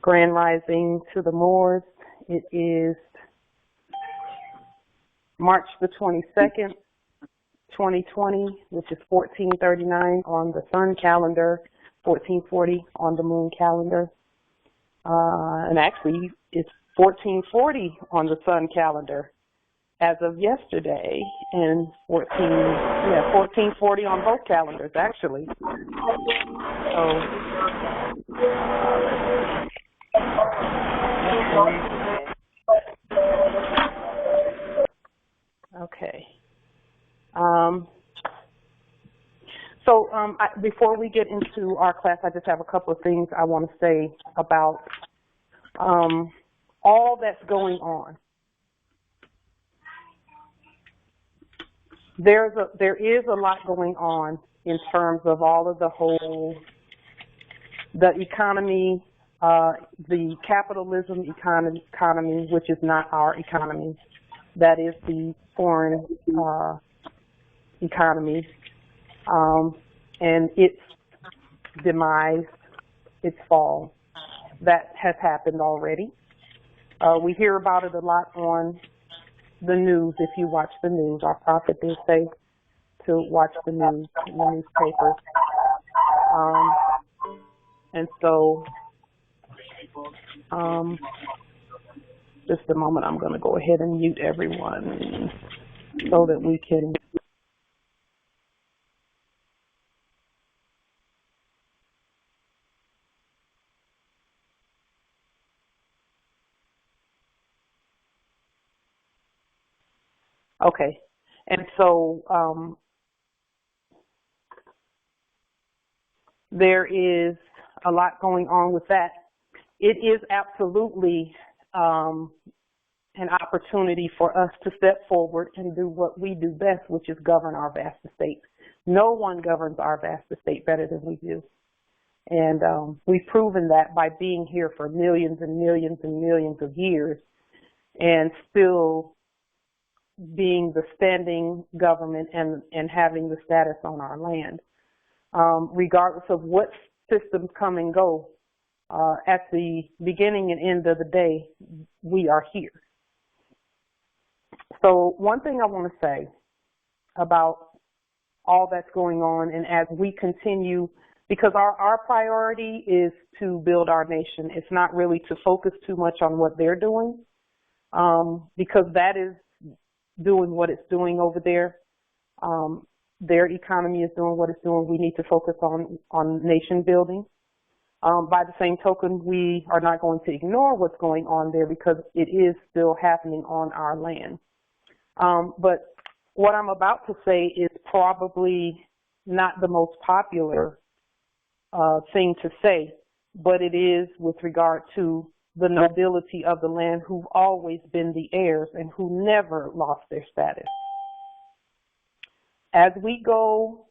Grand Rising to the Moors. It is March the 22nd, 2020, which is 1439 on the sun calendar, 1440 on the moon calendar. And actually, it's 1440 on the sun calendar as of yesterday, and 1440 on both calendars, actually. So, okay. Before we get into our class, I just have a couple of things I want to say about all that's going on. There is a lot going on in terms of all of the economy, the capitalism economy, which is not our economy. That is the foreign economy, and its demise, its fall. That has happened already. We hear about it a lot on the news. If you watch the news, our prophet did say to watch the news, the newspapers. And so, just a moment, I'm going to go ahead and mute everyone so that we can. Okay, and so there is a lot going on with that. It is absolutely an opportunity for us to step forward and do what we do best, which is govern our vast estate. No one governs our vast estate better than we do. And we've proven that by being here for millions and millions and millions of years and still being the standing government and having the status on our land. Regardless of what systems come and go, at the beginning and end of the day, we are here. So one thing I want to say about all that's going on, and as we continue, because our priority is to build our nation. It's not really to focus too much on what they're doing, because that is doing what it's doing over there. Their economy is doing what it's doing. We need to focus on nation building. By the same token, we are not going to ignore what's going on there because it is still happening on our land. But what I'm about to say is probably not the most popular thing to say, but it is with regard to the nobility of the land who've always been the heirs and who never lost their status. As we go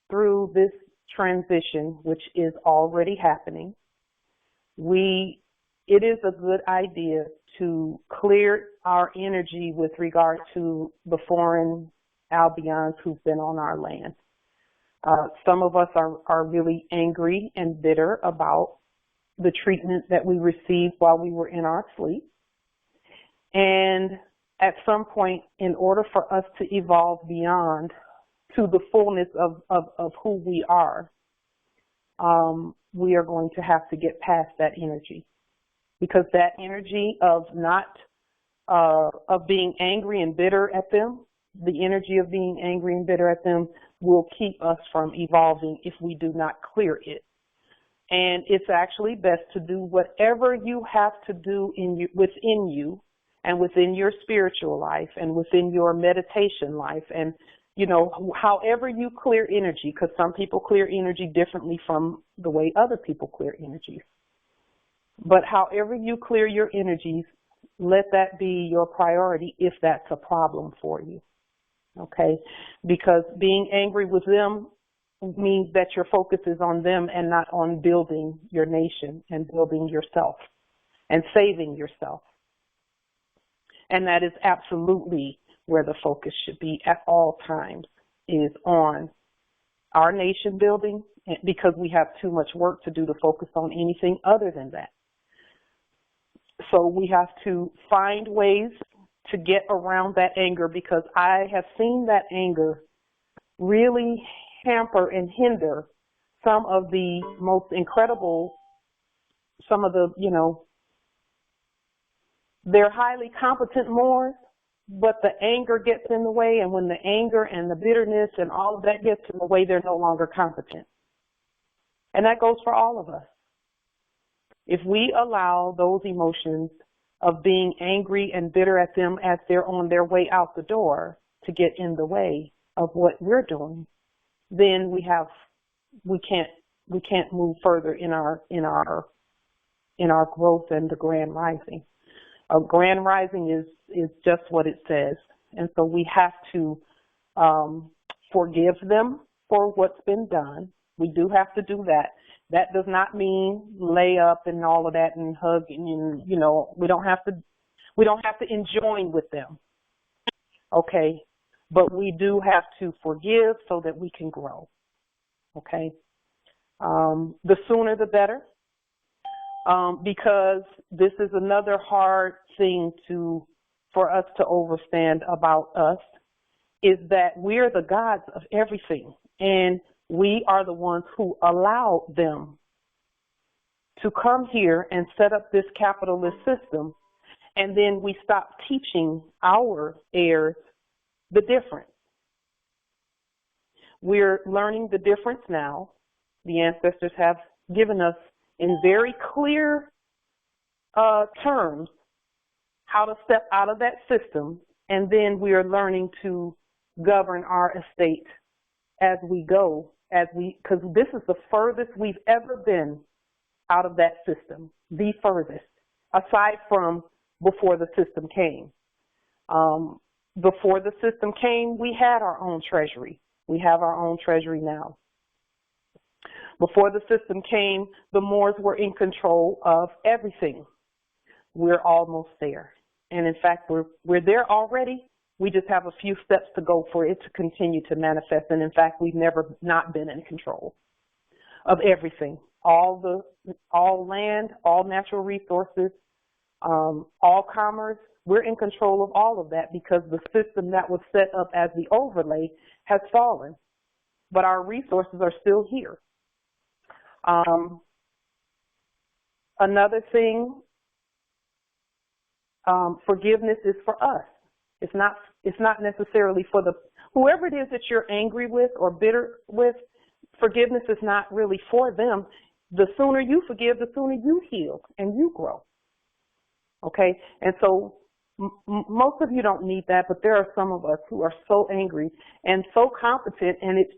through this transition, which is already happening, it is a good idea to clear our energy with regard to the foreign Albions who've been on our land. Some of us are really angry and bitter about the treatment that we received while we were in our sleep. And at some point, in order for us to evolve beyond to the fullness of who we are going to have to get past that energy. Because that energy of being angry and bitter at them, the energy of being angry and bitter at them will keep us from evolving if we do not clear it. And it's actually best to do whatever you have to do within you and within your spiritual life and within your meditation life and, however you clear energy, because some people clear energy differently from the way other people clear energies. But however you clear your energies, let that be your priority if that's a problem for you. Okay? Because being angry with them means that your focus is on them and not on building your nation and building yourself and saving yourself. And that is absolutely where the focus should be at all times, is on our nation building, because we have too much work to do to focus on anything other than that. So we have to find ways to get around that anger, because I have seen that anger really hamper and hinder some of the most incredible, some of the, they're highly competent Moors, but the anger gets in the way, and when the anger and the bitterness and all of that gets in the way, they're no longer competent. And that goes for all of us. If we allow those emotions of being angry and bitter at them as they're on their way out the door to get in the way of what we're doing, then we can't move further in our growth and the grand rising. A grand rising is just what it says. And so we have to forgive them for what's been done. We do have to do that. That does not mean lay up and all of that and hug and, we don't have to enjoin with them. Okay. But we do have to forgive so that we can grow. Okay. The sooner the better. Because this is another hard thing for us to understand about us, is that we're the gods of everything, and we are the ones who allow them to come here and set up this capitalist system, and then we stop teaching our heirs the difference. We're learning the difference now. The ancestors have given us in very clear terms how to step out of that system, and then we are learning to govern our estate as we go, because this is the furthest we've ever been out of that system, the furthest, aside from before the system came. Before the system came, we had our own treasury. We have our own treasury now. Before the system came, the Moors were in control of everything. We're almost there. And in fact, we're there already. We just have a few steps to go for it to continue to manifest. And in fact, we've never not been in control of everything. All land, all natural resources, all commerce. We're in control of all of that because the system that was set up as the overlay has fallen. But our resources are still here. Another thing, forgiveness is for us. It's not necessarily for whoever it is that you're angry with or bitter with. Forgiveness is not really for them. The sooner you forgive, the sooner you heal and you grow. Okay, and so most of you don't need that, but there are some of us who are so angry and so competent, and it's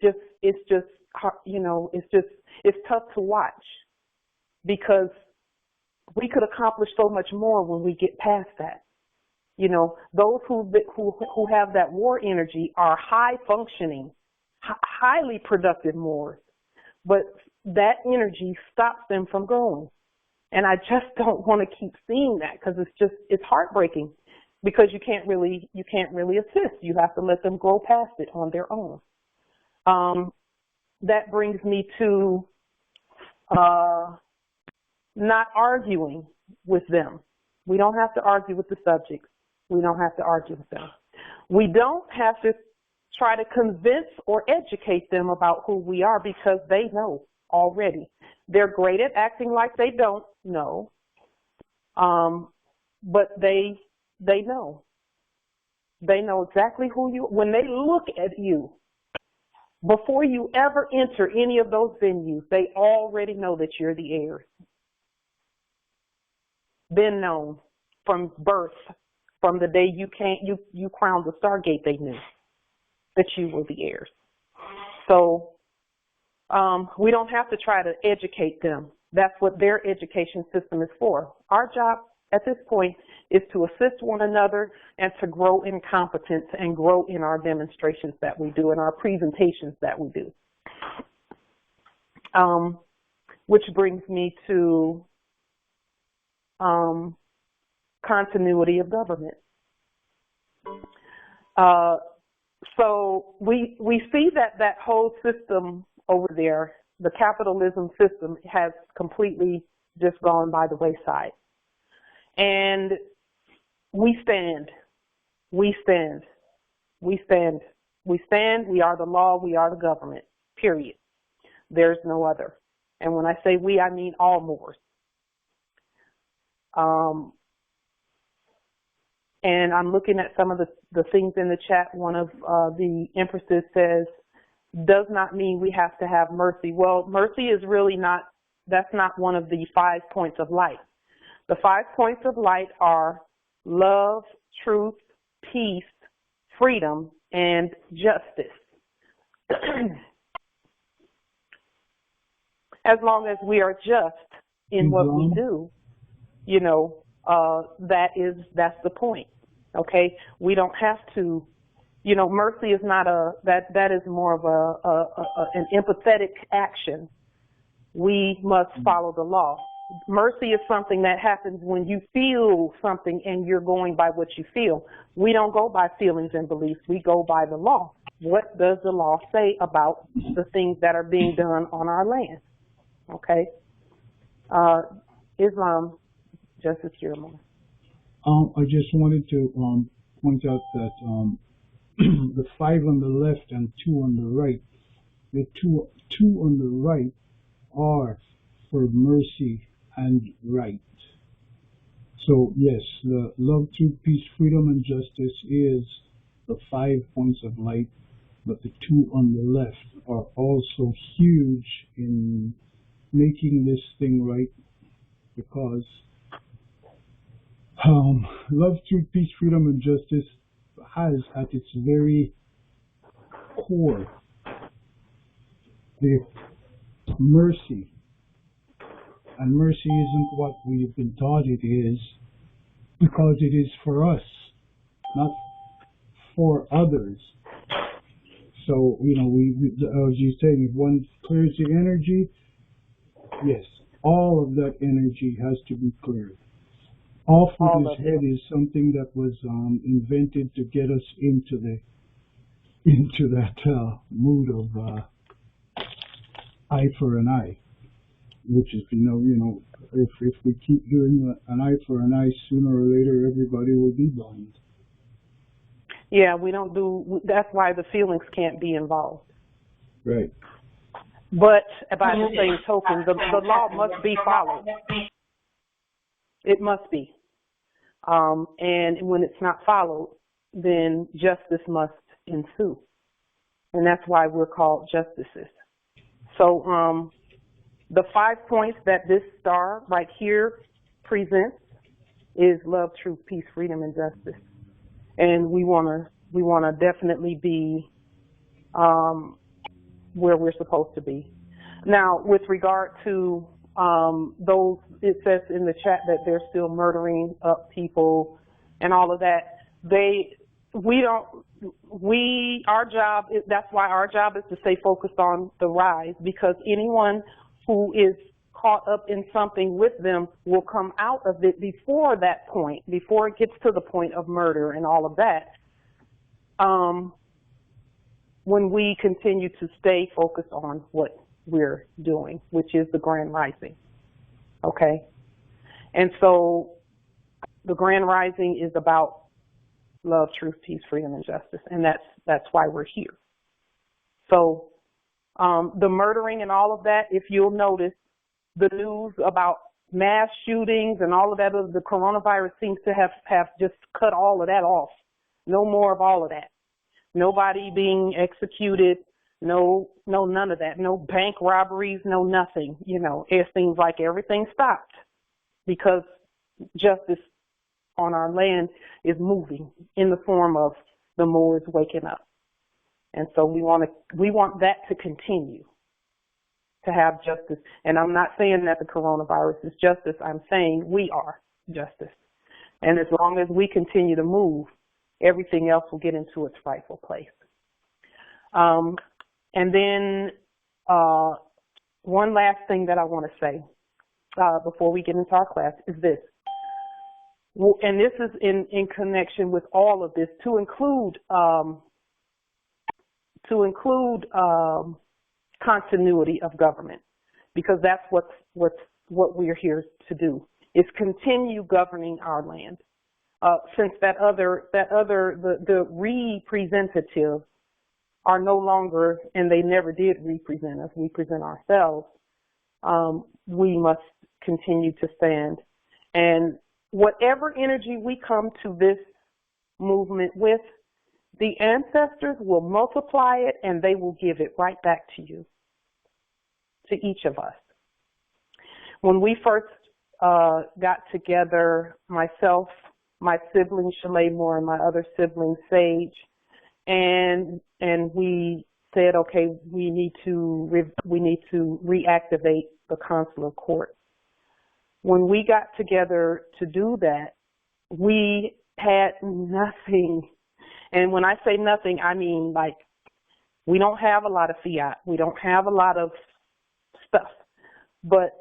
tough to watch, because we could accomplish so much more when we get past that. Those who have that war energy are high functioning, highly productive Moors, but that energy stops them from growing. And I just don't want to keep seeing that, because it's heartbreaking, because you can't really assist. You have to let them grow past it on their own. That brings me to not arguing with them. We don't have to argue with the subjects. We don't have to argue with them. We don't have to try to convince or educate them about who we are, because they know already. They're great at acting like they don't know, but they know. They know exactly who you. When they look at you, before you ever enter any of those venues, they already know that you're the heirs. Been known from birth, from the day you crowned the Stargate, they knew that you were the heirs. So we don't have to try to educate them. That's what their education system is for. Our job at this point is to assist one another and to grow in competence and grow in our demonstrations that we do and our presentations that we do. Which brings me to continuity of government. So we see that whole system over there, the capitalism system, has completely just gone by the wayside. And we stand, we stand, we stand, we stand, we are the law, we are the government, period. There's no other. And when I say we, I mean all Moors. And I'm looking at some of the things in the chat. One of the empresses says, does not mean we have to have mercy. Well, mercy is really not, that's not one of the 5 points of light. The 5 points of light are love, truth, peace, freedom, and justice. As long as we are just in what we do, you know, that's the point. Okay, we don't have to, you know, mercy is not that is more of an empathetic action. We must follow the law. Mercy is something that happens when you feel something and you're going by what you feel. We don't go by feelings and beliefs. We go by the law. What does the law say about the things that are being done on our land? Okay. Islam, Justice Jure. I just wanted to point out that the 5 on the left and 2 on the right, the two on the right are for mercy and right. So yes, the love, truth, peace, freedom, and justice is the 5 points of light, but the 2 on the left are also huge in making this thing right, because love, truth, peace, freedom, and justice has at its very core the mercy. And mercy isn't what we've been taught it is, because it is for us, not for others. So, you know, as you say, if one clears the energy, yes, all of that energy has to be cleared. Off with his head is something that was invented to get us into that mood of eye for an eye, which is, you know, if we keep doing an eye for an eye, sooner or later everybody will be blind. Yeah, we don't do. That's why the feelings can't be involved. Right. But by the same token, the law must be followed. It must be. And when it's not followed, then justice must ensue. And that's why we're called justices. So the 5 points that this star right here presents is love, truth, peace, freedom, and justice. And we wanna definitely be where we're supposed to be. Now, with regard to those, it says in the chat that they're still murdering up people and all of that. Our job, that's why our job is to stay focused on the rise, because anyone who is caught up in something with them will come out of it before that point, before it gets to the point of murder and all of that. When we continue to stay focused on what we're doing, which is the Grand Rising. Okay? And so the Grand Rising is about love, truth, peace, freedom, and justice. And that's why we're here. So the murdering and all of that, if you'll notice, the news about mass shootings and all of that, the coronavirus seems to have just cut all of that off. No more of all of that. Nobody being executed. No, none of that. No bank robberies, no nothing. You know, it seems like everything stopped because justice on our land is moving in the form of the Moors waking up. And so we want that to continue, to have justice. And I'm not saying that the coronavirus is justice. I'm saying we are justice. And as long as we continue to move, everything else will get into its rightful place. And then one last thing that I want to say before we get into our class is this. And this is in connection with all of this, to include continuity of government, because that's what we're here to do. is continue governing our land. Since the representatives are no longer, and they never did represent us, we present ourselves, we must continue to stand. And whatever energy we come to this movement with, the ancestors will multiply it and they will give it right back to you, to each of us. When we first got together, myself, my sibling Shalay and my other sibling Sage, and we said, okay, we need to reactivate the consular court. When we got together to do that, we had nothing. And when I say nothing, I mean like we don't have a lot of fiat. We don't have a lot of stuff. But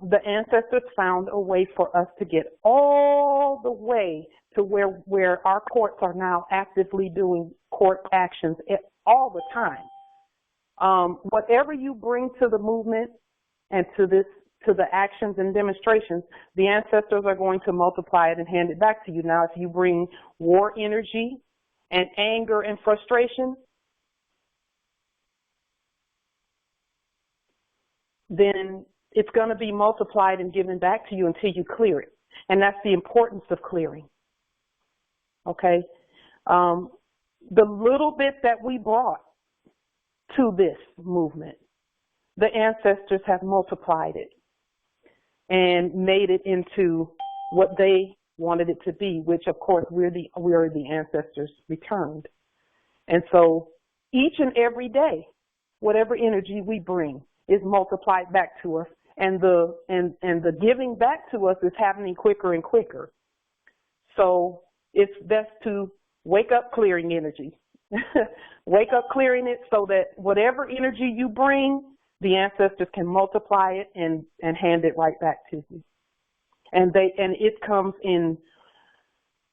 the ancestors found a way for us to get all the way to where our courts are now actively doing court actions all the time. Whatever you bring to the movement and to the actions and demonstrations, the ancestors are going to multiply it and hand it back to you. Now, if you bring war energy and anger and frustration, then it's going to be multiplied and given back to you until you clear it. And that's the importance of clearing. Okay? The little bit that we brought to this movement, the ancestors have multiplied it and made it into what they wanted it to be, which of course we are the ancestors returned. And so each and every day, whatever energy we bring is multiplied back to us, and the giving back to us is happening quicker and quicker. So it's best to wake up clearing energy. Wake up clearing it so that whatever energy you bring, the ancestors can multiply it and hand it right back to you. And it comes in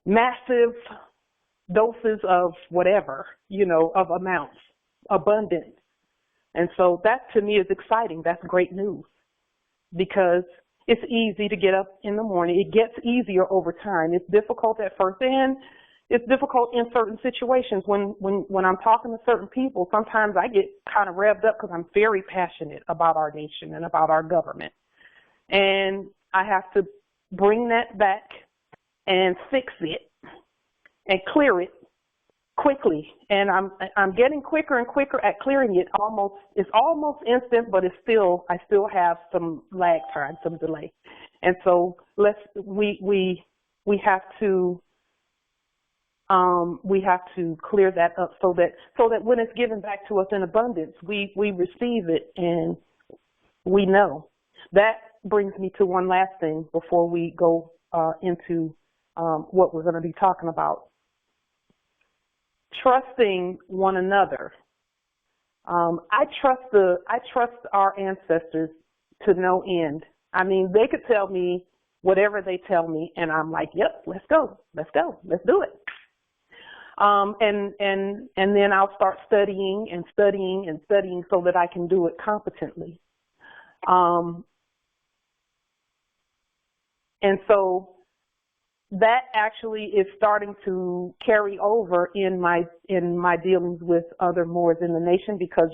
massive doses of whatever, of amounts, abundance. And so that to me is exciting. That's great news because it's easy to get up in the morning. It gets easier over time. It's difficult at first, and it's difficult in certain situations. When I'm talking to certain people, sometimes I get kind of revved up because I'm very passionate about our nation and about our government. And I have to bring that back and fix it and clear it quickly. And I'm getting quicker and quicker at clearing it. It's almost instant, but I still have some lag time, some delay. And so we have to clear that up so that when it's given back to us in abundance, we receive it and we know. That brings me to one last thing before we go into what we're going to be talking about. Trusting one another. I trust our ancestors to no end. I mean, they could tell me whatever they tell me, and I'm like, yep, let's go, let's do it. And then I'll start studying so that I can do it competently. And so that actually is starting to carry over in my dealings with other Moors in the nation because,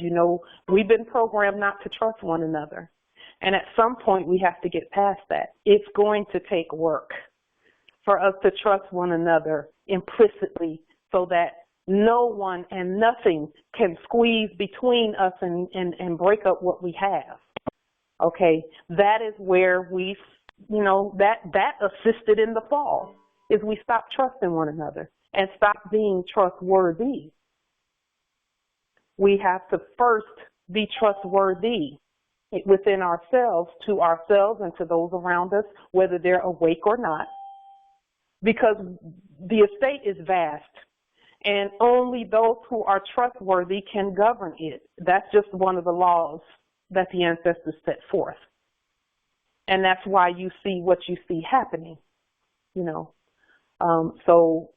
we've been programmed not to trust one another. And at some point we have to get past that. It's going to take work for us to trust one another implicitly so that no one and nothing can squeeze between us and break up what we have. Okay, that is where that assisted in the fall, is we stop trusting one another and stop being trustworthy. We have to first be trustworthy within ourselves, to ourselves and to those around us, whether they're awake or not, because the estate is vast and only those who are trustworthy can govern it. That's just one of the laws that the ancestors set forth. And that's why you see what you see happening, So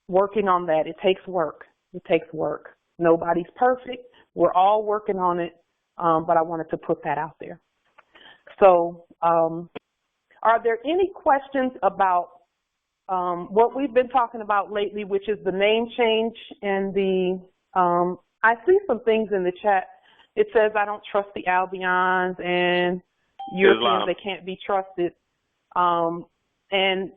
working on that, it takes work. It takes work. Nobody's perfect. We're all working on it, but I wanted to put that out there. So Are there any questions about what we've been talking about lately, which is the name change and the, I see some things in the chat. It says, I don't trust the Albions and Europeans, they can't be trusted. And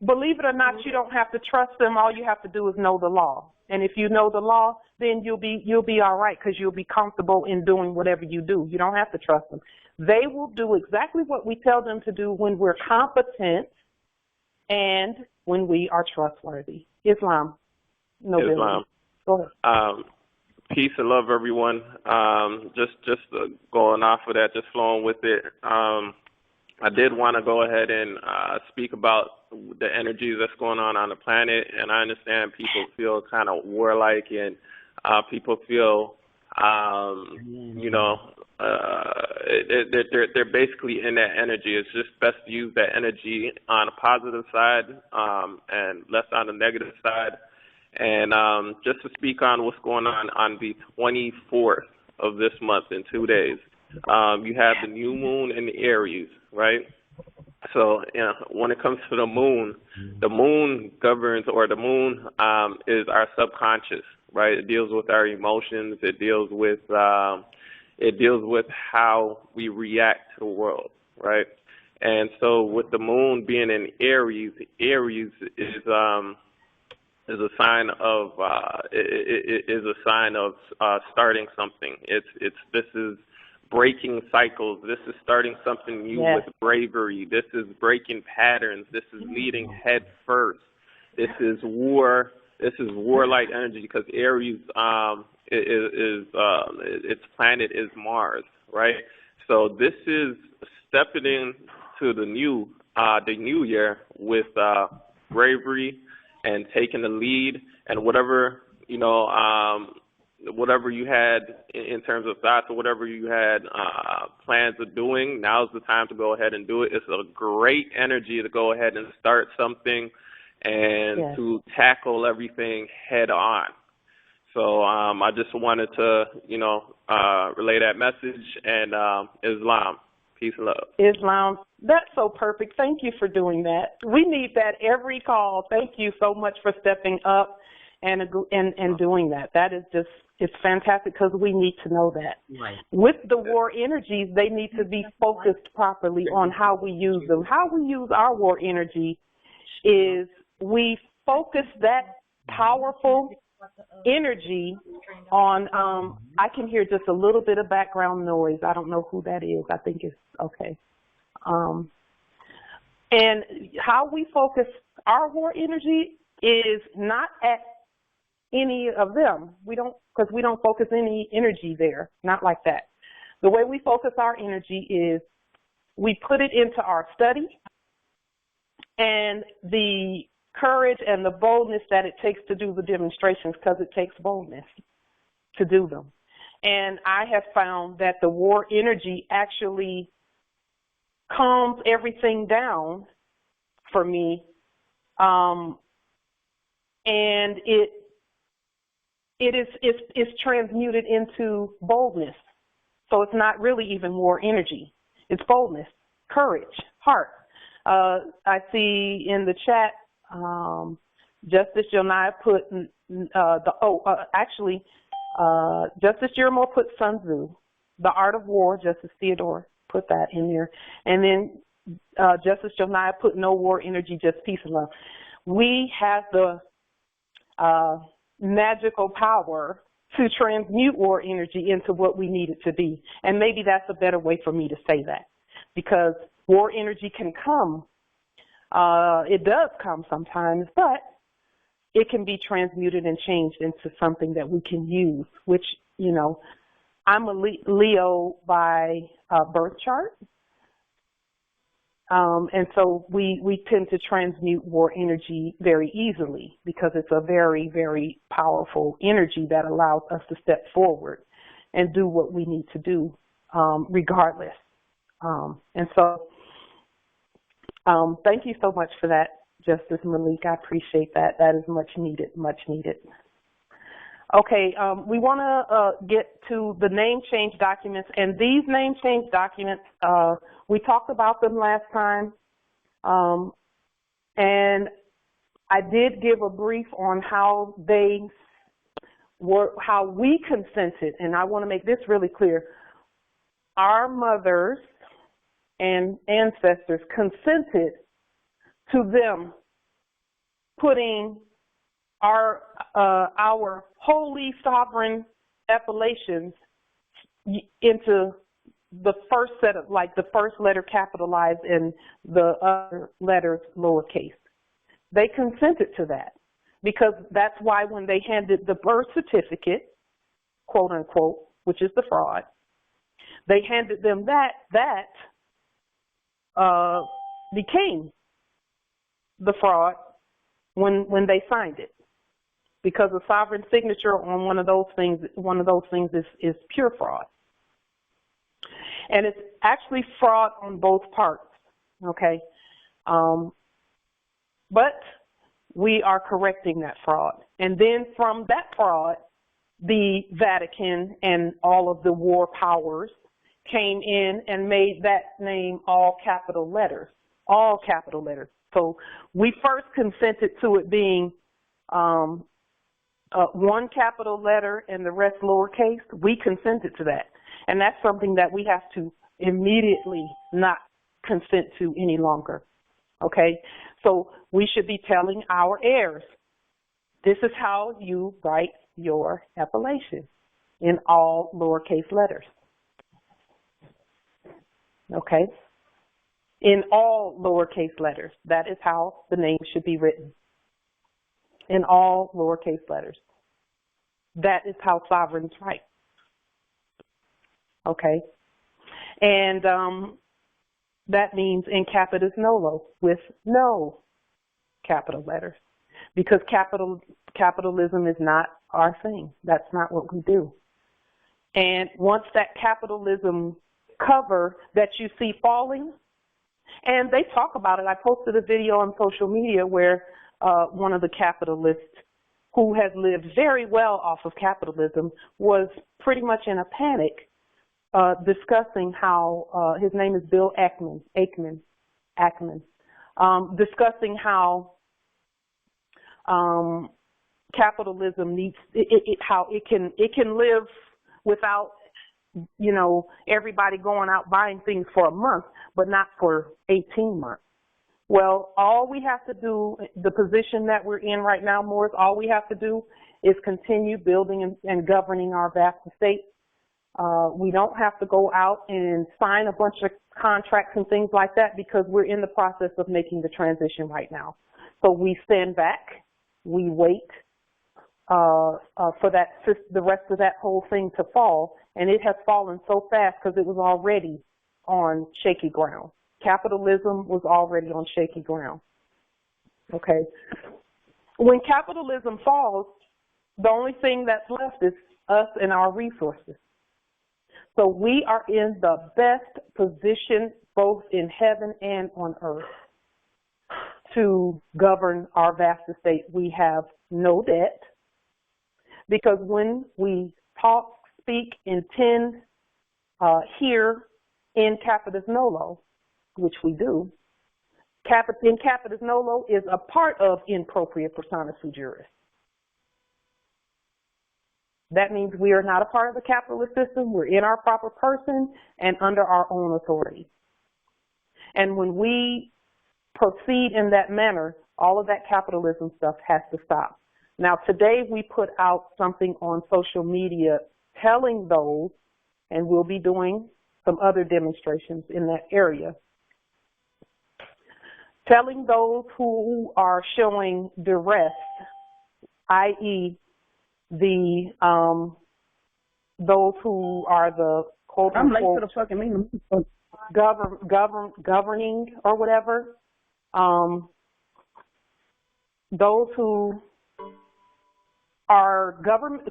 believe it or not, you don't have to trust them. All you have to do is know the law. And if you know the law, then you'll be all right, because you'll be comfortable in doing whatever you do. You don't have to trust them. They will do exactly what we tell them to do when we're competent and when we are trustworthy. Islam. No Islam. Go ahead. Peace and love, everyone. Just going off of that, just flowing with it. I did want to go ahead and speak about the energy that's going on the planet, and I understand people feel kind of warlike, and people feel, they're basically in that energy. It's just best to use that energy on a positive side and less on the negative side. And just to speak on what's going on the 24th of this month, in 2 days, you have the new moon in the Aries, right? So when it comes to the moon governs, or the moon is our subconscious, right? It deals with our emotions. It deals with how we react to the world, right? And so with the moon being in Aries, Aries is a sign of starting something. This is breaking cycles. This is starting something new with bravery. This is breaking patterns. This is leading head first. This is war. This is warlike energy, because Aries its planet is Mars, right? So this is stepping into the new year with bravery and taking the lead, and whatever you had in terms of thoughts, or whatever you had plans of doing, now's the time to go ahead and do it. It's a great energy to go ahead and start something and to tackle everything head on. So I just wanted to, relay that message. And Islam, peace and love. Islam, that's so perfect. Thank you for doing that. We need that every call. Thank you so much for stepping up and doing that. That is just, it's fantastic, because we need to know that. Right. With the war energies, they need to be focused properly on how we use them. How we use our war energy is we focus that powerful energy on, I can hear just a little bit of background noise. I don't know who that is. I think it's okay. And how we focus our war energy is not at any of them. Because we don't focus any energy there, not like that. The way we focus our energy is we put it into our study and the courage and the boldness that it takes to do the demonstrations, because it takes boldness to do them. And I have found that the war energy actually calms everything down for me, and it's transmuted into boldness. So it's not really even war energy. It's boldness, courage, heart. I see in the chat, Justice Jonai put Justice Jeremo put Sun Tzu, The Art of War. Justice Theodore put that in there. And then Justice Jonai put no war energy, just peace and love. We have the magical power to transmute war energy into what we need it to be. And maybe that's a better way for me to say that, because war energy can come. It does come sometimes, but it can be transmuted and changed into something that we can use, which, I'm a Leo by birth chart. And so we tend to transmute war energy very easily, because it's a very, very powerful energy that allows us to step forward and do what we need to do, regardless. And so thank you so much for that, Justice Malik. I appreciate that. That is much needed, much needed. Okay, we want to get to the name change documents, and these name change documents, we talked about them last time. And I did give a brief on how we consented, and I want to make this really clear. Our mothers and ancestors consented to them putting our holy sovereign appellations into the first set of, like, the first letter capitalized and the other letters lowercase. They consented to that because that's why when they handed the birth certificate, quote unquote, which is the fraud, they handed them that became the fraud when they signed it, because a sovereign signature on one of those things is pure fraud. And it's actually fraud on both parts, okay? But we are correcting that fraud. And then from that fraud, the Vatican and all of the war powers came in and made that name all capital letters, all capital letters. So we first consented to it being one capital letter and the rest lowercase. We consented to that. And that's something that we have to immediately not consent to any longer, okay? So we should be telling our heirs, this is how you write your appellation, in all lowercase letters, okay? In all lowercase letters, that is how the name should be written, in all lowercase letters. That is how sovereigns write. Okay, and that means in capitis nolo, with no capital letters, because capitalism is not our thing. That's not what we do. And once that capitalism cover that you see falling, and they talk about it. I posted a video on social media where one of the capitalists who has lived very well off of capitalism was pretty much in a panic, discussing how, his name is Bill Ackman, discussing how capitalism needs, how it can live without, you know, everybody going out buying things for a month, but not for 18 months. Well, all we have to do, the position that we're in right now, Morris, all we have to do is continue building and governing our vast estate. We don't have to go out and sign a bunch of contracts and things like that, because we're in the process of making the transition right now. So we stand back, we wait for the rest of that whole thing to fall, and it has fallen so fast because it was already on shaky ground. Capitalism was already on shaky ground. Okay. When capitalism falls, the only thing that's left is us and our resources. So we are in the best position, both in heaven and on earth, to govern our vast estate. We have no debt, because when we talk, speak, intend, here in capitis nolo, which we do, in capitis nolo is a part of in propria persona sui juris. That means we are not a part of the capitalist system. We're in our proper person and under our own authority. And when we proceed in that manner, all of that capitalism stuff has to stop. Now, today we put out something on social media telling those, and we'll be doing some other demonstrations in that area, telling those who are showing duress, i.e., those who are the quote unquote governing or whatever, those who are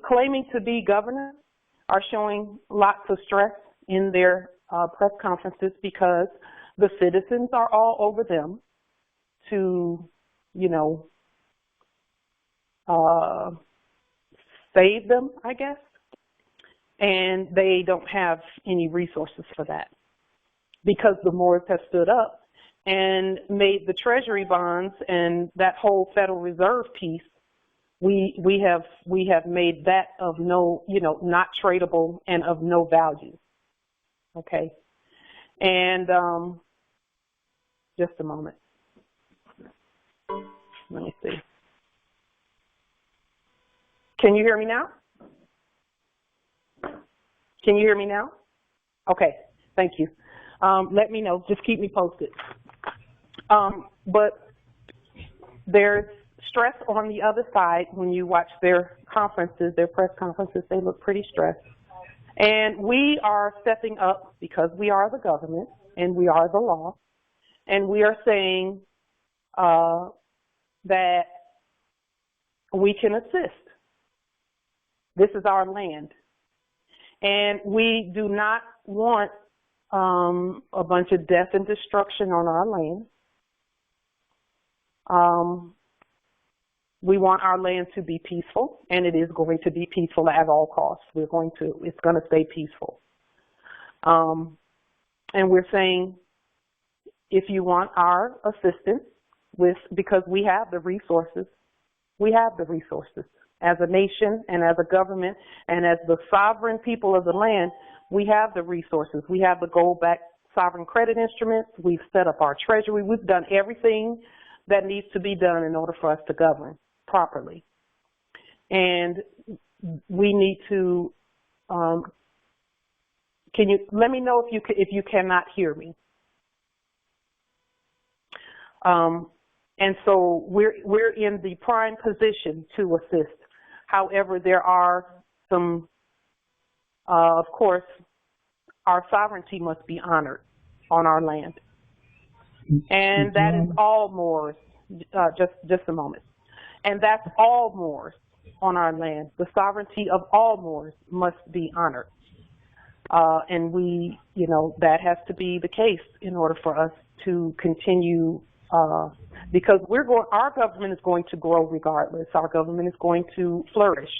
claiming to be governors are showing lots of stress in their press conferences, because the citizens are all over them to, you know, save them, I guess, and they don't have any resources for that, because the Moors have stood up and made the treasury bonds and that whole Federal Reserve piece, we have made that of no, not tradable and of no value. Okay. And just a moment. Let me see. Can you hear me now? Can you hear me now? Okay, thank you. Let me know. Just keep me posted. But there's stress on the other side. When you watch their conferences, their press conferences, they look pretty stressed. And we are stepping up because we are the government and we are the law. And we are saying that we can assist. This is our land. And we do not want a bunch of death and destruction on our land. We want our land to be peaceful, and it is going to be peaceful at all costs. It's going to stay peaceful. And we're saying, if you want our assistance because we have the resources, as a nation and as a government and as the sovereign people of the land, we have the resources. We have the gold-backed sovereign credit instruments. We've set up our treasury. We've done everything that needs to be done in order for us to govern properly. And we need to, can you let me know if you cannot hear me? And so we're in the prime position to assist. However, there are some, of course, our sovereignty must be honored on our land. And that is all Moors, just a moment. And that's all Moors on our land. The sovereignty of all Moors must be honored. And we, that has to be the case in order for us to continue, because our government is going to grow regardless. Our government is going to flourish.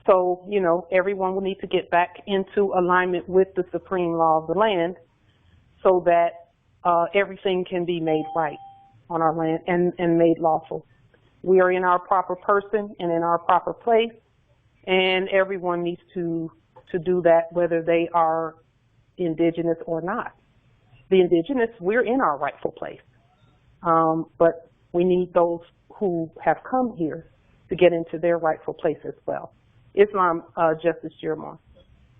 So, everyone will need to get back into alignment with the supreme law of the land so that everything can be made right on our land and made lawful. We are in our proper person and in our proper place, and everyone needs to do that, whether they are indigenous or not. The indigenous, we're in our rightful place, but we need those who have come here to get into their rightful place as well. Islam, Justice Jeremiah.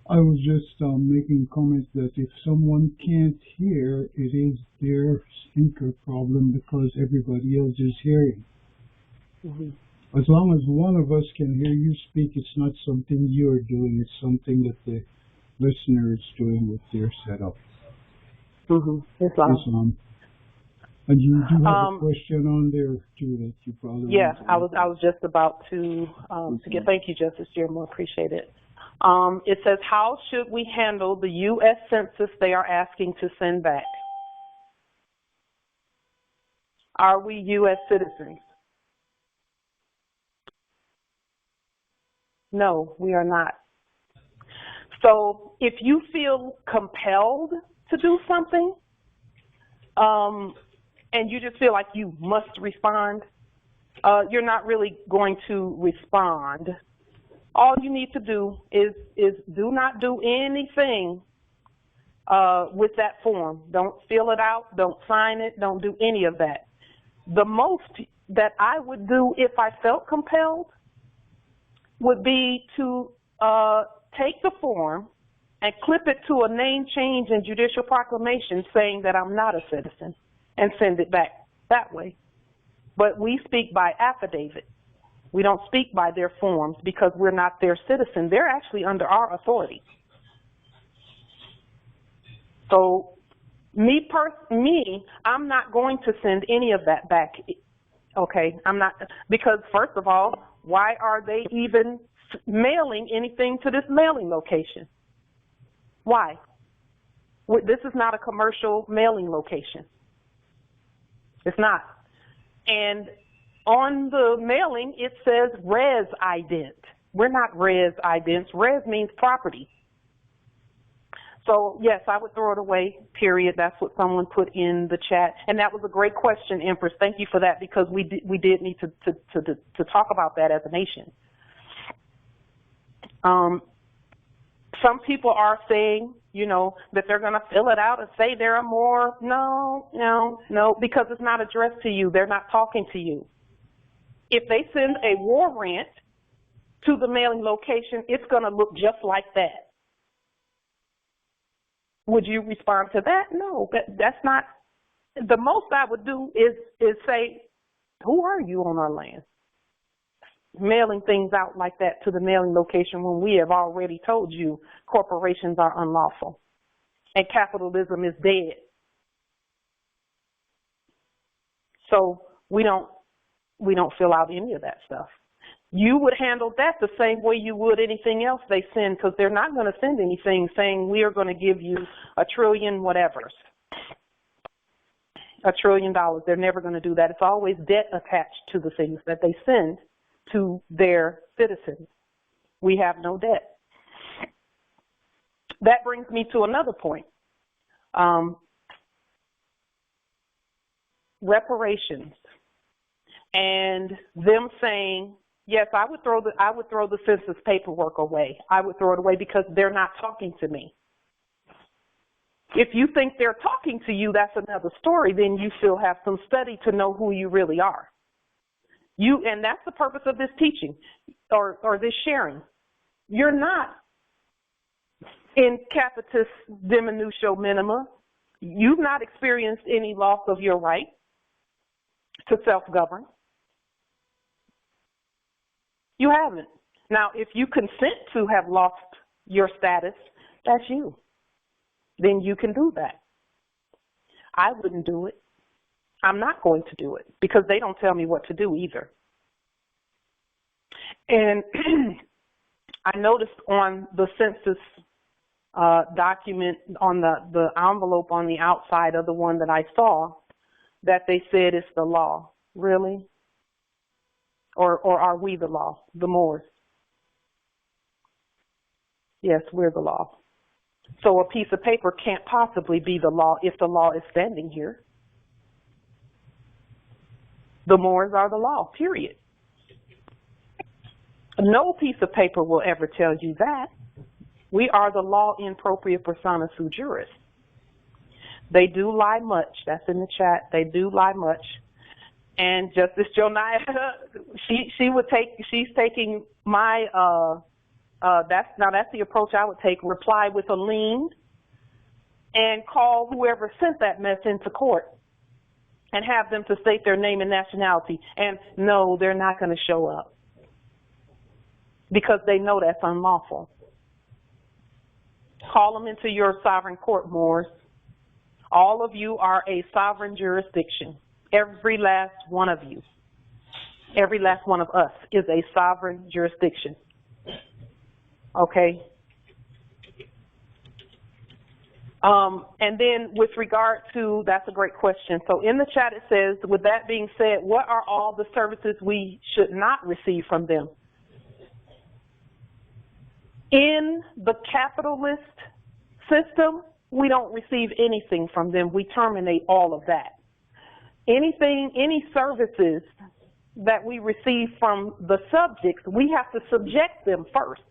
I was just making comments that if someone can't hear, it is their speaker problem because everybody else is hearing. Mm-hmm. As long as one of us can hear you speak, it's not something you're doing, it's something that the listener is doing with their setup. Mm-hmm. Islam. And you do have a question on there too that you probably I was just about to get. Thank you, Justice Jeremiah. Appreciate it. It says, how should we handle the U.S. Census they are asking to send back? Are we U.S. citizens? No, we are not. So if you feel compelled to do something, and you just feel like you must respond, you're not really going to respond. All you need to do is do not do anything with that form. Don't fill it out, don't sign it, don't do any of that. The most that I would do if I felt compelled would be to take the form and clip it to a name change and judicial proclamation saying that I'm not a citizen and send it back that way. But we speak by affidavit. We don't speak by their forms because we're not their citizen. They're actually under our authority. So I'm not going to send any of that back. Okay, I'm not, because first of all, why are they even mailing anything to this mailing location? Why? This is not a commercial mailing location. It's not. And on the mailing, it says res ident. We're not res idents. Res means property. So yes, I would throw it away, period. That's what someone put in the chat. And that was a great question, Empress. Thank you for that, because we did need to talk about that as a nation. Some people are saying, you know, that they're going to fill it out and say there are more. No, because it's not addressed to you. They're not talking to you. If they send a war rant to the mailing location, it's going to look just like that. Would you respond to that? No, that's not. The most I would do is say, who are you on our land? Mailing things out like that to the mailing location when we have already told you corporations are unlawful and capitalism is dead. So we don't fill out any of that stuff. You would handle that the same way you would anything else they send, because they're not going to send anything saying we are going to give you $1 trillion whatevers, $1 trillion. They're never going to do that. It's always debt attached to the things that they send to their citizens. We have no debt. That brings me to another point. Reparations and them saying, yes, I would throw the census paperwork away. I would throw it away because they're not talking to me. If you think they're talking to you, that's another story. Then you still have some study to know who you really are. And that's the purpose of this teaching or this sharing. You're not in capitis diminutio minima. You've not experienced any loss of your right to self-govern. You haven't. Now, if you consent to have lost your status, that's you. Then you can do that. I wouldn't do it. I'm not going to do it because they don't tell me what to do either. And I noticed on the census document, on the envelope on the outside of the one that I saw, that they said it's the law. Really? Or are we the law, the Moors? Yes, we're the law. So a piece of paper can't possibly be the law if the law is standing here. The Moors are the law, period. No piece of paper will ever tell you that. We are the law in propria persona sui juris. They do lie much. That's in the chat. They do lie much. And Justice Jonaya, she's taking my, that's the approach I would take. Reply with a lien and call whoever sent that mess into court and have them to state their name and nationality. And no, they're not going to show up because they know that's unlawful. Call them into your sovereign court, Moors. All of you are a sovereign jurisdiction. Every last one of you, every last one of us is a sovereign jurisdiction. Okay? And then with regard to, that's a great question. So in the chat it says, with that being said, what are all the services we should not receive from them? In the capitalist system, we don't receive anything from them. We terminate all of that. Any services that we receive from the subjects, we have to subject them first.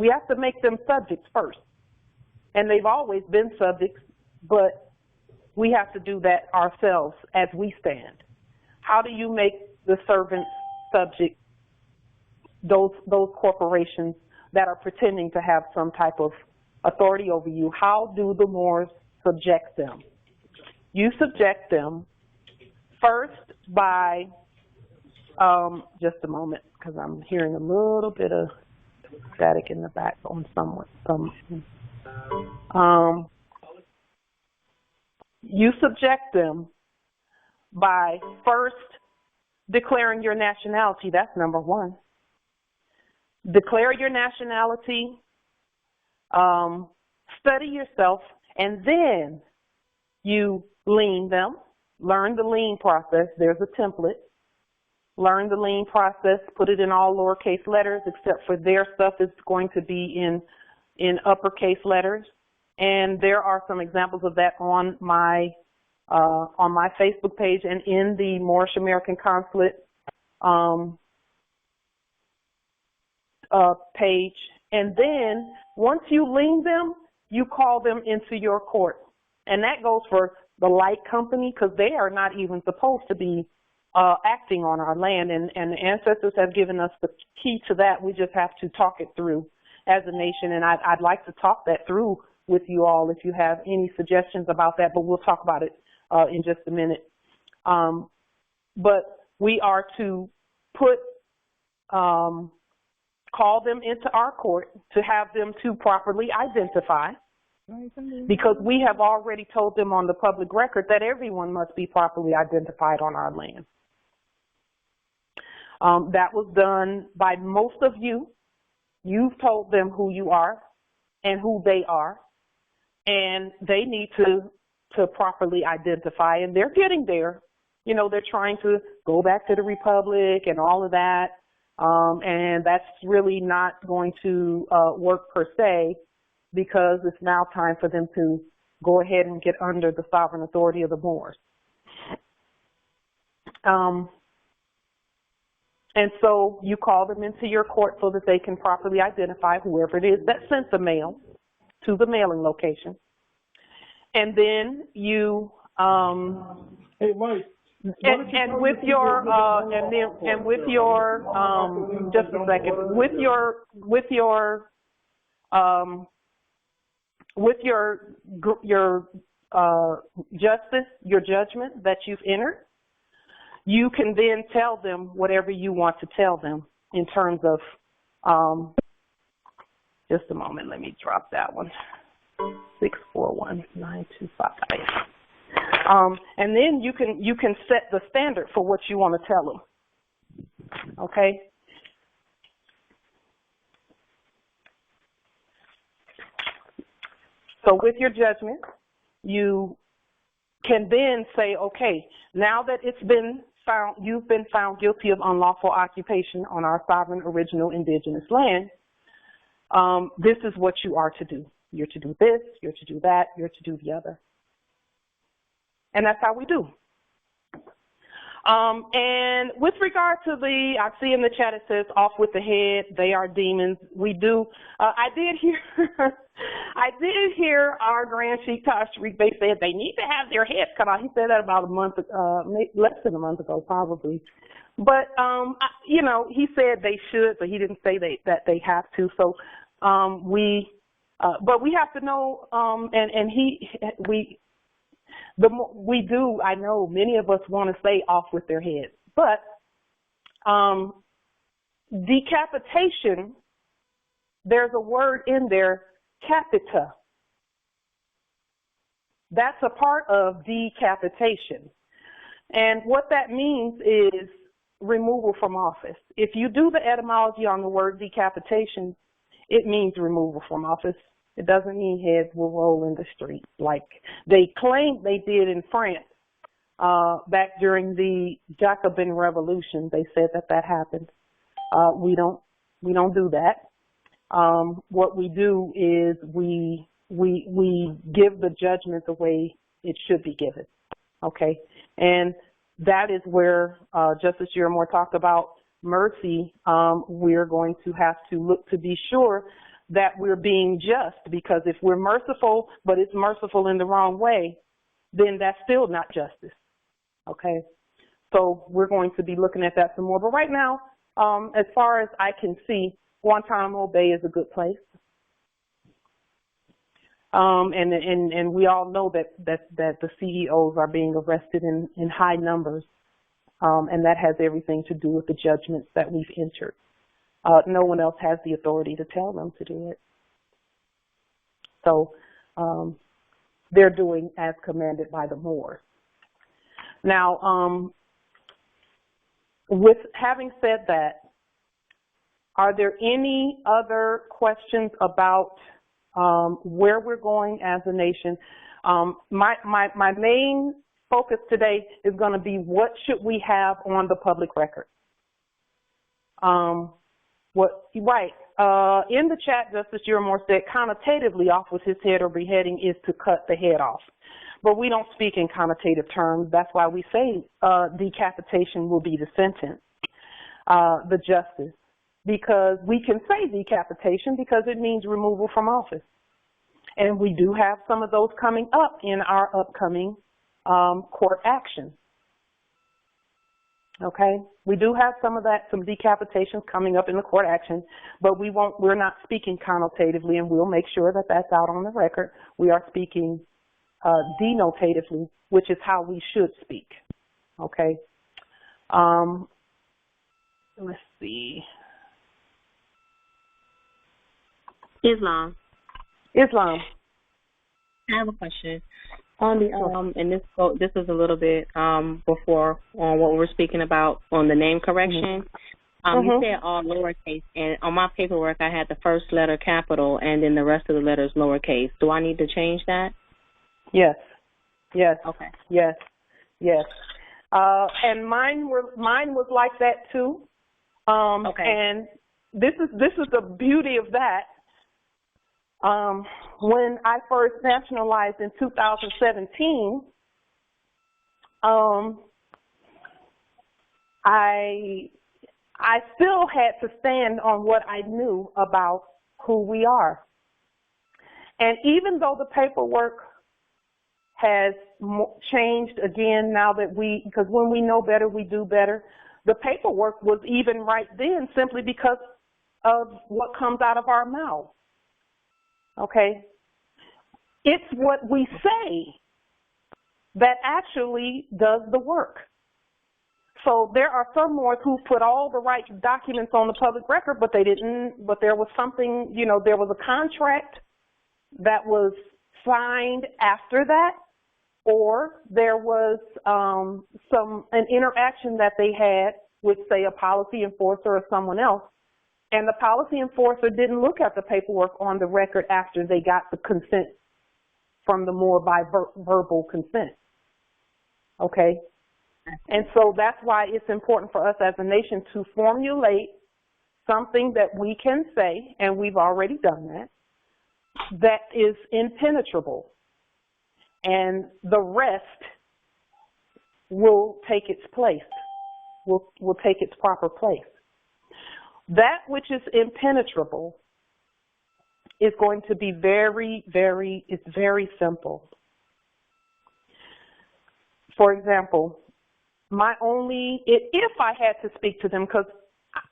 We have to make them subjects first. And they've always been subjects, but we have to do that ourselves as we stand. How do you make the servants subject, those corporations that are pretending to have some type of authority over you? How do the Moors subject them? You subject them first by, just a moment, because I'm hearing a little bit of static in the back on you subject them by first declaring your nationality. That's number one. Declare your nationality, study yourself, and then you lien them. Learn the lien process. There's a template. Learn the lien process. Put it in all lowercase letters, except for their stuff is going to be in uppercase letters. And there are some examples of that on my Facebook page and in the Moorish American Consulate page. And then once you lien them, you call them into your court. And that goes for the light company, because they are not even supposed to be acting on our land. And the ancestors have given us the key to that. We just have to talk it through as a nation. And I'd like to talk that through with you all if you have any suggestions about that, but we'll talk about it in just a minute. But we are to put, call them into our court to have them to properly identify, because we have already told them on the public record that everyone must be properly identified on our land. That was done by most of you. You've told them who you are and who they are, and they need to properly identify, and they're getting there. You know, they're trying to go back to the Republic and all of that, and that's really not going to work per se, because it's now time for them to go ahead and get under the sovereign authority of the Moors. And so you call them into your court so that they can properly identify whoever it is that sent the mail to the mailing location. And then you, Hey, Mike. and with your, just a second, with your justice, your judgment that you've entered, you can then tell them whatever you want to tell them in terms of, just a moment, let me drop that one, 6419255. And then you can set the standard for what you want to tell them. Okay. So with your judgment, you can then say, okay, now that it's been found, you've been found guilty of unlawful occupation on our sovereign original indigenous land, this is what you are to do. You're to do this, you're to do that, you're to do the other. And that's how we do. And with regard to the, I see in the chat it says, off with the head, they are demons. We do, I did hear our Grand Sheikh Tashriq, they said they need to have their heads cut off. He said that about a month, less than a month ago, probably. But, you know, he said they should, but he didn't say that they have to. So, but we have to know, we do, I know many of us want to stay off with their heads, but decapitation, there's a word in there, capita. That's a part of decapitation. And what that means is removal from office. If you do the etymology on the word decapitation, it means removal from office. It doesn't mean heads will roll in the street like they claimed they did in France back during the Jacobin Revolution. They said that happened. We don't do that. What we do is we give the judgment the way it should be given. Okay, and that is where Justice Jure talked about mercy. We're going to have to look to be sure that we're being just, because if we're merciful, but it's merciful in the wrong way, then that's still not justice. Okay, so we're going to be looking at that some more. But right now, as far as I can see, Guantanamo Bay is a good place. And we all know that the CEOs are being arrested in high numbers, and that has everything to do with the judgments that we've entered. No one else has the authority to tell them to do it. So they're doing as commanded by the Moors. Now, with having said that, are there any other questions about where we're going as a nation? My main focus today is going to be what should we have on the public record. Right. In the chat, Justice Jure said connotatively off with his head or beheading is to cut the head off. But we don't speak in connotative terms. That's why we say decapitation will be the sentence, the justice. Because we can say decapitation because it means removal from office. And we do have some of those coming up in our upcoming court action. Okay, we do have some of that, some decapitations coming up in the court action, but we're not speaking connotatively, and we'll make sure that that's out on the record. We are speaking denotatively, which is how we should speak. Okay. Let's see. Islam. I have a question. On the and this is a little bit before on what we were speaking about on the name correction. You said all lowercase, and on my paperwork I had the first letter capital and then the rest of the letters lowercase. Do I need to change that? Yes. Okay. Yes. And mine was like that too. Okay. And this is the beauty of that. When I first nationalized in 2017, I still had to stand on what I knew about who we are. And even though the paperwork has changed again now that because when we know better, we do better, the paperwork was even right then simply because of what comes out of our mouth. Okay? It's what we say that actually does the work. So there are some Moors who put all the right documents on the public record, but they didn't, but there was something, there was a contract that was signed after that, or there was an interaction that they had with, say, a policy enforcer or someone else. And the policy enforcer didn't look at the paperwork on the record after they got the consent from the Moor by verbal consent. Okay? And so that's why it's important for us as a nation to formulate something that we can say, and we've already done that is impenetrable. And the rest will take its place, will take its proper place. That which is impenetrable is going to be very simple. For example, if I had to speak to them, because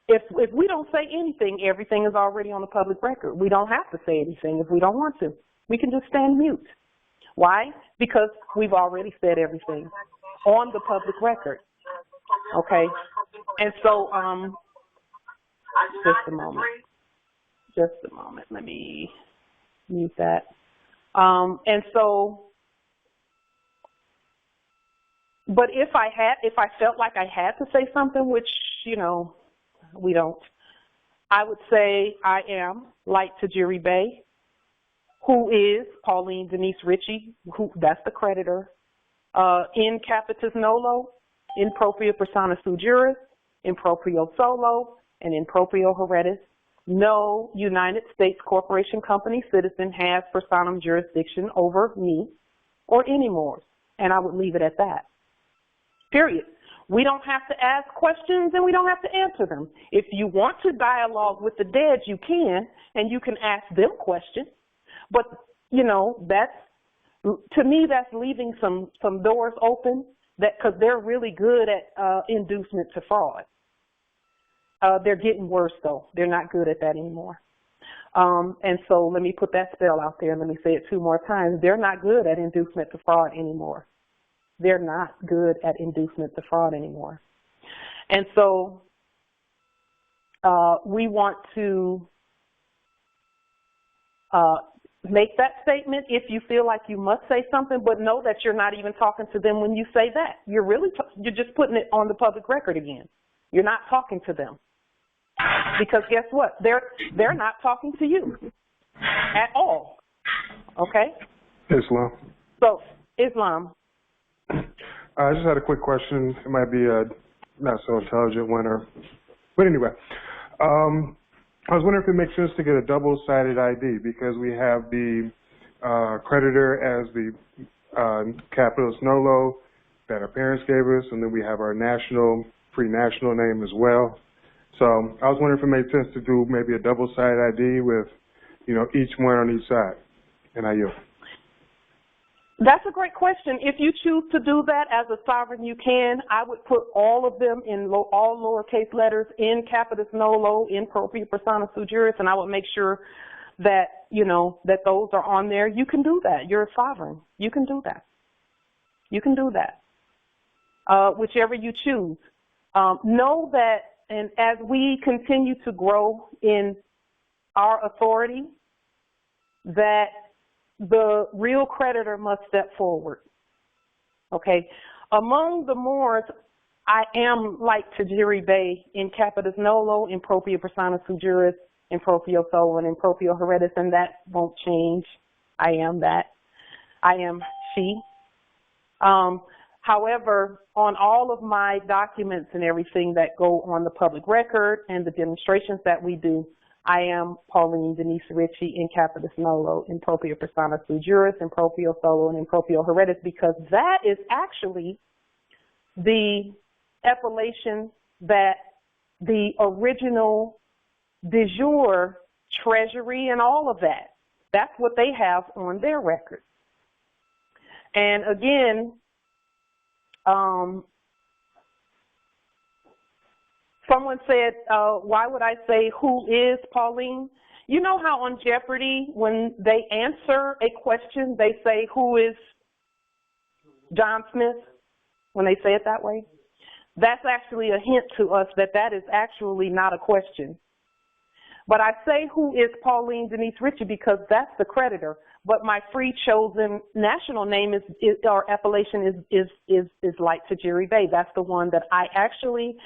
if we don't say anything, everything is already on the public record. We don't have to say anything if we don't want to. We can just stand mute. Why? Because we've already said everything on the public record. Okay? And so, just a moment. Let me mute that. And so, but if I felt like I had to say something, which, we don't, I would say I am like to Jure Bay, who is Pauline Denise Ritchie, that's the creditor, in capitis nolo, in propria persona sui juris, in proprio solo, and in proprio heredis. No United States corporation, company, citizen has personam jurisdiction over me or any Moors. And I would leave it at that. Period. We don't have to ask questions and we don't have to answer them. If you want to dialogue with the dead, you can, and you can ask them questions. But, to me, that's leaving some doors open because they're really good at inducement to fraud. They're getting worse, though. They're not good at that anymore. And so let me put that spell out there and let me say it 2 more times. They're not good at inducement to fraud anymore. They're not good at inducement to fraud anymore. And so we want to make that statement if you feel like you must say something, but know that you're not even talking to them when you say that. You're just putting it on the public record again. You're not talking to them. Because guess what? They're not talking to you at all. Okay? Islam. So, Islam. I just had a quick question. It might be a not so intelligent one, but anyway, I was wondering if it makes sense to get a double-sided ID because we have the creditor as the capitalist nolo that our parents gave us, and then we have our national, pre-national name as well. So I was wondering if it made sense to do maybe a double-sided ID with, each one on each side. And I yield. That's a great question. If you choose to do that as a sovereign, you can. I would put all of them in all lowercase letters in capitis nolo, in propria persona sui juris, and I would make sure that, that those are on there. You can do that. You're a sovereign. You can do that. You can do that. Whichever you choose. Know that, and as we continue to grow in our authority, that the real creditor must step forward. Okay. Among the Moors, I am like Tajiri Bey in capitis nolo, in propria persona sui juris, in proprio solo, and in proprio heredis, and that won't change. I am that. I am she. However, on all of my documents and everything that go on the public record and the demonstrations that we do, I am Pauline Denise Ritchie in capitis nolo, in propria persona sui juris, in proprio solo, and in proprio heredis, because that is actually the appellation that the original de jure treasury and all of that, that's what they have on their record. And again, someone said, why would I say who is Pauline? You know how on Jeopardy, when they answer a question, they say who is John Smith, when they say it that way? That's actually a hint to us that that is actually not a question. But I say who is Pauline Denise Ritchie because that's the creditor. But my free chosen national name or appellation is like Tajiri Bey. That's the one that I actually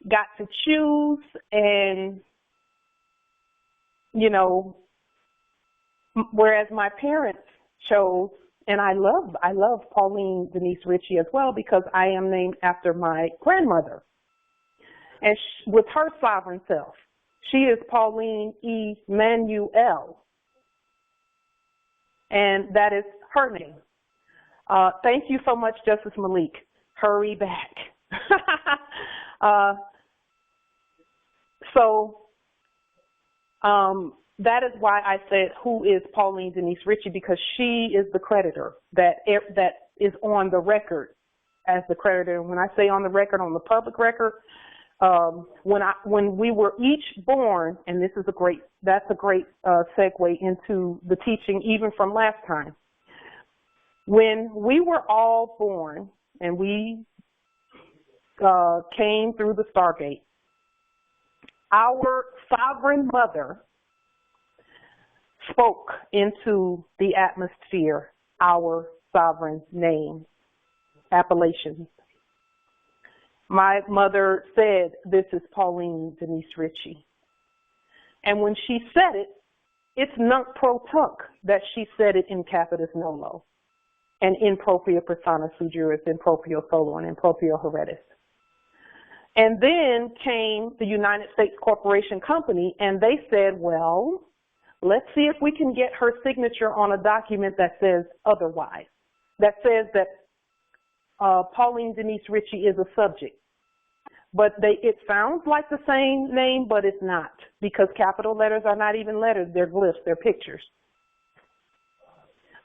got to choose, and whereas my parents chose, and I love Pauline Denise Ritchie as well because I am named after my grandmother, and with her sovereign self, she is Pauline Emanuelle, and that is her name. Thank you so much, Justice Malik. Hurry back. That is why I said who is Pauline Denise Ritchie, because she is the creditor that is on the record as the creditor. And when I say on the record, on the public record, when we were each born, and that's a great segue into the teaching even from last time. When we were all born and we came through the Stargate, our sovereign mother spoke into the atmosphere our sovereign name, appellations. My mother said, "This is Pauline Denise Ritchie." And when she said it, it's nunc pro tunc that she said it in capitis nolo and in propria persona sui juris, in proprio solo, and in proprio heredis. And then came the United States Corporation Company, and they said, well, let's see if we can get her signature on a document that says otherwise, that says that Pauline Denise Ritchie is a subject. But it sounds like the same name, but it's not, because capital letters are not even letters, they're glyphs, they're pictures.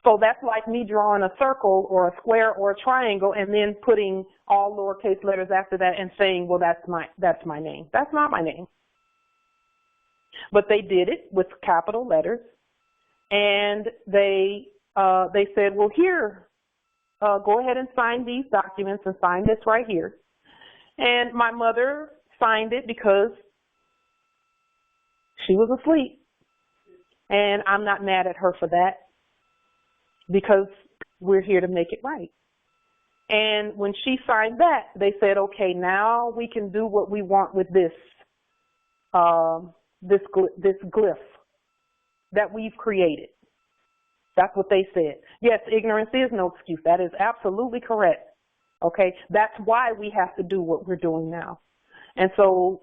So that's like me drawing a circle or a square or a triangle and then putting all lowercase letters after that and saying, well, that's my name. That's not my name. But they did it with capital letters, and they said, well, here, go ahead and sign these documents and sign this right here. And my mother signed it because she was asleep, and I'm not mad at her for that, because we're here to make it right. And when she signed that, they said, okay, now we can do what we want with this glyph that we've created. That's what they said. Yes, ignorance is no excuse. That is absolutely correct. Okay, that's why we have to do what we're doing now. And so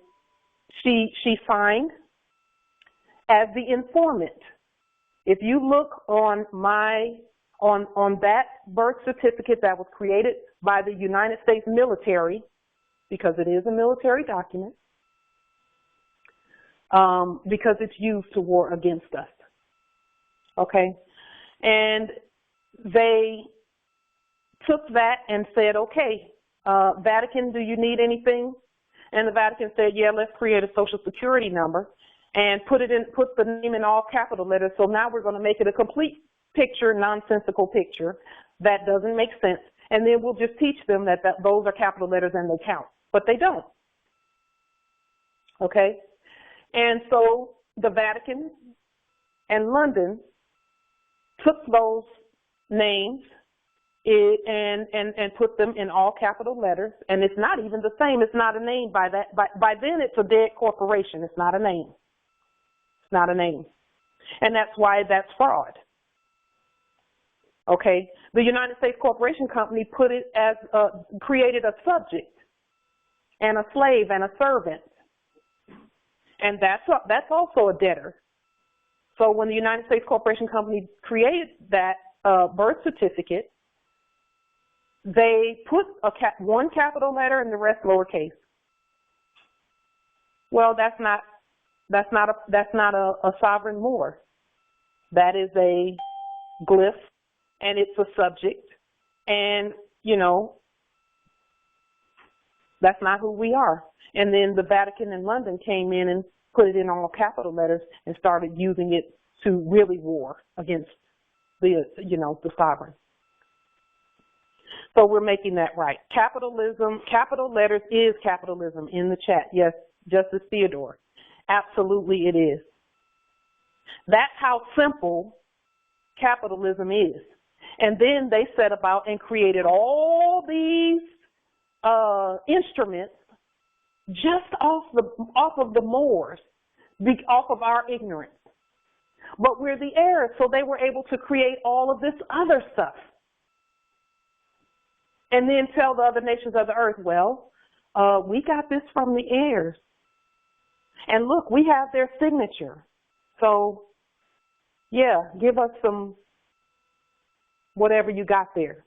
she signed, as the informant. If you look on on that birth certificate that was created by the United States military, because it is a military document, because it's used to war against us. Okay? And they took that and said, okay, Vatican, do you need anything? And the Vatican said, yeah, let's create a social security number and put the name in all capital letters. So now we're going to make it a complete picture, nonsensical picture that doesn't make sense. And then we'll just teach them that those are capital letters and they count. But they don't. Okay? And so the Vatican and London took those names and put them in all capital letters, and it's not even the same. It's not a name by that. By then, it's a dead corporation. It's not a name. It's not a name, and that's why that's fraud. Okay, the United States Corporation Company put it as created a subject and a slave and a servant, and that's also a debtor. So when the United States Corporation Company created that birth certificate, they put one capital letter and the rest lowercase. Well, that's not a sovereign Moor. That is a glyph, and it's a subject, and that's not who we are. And then the Vatican and London came in and put it in all capital letters and started using it to really war against the sovereign. So we're making that right. Capitalism, capital letters is capitalism in the chat. Yes, Justice Theodore. Absolutely it is. That's how simple capitalism is. And then they set about and created all these instruments just off of the Moors, off of our ignorance. But we're the heirs, so they were able to create all of this other stuff. And then tell the other nations of the earth, well, we got this from the heirs. And look, we have their signature. So, yeah, give us some whatever you got there.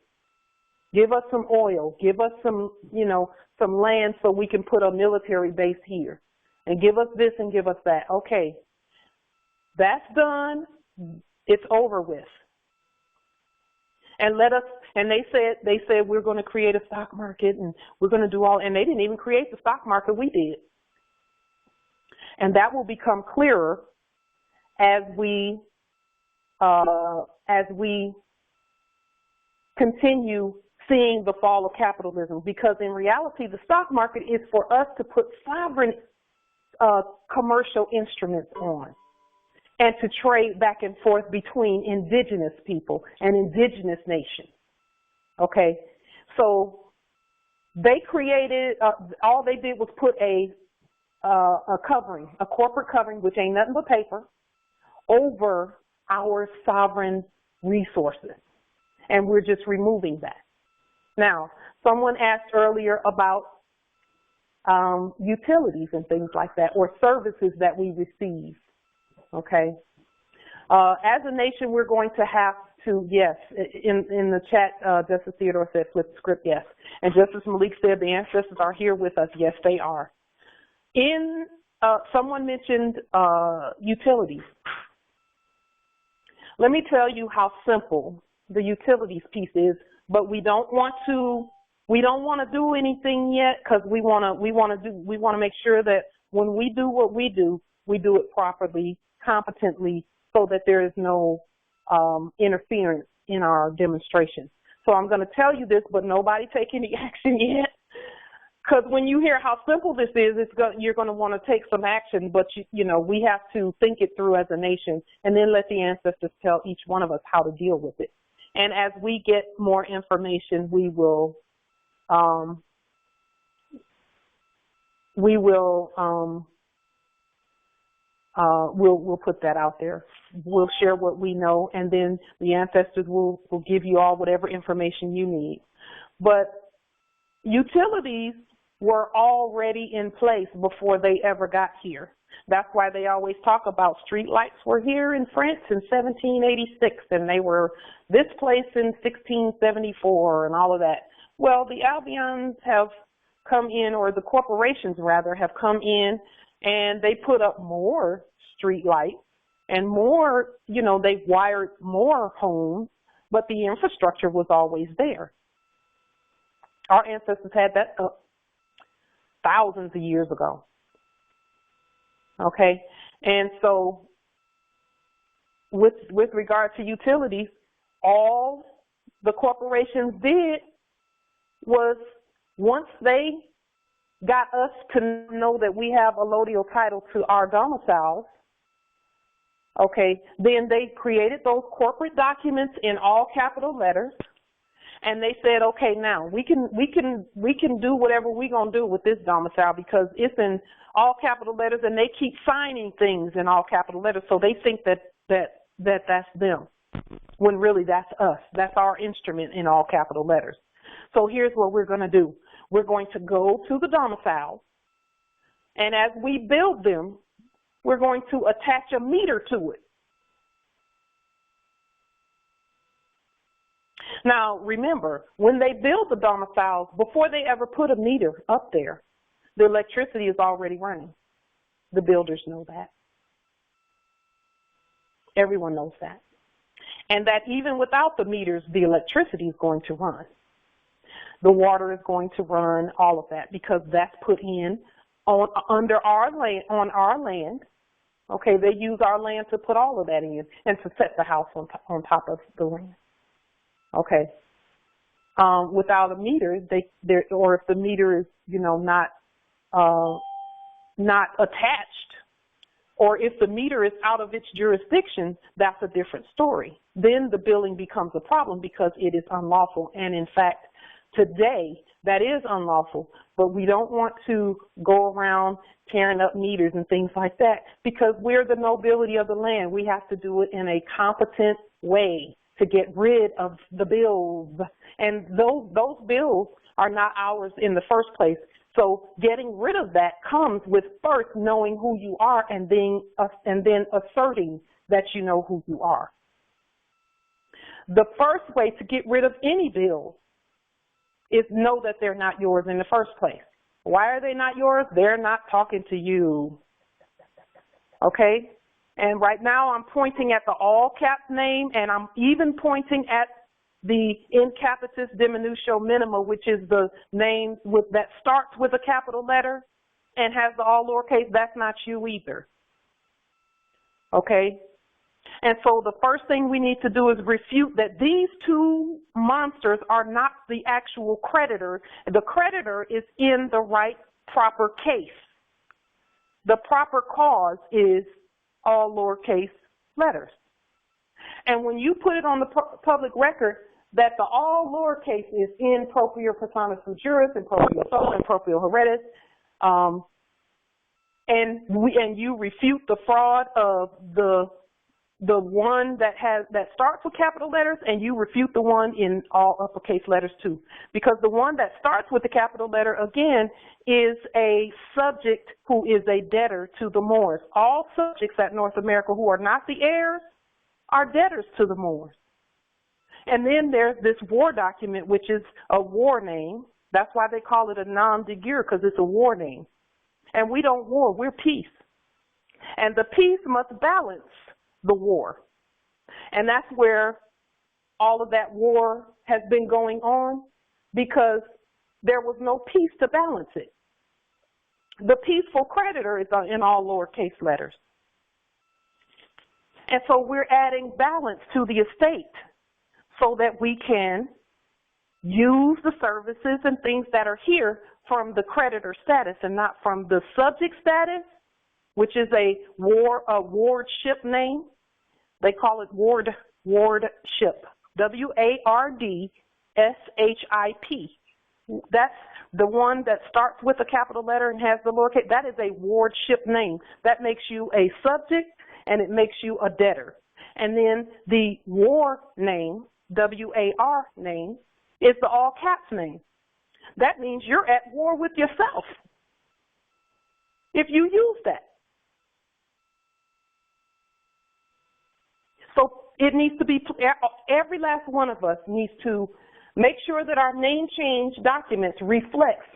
Give us some oil. Give us some land so we can put a military base here. And give us this and give us that. Okay, that's done. It's over with. And they said we're going to create a stock market and we're going to do all, and they didn't even create the stock market, we did. And that will become clearer as we continue seeing the fall of capitalism, because in reality the stock market is for us to put sovereign commercial instruments on, and to trade back and forth between indigenous people and indigenous nations. Okay, so they created, all they did was put a covering, a corporate covering, which ain't nothing but paper, over our sovereign resources. And we're just removing that. Now, someone asked earlier about utilities and things like that, or services that we receive. Okay. As a nation, we're going to have to, yes, in the chat, Justice Theodore said flip the script, yes. And Justice Malik said the ancestors are here with us. Yes, they are. Someone mentioned utilities. Let me tell you how simple the utilities piece is, but we don't want to do anything yet, because we want to make sure that when we do what we do it properly, competently, so that there is no interference in our demonstration. So I'm going to tell you this, but nobody take any action yet, because when you hear how simple this is, you're going to want to take some action. But we have to think it through as a nation, and then let the ancestors tell each one of us how to deal with it. And as we get more information, we'll put that out there. We'll share what we know, and then the ancestors will give you all whatever information you need. But utilities were already in place before they ever got here. That's why they always talk about street lights were here in France in 1786, and they were this place in 1674 and all of that. Well, the Albions have come in, or the corporations rather, have come in, and they put up more street lights and more, you know, they've wired more homes, but the infrastructure was always there. Our ancestors had that thousands of years ago. Okay, and so with regard to utilities, all the corporations did was, once they got us to know that we have allodial title to our domiciles, okay, then they created those corporate documents in all capital letters, and they said, okay, now we can do whatever we're gonna do with this domicile because it's in all capital letters, and they keep signing things in all capital letters, so they think that's them, when really that's us. That's our instrument in all capital letters. So here's what we're gonna do. We're going to go to the domicile, and as we build them, we're going to attach a meter to it. Now, remember, when they build the domiciles, before they ever put a meter up there, the electricity is already running. The builders know that. Everyone knows that. And that even without the meters, the electricity is going to run. The water is going to run, all of that, because that's put in on our land. Okay, they use our land to put all of that in and to set the house on top of the land. Okay. Without a meter, or if the meter is, you know, not attached, or if the meter is out of its jurisdiction, that's a different story. Then the billing becomes a problem because it is unlawful. And in fact, today, that is unlawful, but we don't want to go around tearing up meters and things like that because we're the nobility of the land. We have to do it in a competent way to get rid of the bills. And those bills are not ours in the first place. So getting rid of that comes with first knowing who you are and then asserting that you know who you are. The first way to get rid of any bills is know that they're not yours in the first place. Why are they not yours? They're not talking to you. Okay? And right now I'm pointing at the all caps name, and I'm even pointing at the in capitis diminutio minima, which is the name that starts with a capital letter and has the all lowercase. That's not you either. Okay? And so the first thing we need to do is refute that these two monsters are not the actual creditor. The creditor is in the right proper case. The proper cause is all lowercase letters. And when you put it on the public record that the all lowercase is in proprio personae juris and proprio solo and proprio heredis, and you refute the fraud of the one that starts with capital letters, and you refute the one in all uppercase letters too. Because the one that starts with the capital letter, again, is a subject who is a debtor to the Moors. All subjects at North America who are not the heirs are debtors to the Moors. And then there's this war document, which is a war name. That's why they call it a nom de guerre, because it's a war name. And we don't war, we're peace. And the peace must balance the war. And that's where all of that war has been going on, because there was no peace to balance it. The peaceful creditor is in all lowercase letters. And so we're adding balance to the estate so that we can use the services and things that are here from the creditor status and not from the subject status, which is a wardship name. They call it wardship, W-A-R-D-S-H-I-P. That's the one that starts with a capital letter and has the lowercase. That is a wardship name. That makes you a subject and it makes you a debtor. And then the war name, W-A-R name, is the all caps name. That means you're at war with yourself if you use that. So it needs to be, every last one of us needs to make sure that our name change documents reflects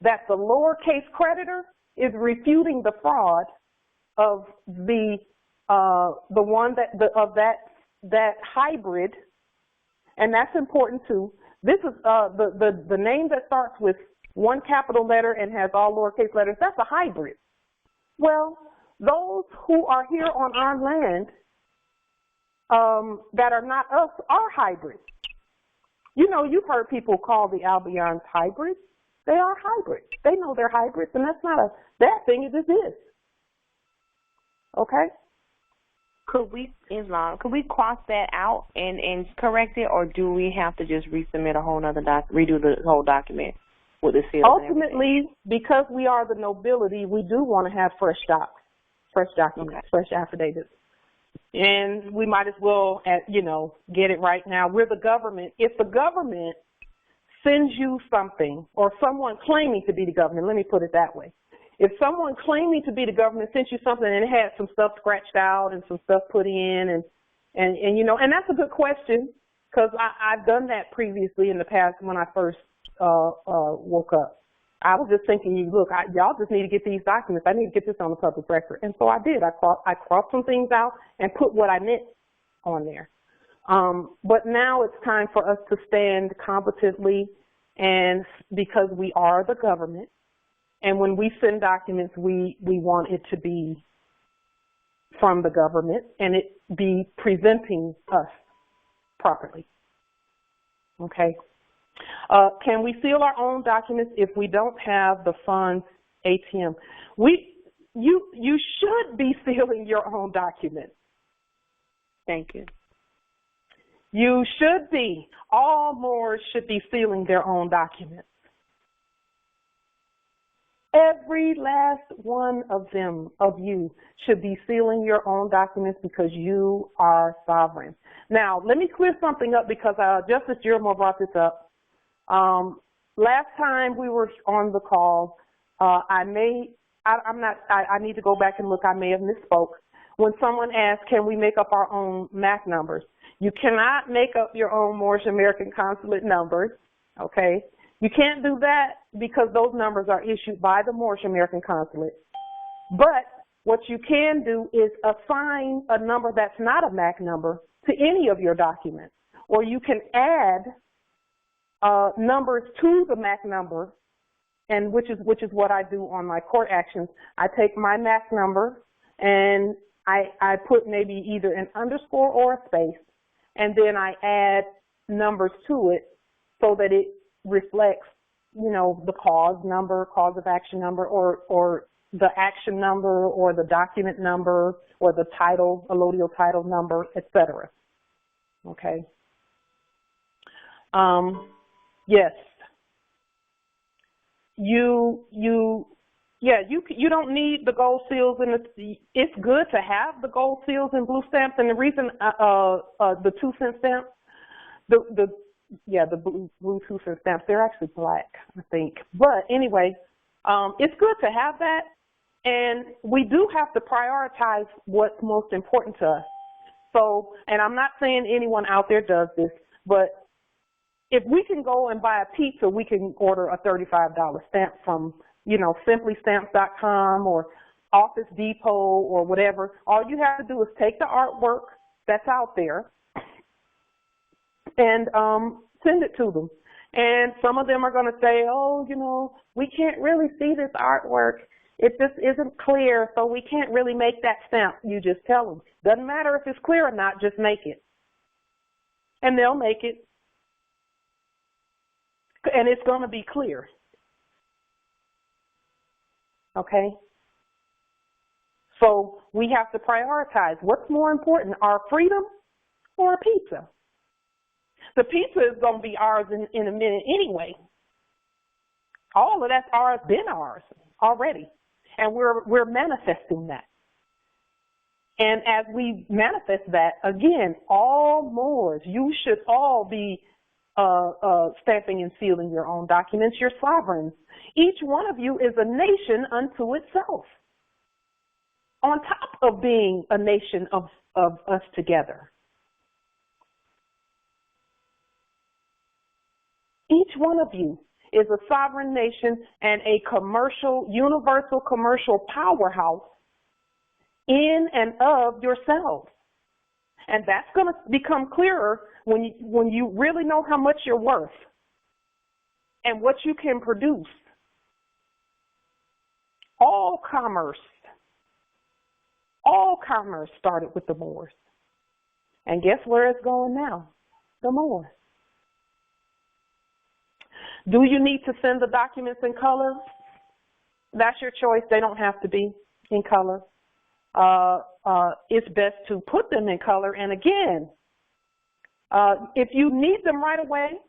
that the lowercase creditor is refuting the fraud of the one that hybrid, and that's important too. This is the name that starts with one capital letter and has all lowercase letters. That's a hybrid. Well, those who are here on our land that are not us are hybrids. You know, you've heard people call the Albions hybrids. They are hybrids. They know they're hybrids, and that's not a bad thing. It just is. Okay? Could we cross that out and correct it, or do we have to just resubmit a whole nother redo the whole document with the seals? Ultimately, because we are the nobility, we do want to have fresh docs, fresh documents, okay, fresh affidavits. And we might as well, get it right now. We're the government. If the government sends you something, or someone claiming to be the government, let me put it that way. If someone claiming to be the government sent you something and it had some stuff scratched out and some stuff put in, and that's a good question, because I've done that previously in the past when I first woke up. I was just thinking, look, y'all just need to get these documents. I need to get this on the public record. And so I did. I crossed some things out and put what I meant on there. But now it's time for us to stand competently, and because we are the government, and when we send documents, we want it to be from the government and it be presenting us properly. Okay. Can we seal our own documents if we don't have the funds ATM? You should be sealing your own documents. Thank you. You should be. All Moors should be sealing their own documents. Every last one of you should be sealing your own documents because you are sovereign. Now, let me clear something up because Justice Gilmore brought this up. Last time we were on the call, I need to go back and look. I may have misspoke. When someone asked, can we make up our own MAC numbers? You cannot make up your own Moorish American Consulate numbers, okay? You can't do that because those numbers are issued by the Moorish American Consulate. But what you can do is assign a number that's not a MAC number to any of your documents. Or you can add numbers to the MAC number, and which is what I do on my court actions. I take my MAC number and I put maybe either an underscore or a space, and then I add numbers to it so that it reflects, the cause number, cause of action number, or the action number, or the document number, or the title, allodial title number, etc. Okay. Yes. You don't need the gold seals, and it's good to have the gold seals and blue stamps. And the reason the 2-cent stamps, the blue 2-cent stamps, they're actually black, I think. But anyway, it's good to have that, and we do have to prioritize what's most important to us. So, and I'm not saying anyone out there does this, but if we can go and buy a pizza, we can order a $35 stamp from, simplystamps.com or Office Depot or whatever. All you have to do is take the artwork that's out there and send it to them. And some of them are going to say, we can't really see this artwork. It just isn't clear, so we can't really make that stamp. You just tell them. Doesn't matter if it's clear or not, just make it. And they'll make it. And it's going to be clear. Okay? So we have to prioritize. What's more important, our freedom or a pizza? The pizza is going to be ours in a minute anyway. All of that's ours, been ours already. And we're manifesting that. And as we manifest that, again, all Moors, you should all be stamping and sealing your own documents. You're sovereigns. Each one of you is a nation unto itself. On top of being a nation of us together. Each one of you is a sovereign nation and a universal commercial powerhouse in and of yourselves. And that's going to become clearer when you really know how much you're worth and what you can produce. All commerce started with the Moors. And guess where it's going now? The Moors. Do you need to send the documents in color? That's your choice. They don't have to be in color. It's best to put them in color. And again, if you need them right away,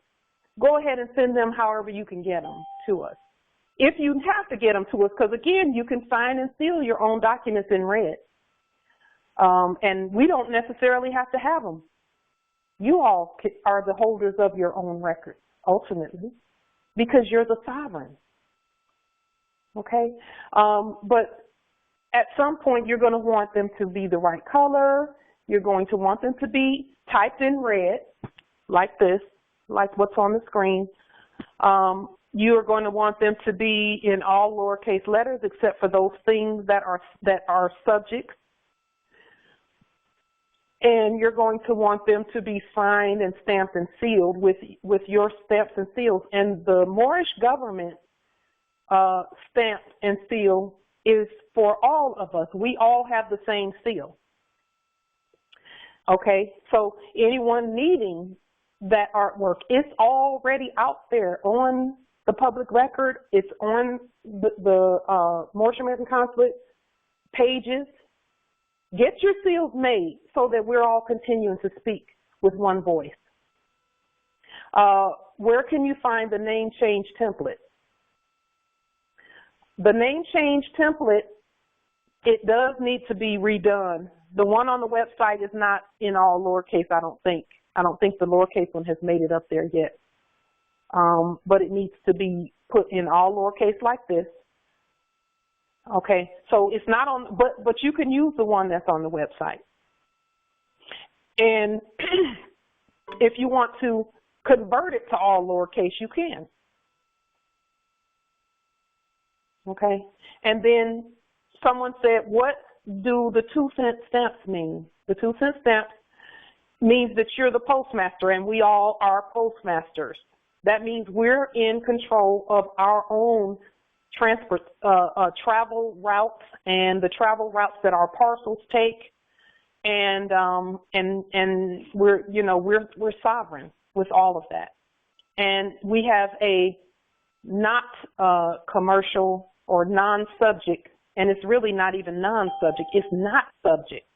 go ahead and send them however you can get them to us. If you have to get them to us, because again, you can sign and seal your own documents in red. And we don't necessarily have to have them. You all are the holders of your own records, ultimately, because you're the sovereign. Okay? But at some point, you're going to want them to be the right color. You're going to want them to be typed in red, like this, like what's on the screen. You're going to want them to be in all lowercase letters, except for those things that are subjects. And you're going to want them to be signed and stamped and sealed with your stamps and seals. And the Moorish government stamp and seal is for all of us. We all have the same seal. Okay, so anyone needing that artwork, it's already out there on the public record. It's on the Moorish American Consulate pages. Get your seals made so that we're all continuing to speak with one voice. Where can you find the name change template? The name change template, it does need to be redone. The one on the website is not in all lowercase, I don't think. I don't think the lowercase one has made it up there yet. But it needs to be put in all lowercase like this. Okay, so it's not on, but you can use the one that's on the website. And if you want to convert it to all lowercase, you can. Okay, and then someone said, what do the 2-cent stamps mean? The 2-cent stamps means that you're the postmaster, and we all are postmasters. That means we're in control of our own travel routes and the travel routes that our parcels take, and we're sovereign with all of that. And we have a not commercial or non-subject, and it's really not even non-subject, it's not subject.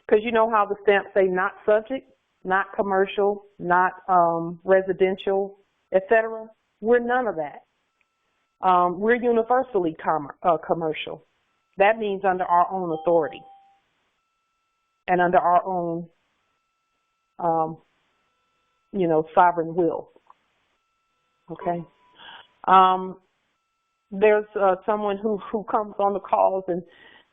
Because you know how the stamps say not subject, not commercial, not residential, etc. We're none of that. We're universally commercial. That means under our own authority and under our own, sovereign will. Okay. There's someone who comes on the calls, and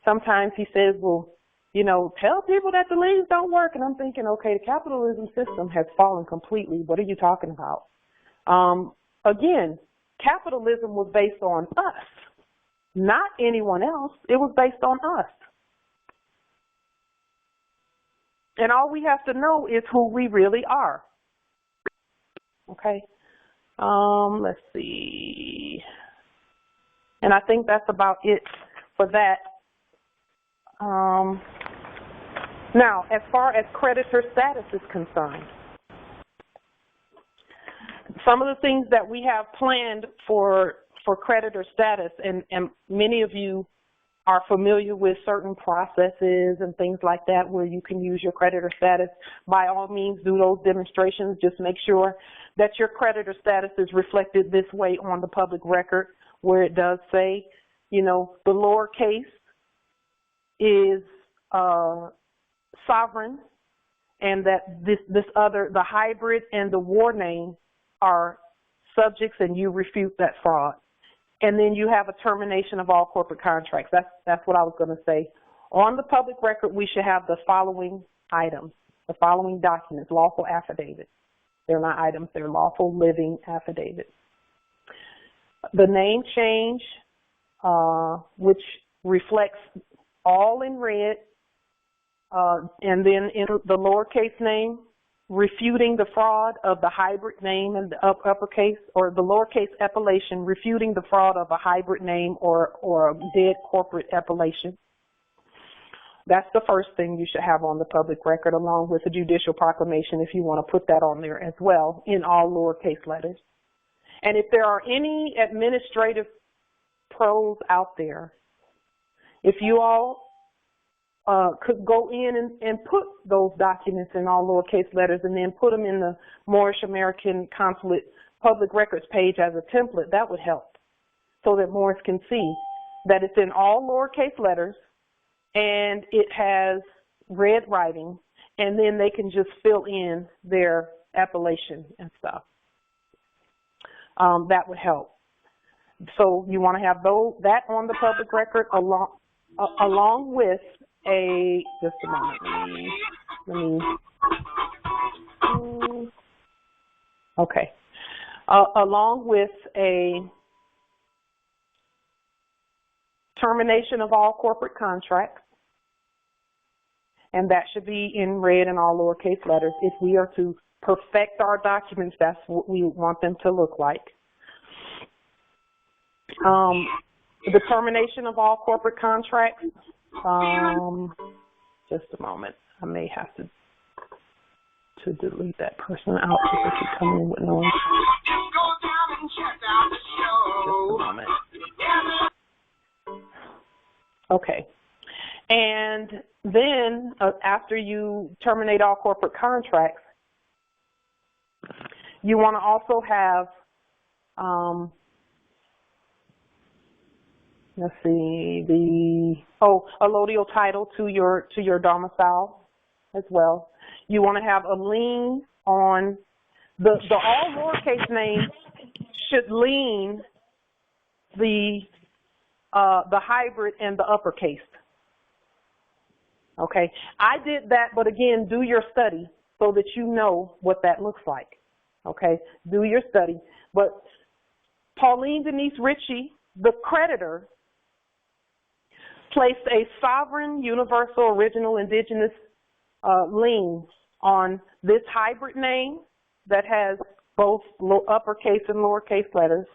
sometimes he says, well, tell people that the liens don't work. And I'm thinking, okay, the capitalism system has fallen completely. What are you talking about? Again, capitalism was based on us, not anyone else. It was based on us. And all we have to know is who we really are. Okay. Let's see. And I think that's about it for that. Now, as far as creditor status is concerned, some of the things that we have planned for creditor status, and many of you are familiar with certain processes and things like that where you can use your creditor status. By all means, do those demonstrations. Just make sure that your creditor status is reflected this way on the public record, where it does say, the lowercase is sovereign, and that the hybrid and the war name are subjects, and you refute that fraud. And then you have a termination of all corporate contracts. That's what I was going to say. On the public record, we should have the following items, the following documents: lawful affidavit, They're not items, they're lawful living affidavits. The name change, which reflects all in red, and then in the lowercase name, refuting the fraud of the hybrid name and the uppercase, or the lowercase appellation, refuting the fraud of a hybrid name or a dead corporate appellation. That's the first thing you should have on the public record, along with a judicial proclamation if you want to put that on there as well, in all lowercase letters. And if there are any administrative pros out there, if you all could go in and put those documents in all lowercase letters and then put them in the Moorish American Consulate public records page as a template, that would help, so that Moors can see that it's in all lowercase letters and it has red writing, and then they can just fill in their appellation and stuff. That would help. So you want to have that on the public record along with just a moment. Okay. Along with a termination of all corporate contracts, and that should be in red in all lowercase letters. If we are to perfect our documents, that's what we want them to look like. The termination of all corporate contracts, just a moment. I may have to delete that person out because they keep coming in with noise. Just a moment. Okay. And then after you terminate all corporate contracts, you want to also have, let's see, a allodial title to your domicile as well. You want to have a lien on the all lowercase names should lien the hybrid and the uppercase. Okay, I did that, but again, do your study so that you know what that looks like. Okay, do your study. But Pauline Denise Ritchie, the creditor, placed a sovereign, universal, original, indigenous lien on this hybrid name that has both uppercase and lowercase letters,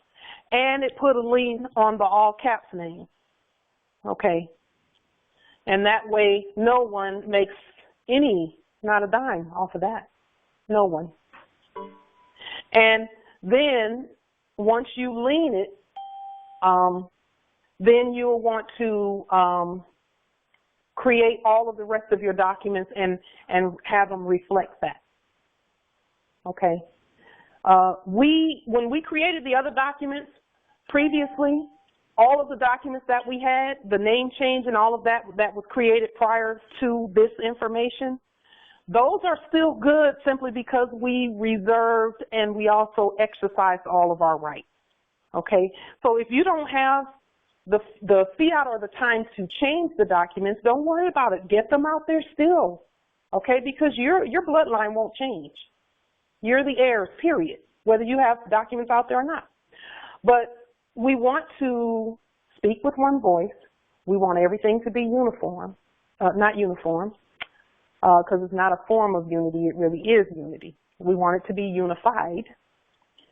and it put a lien on the all caps name. Okay, and that way no one makes not a dime off of that. No one. And then once you lien it, then you'll want to create all of the rest of your documents and have them reflect that. Okay. When we created the other documents previously, all of the documents that we had, the name change and all of that was created prior to this information, those are still good simply because we reserved and we also exercised all of our rights. Okay. So if you don't have the fiat or the time to change the documents, don't worry about it. Get them out there still, okay? Because your bloodline won't change. You're the heirs, period, whether you have documents out there or not. But we want to speak with one voice. We want everything to be uniform, not uniform, because it's not a form of unity. It really is unity. We want it to be unified.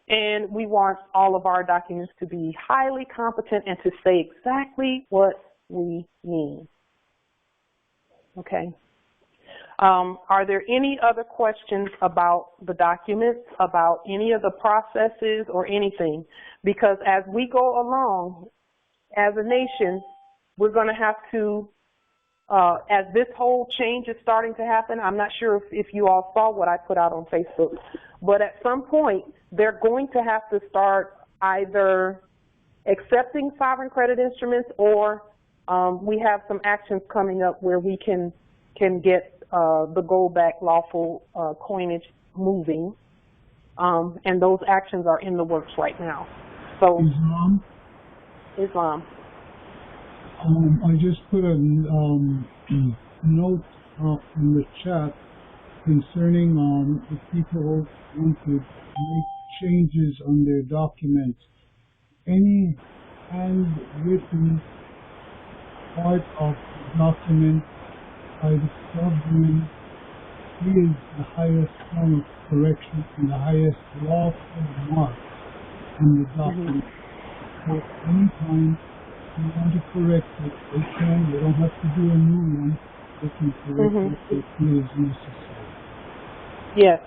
And we want all of our documents to be highly competent and to say exactly what we mean. Okay. Are there any other questions about the documents, about any of the processes or anything? Because as we go along, as a nation, we're going to have to, as this whole change is starting to happen, I'm not sure if you all saw what I put out on Facebook, but at some point, they're going to have to start either accepting sovereign credit instruments, or we have some actions coming up where we can get the gold-backed lawful coinage moving, and those actions are in the works right now. So, Islam. I just put a note in the chat concerning the people want to make changes on their documents, any handwritten part of the document by the sovereign is the highest form of correction and the highest lawful mark in the document. So anytime you want to correct it, they can. They don't have to do a new one. They can correct it if it is necessary. Yes.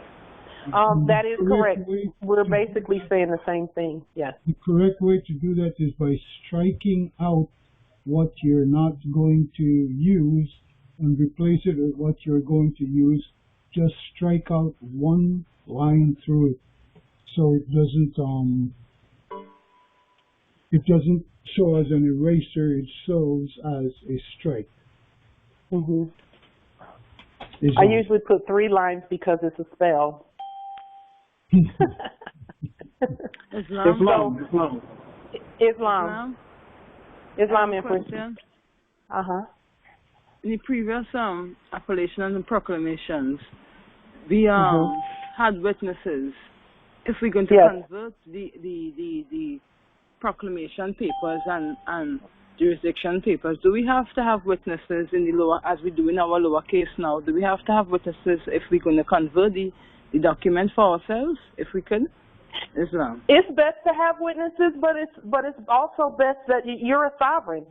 That is correct. We're basically saying the same thing. Yes. The correct way to do that is by striking out what you're not going to use and replace it with what you're going to use. Just strike out one line through it, so it doesn't show as an eraser. It shows as a strike. I usually put 3 lines because it's a spell. Islam influence. In the previous appellations and proclamations, we had witnesses. If we're going to convert the proclamation papers and jurisdiction papers, do we have to have witnesses in the lower, as we do in our lower case now? Do we have to have witnesses if we're going to convert the document for ourselves, if we could? Islam. It's best to have witnesses, but it's also best that you're a sovereign.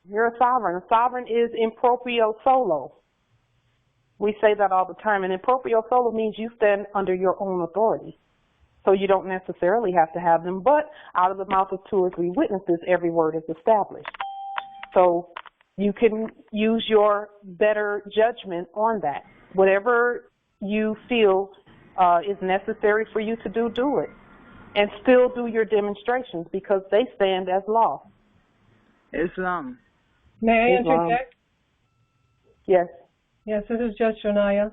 You're a sovereign. A sovereign is in proprio solo. We say that all the time, and in proprio solo means you stand under your own authority. So you don't necessarily have to have them, but out of the mouth of 2 or 3 witnesses, every word is established. So you can use your better judgment on that. Whatever you feel is necessary for you to do it. And still do your demonstrations because they stand as law. Islam. May I interject? Yes. Yes, this is Judge Shania.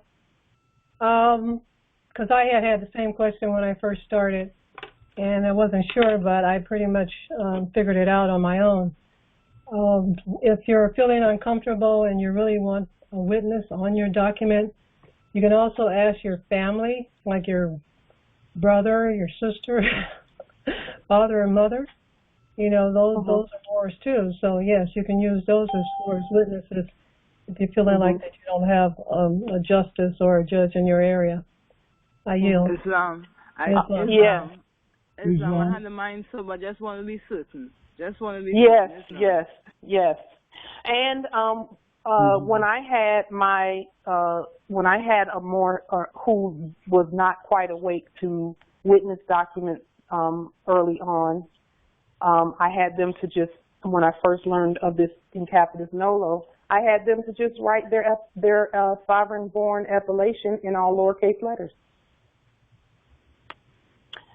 Because I had the same question when I first started, and I wasn't sure, but I pretty much figured it out on my own. If you're feeling uncomfortable and you really want a witness on your document, you can also ask your family, like your brother, your sister, father and mother. You know, those are moors too. So yes, you can use those as witnesses if you feel like that you don't have a justice or a judge in your area. I yield. Islam. Islam. I had the mind, so I just want to be certain. Yes. And when I had a Moor who was not quite awake to witness documents early on, I had them to just, when I first learned of this in Capitis Nolo, I had them to just write their sovereign-born appellation in all lowercase letters.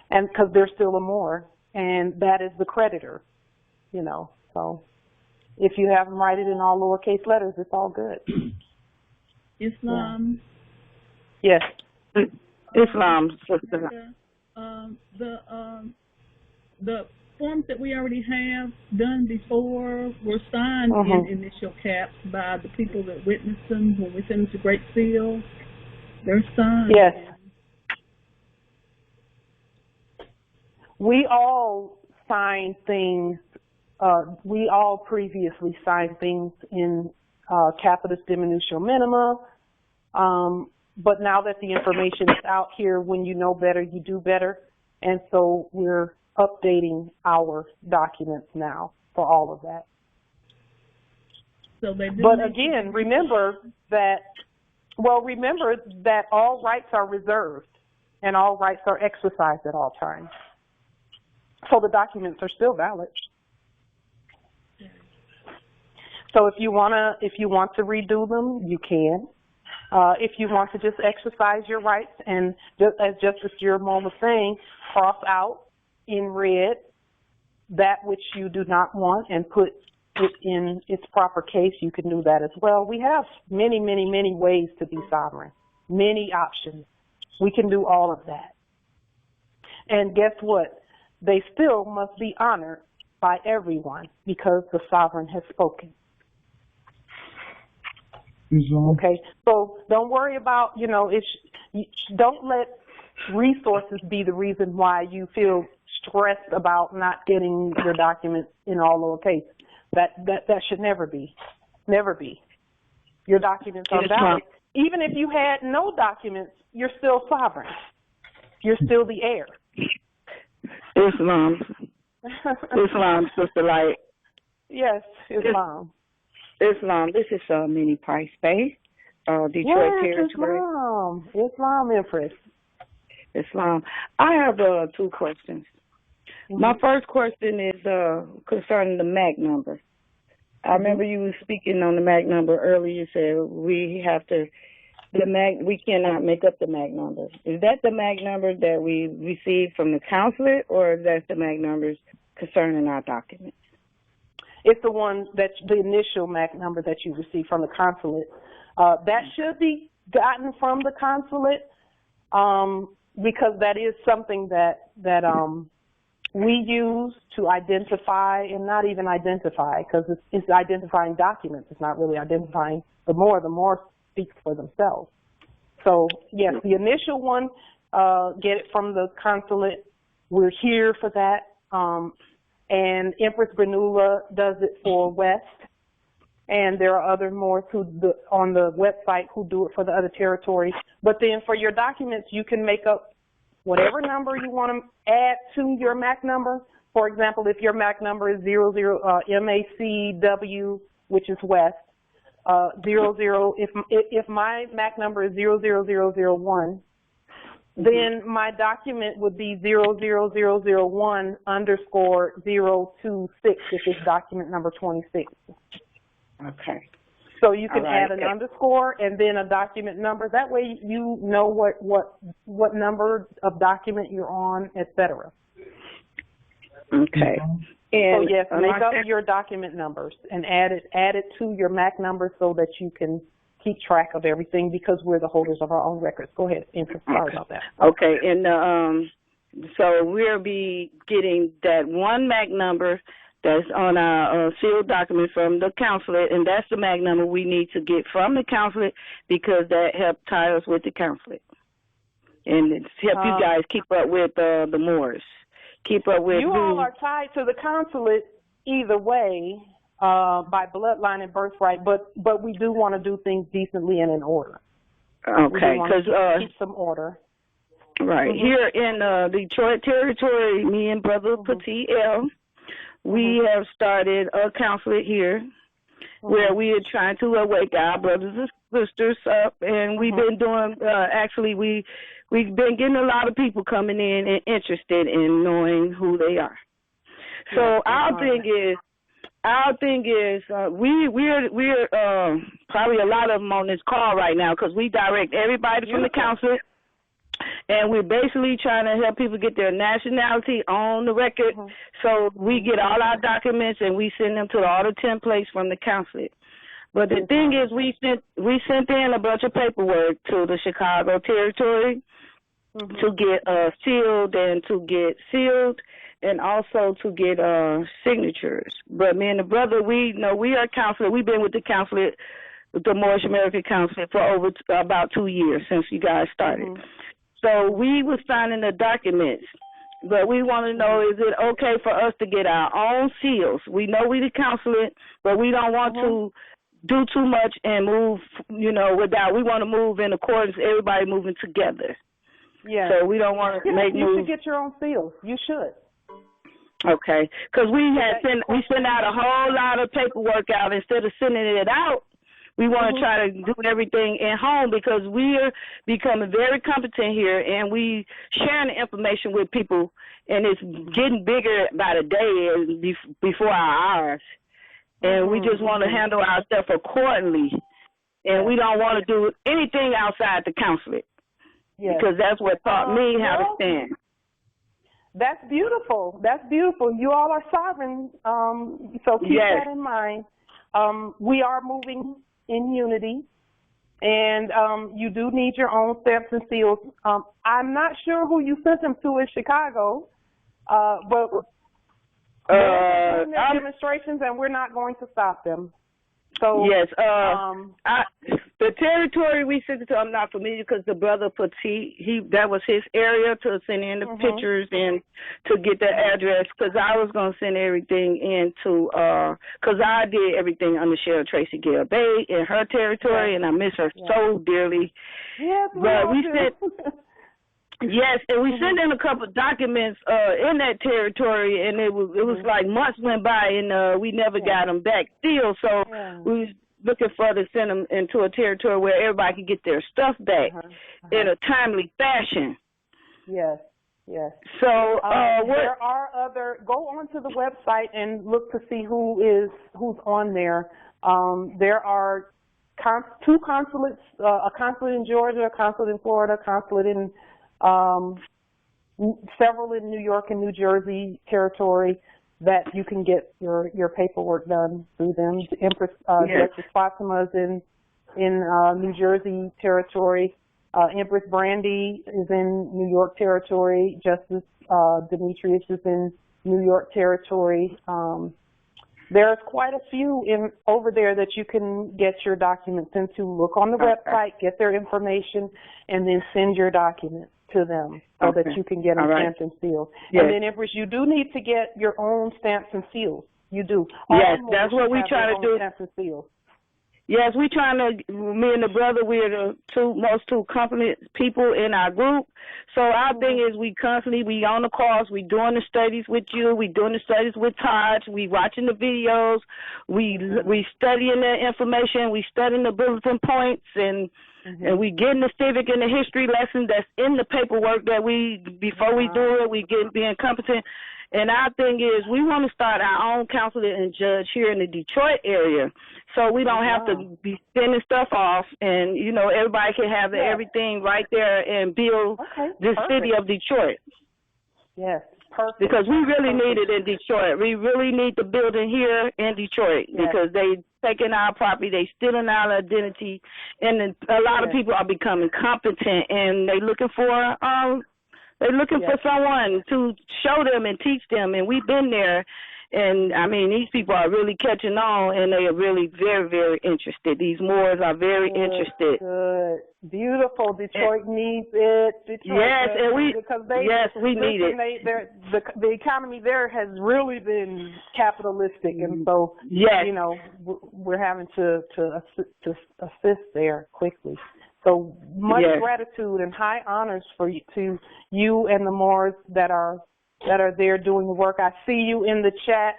And because they're still a Moor, and that is the creditor, you know. So if you have them write it in all lowercase letters, it's all good. Islam. Yes. Islam. The forms that we already have done before were signed in initial caps by the people that witnessed them when we sent them to Great Seal. They're signed. Yes. We all signed things. We all previously signed things in Capitis Diminutio Minima. But now that the information is out here, when you know better, you do better. And so we're updating our documents now for all of that. So but again, remember that all rights are reserved and all rights are exercised at all times. So the documents are still valid. So if you want to redo them, you can. If you want to just exercise your rights and as Justice Jerome was saying, cross out in red that which you do not want and put it in its proper case, you can do that as well. We have many, many, many ways to be sovereign, many options. We can do all of that. And guess what? They still must be honored by everyone because the sovereign has spoken. Okay, so don't worry about, don't let resources be the reason why you feel stressed about not getting your documents in all lowercase. That should never be. Never be. Your documents are valid. Even if you had no documents, you're still sovereign. You're still the heir. Islam, Sister Light. Yes, Islam. Islam. This is Minnie Price Bay, Detroit Territory. Islam, Empress. Islam. I have 2 questions. Mm-hmm. My first question is concerning the MAC number. I remember you were speaking on the MAC number earlier. You said we cannot make up the MAC number. Is that the MAC number that we received from the consulate, or is that the MAC numbers concerning our documents? It's the one the initial MAC number that you received from the consulate. That should be gotten from the consulate because that is something that we use to identify, and not even identify, because it's identifying documents. It's not really identifying the more speaks for themselves. So, yes, the initial one, get it from the consulate. We're here for that. And Empress Granula does it for West. And there are other Moors on the website who do it for the other territories. But then for your documents, you can make up whatever number you want to add to your MAC number. For example, if your MAC number is MACW, which is West, 00. If my MAC number is 00001, then my document would be 00001 underscore 026 if it's document number 26. Okay. So you can add an underscore and then a document number. That way you know what number of document you're on, etc. Okay. And so yes, make up your document numbers and add it to your MAC number so that you can keep track of everything, because we're the holders of our own records. Go ahead, Empress. Sorry about that. Okay, and so we'll be getting that one MAC number that's on our sealed document from the consulate, and that's the MAC number we need to get from the consulate because that helps tie us with the consulate. And it's help you guys keep up with the Moors. Keep up with you all are tied to the consulate either way by bloodline and birthright, but we do want to do things decently and in order. Okay, because keep some order. Right. Mm-hmm. Here in Detroit Territory, me and Brother Petit L, we have started a consulate here where we are trying to awake our brothers and sisters up, and we've been doing, we've been getting a lot of people coming in and interested in knowing who they are. So our thing is, we're probably a lot of them on this call right now because we direct everybody from the consulate, and we're basically trying to help people get their nationality on the record. So we get all our documents and we send them to all the templates from the consulate. But the thing is, we sent in a bunch of paperwork to the Chicago territory to get sealed and to get sealed, and also to get signatures. But me and the brother, we are consulate. We've been with the consulate, the Moorish American Consulate, for over about 2 years since you guys started. So we were signing the documents, but we want to know, is it okay for us to get our own seals? We know we the consulate, but we don't want to do too much and move, without. We want to move in accordance, everybody moving together. Yeah. So we don't want to make moves. You should get your own seals. You should. Okay, because we sent out a whole lot of paperwork out instead of sending it out. We want to try to do everything at home because we're becoming very competent here, and we sharing the information with people, and it's getting bigger by the day before our eyes. And we just want to handle ourselves accordingly, and we don't want to do anything outside the consulate because that's what taught me how to stand. That's beautiful. That's beautiful. You all are sovereign, so keep that in mind. We are moving in unity, and you do need your own stamps and seals. I'm not sure who you sent them to in Chicago, but they're doing their demonstrations, and we're not going to stop them. So The territory we sent it to, I'm not familiar because the brother Petit, that was his area to send in the pictures and to get the address because I was going to send everything into, because I did everything under Cheryl Tracy Gale Bay in her territory and I miss her so dearly. Yes, but we sent, yes, and we sent in a couple of documents in that territory and it was like months went by and we never got them back still, so we was looking for to send them into a territory where everybody can get their stuff back in a timely fashion. Yes, yes. So there are go onto the website and look to see who's on there. There are two consulates, a consulate in Georgia, a consulate in Florida, a consulate in several in New York and New Jersey territory that you can get your paperwork done through them. Empress Justice Fatima's in New Jersey territory. Empress Brandy is in New York territory. Justice Demetrius is in New York territory. There's quite a few over there that you can get your documents into. Look on the website, get their information, and then send your documents to them so that you can get them stamped and sealed. Yes. And then, Empress, you do need to get your own stamps and seals. You do. Yes, that's what we try to do. Stamps and seals. Yes, we trying to, me and the brother, we're the most competent people in our group. So our thing is we on the calls, we doing the studies with you, we doing the studies with Taj, we watching the videos, we studying the information, we studying the bulletin points, and we getting the civic and the history lesson that's in the paperwork that before we do it, we being competent. And our thing is we want to start our own consulate and judge here in the Detroit area so we don't have to be sending stuff off and, everybody can have everything right there and build this city of Detroit. Yes, perfect. Because we really need it in Detroit. We really need the building here in Detroit because they taking our property, they stealing our identity, and a lot of people are becoming competent and they looking for they're looking for someone to show them and teach them, and we've been there. And, I mean, these people are really catching on, and they are really very, very interested. These Moors are very interested. Good. Beautiful. Detroit needs it. Detroit we need it. The economy there has really been capitalistic, and so, we're having to assist there quickly. So much gratitude and high honors to you and the Moors that are there doing the work. I see you in the chat.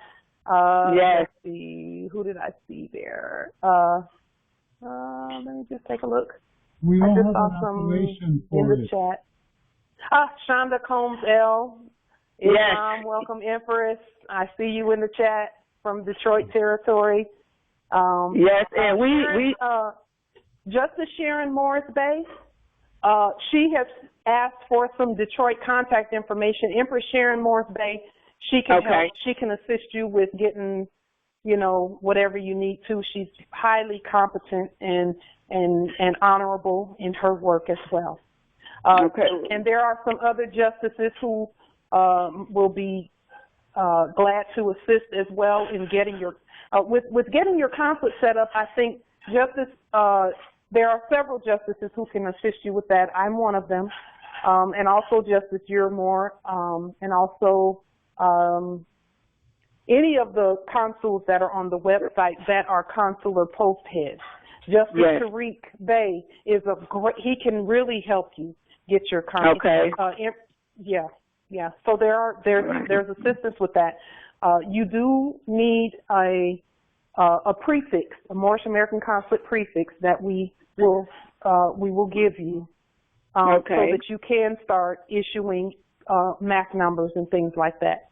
Let's see, who did I see there? Let me just take a look. We I don't just have saw an some affirmation in for the it. chat. Shonda Combs L. Islam, welcome, Empress. I see you in the chat from Detroit territory. And we Justice Sharon Morris Bay, she has asked for some Detroit contact information. Empress Sharon Morris Bay, she can help. She can assist you with getting, whatever you need to. She's highly competent and honorable in her work as well. And there are some other justices who will be glad to assist as well in getting your with getting your consulate set up. I think Justice. There are several justices who can assist you with that. I'm one of them, and also Justice Jure, and also any of the consuls that are on the website that are consular post heads. Justice Tariq Bey is he can really help you get your consulate. So there's assistance with that. You do need a prefix, a Moorish American Consulate prefix that we will give you, so that you can start issuing MAC numbers and things like that.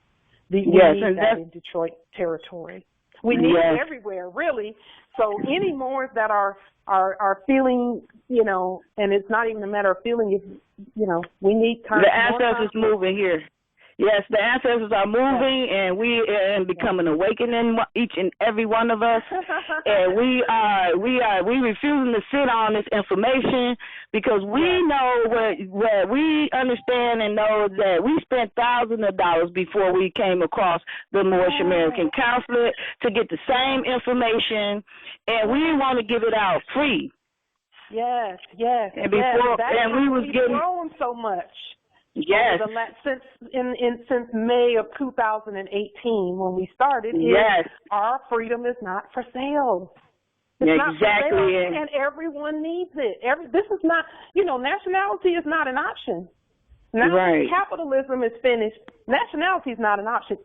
We need that in Detroit territory. We need it everywhere, really. So any Moors that are feeling, and it's not even a matter of feeling, we need the ancestors moving here. Yes, the ancestors are moving, and we are becoming awakening, each and every one of us. And we refusing to sit on this information because we know what we understand and know that we spent thousands of dollars before we came across the Moorish American Consulate to get the same information, and we want to give it out free. Yes, yes, And yes. before, That's and we why was we've getting, grown so much. yes, Since May of 2018 when we started, yes, our freedom is not for sale. It's not for exactly, sale, and everyone needs it. This is not, nationality is not an option. Now right. capitalism is finished. Nationality is not an option.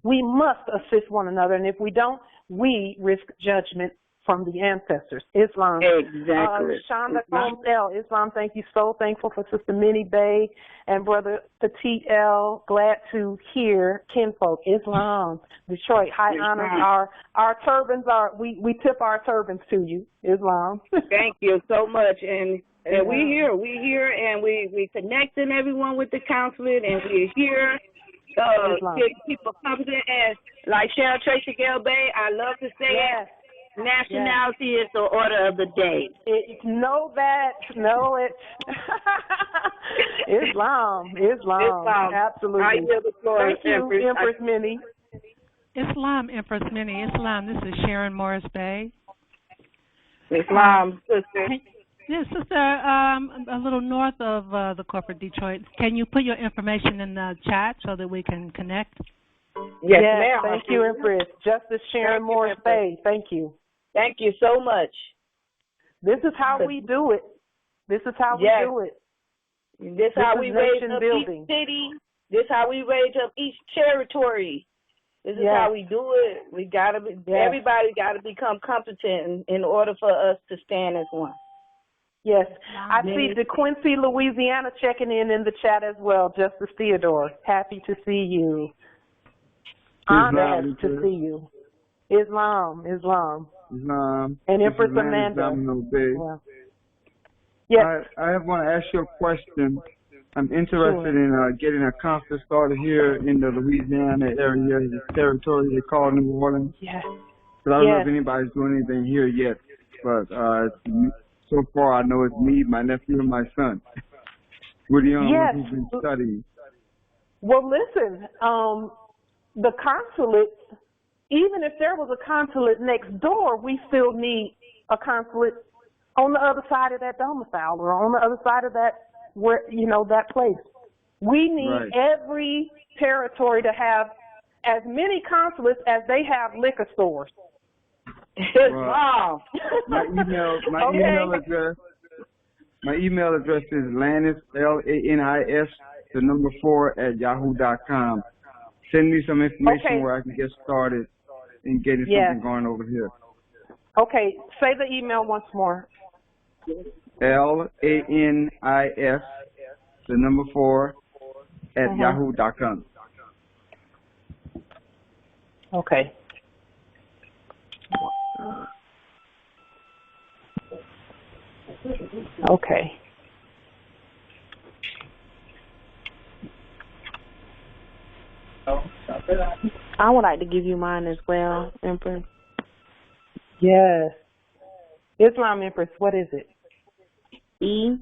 We must assist one another, and if we don't, we risk judgment from the ancestors. Islam. Exactly. Shonda Combs L. Islam, thank you. So thankful for Sister Minnie Bay and Brother Petit L. Glad to hear kinfolk. Islam. Detroit. High honors. Our turbans are, we tip our turbans to you. Islam. Thank you so much. And we're here, and we connecting everyone with the consulate, and we're here. People come in, and like Cheryl Tracy Gale Bay, I love to say it. Nationality is the order of the day. Know it. Islam. Absolutely. Thank you, Empress Minnie. Islam, Empress Minnie. Islam, this is Sharon Morris Bay. Islam, sister. Yes, sister, a little north of the corporate Detroit. Can you put your information in the chat so that we can connect? Yes, ma'am. Thank you, Empress. Justice Sharon Morris Bay. Thank you. Thank you so much. This is how we do it. This is how we do it. This is how we raise up each city. This is how we raise up each territory. This is how we do it. We gotta be. Everybody gotta become competent in order for us to stand as one. Yes, I see DeQuincy, Louisiana, checking in the chat as well. Justice Theodore, happy to see you. Honored to see you. Islam. And Empress Amanda. Yes. I want to ask you a question. I'm interested in getting a conference started here in the Louisiana area, the territory they call New Orleans. Yes. But I don't know if anybody's doing anything here yet. But so far, I know it's me, my nephew, and my son. We're the only ones who've been studying. Well, listen, the consulate, even if there was a consulate next door, we still need a consulate on the other side of that domicile or on the other side of that, that place. We need every territory to have as many consulates as they have liquor stores. Wow. My email address is Lannis, LANIS, 4 @yahoo.com. Send me some information where I can get started and getting something going over here. Okay, say the email once more. LANIS, 4 @yahoo.com. Okay. Okay. I would like to give you mine as well, Empress. Yes. Islam Empress, what is it? E,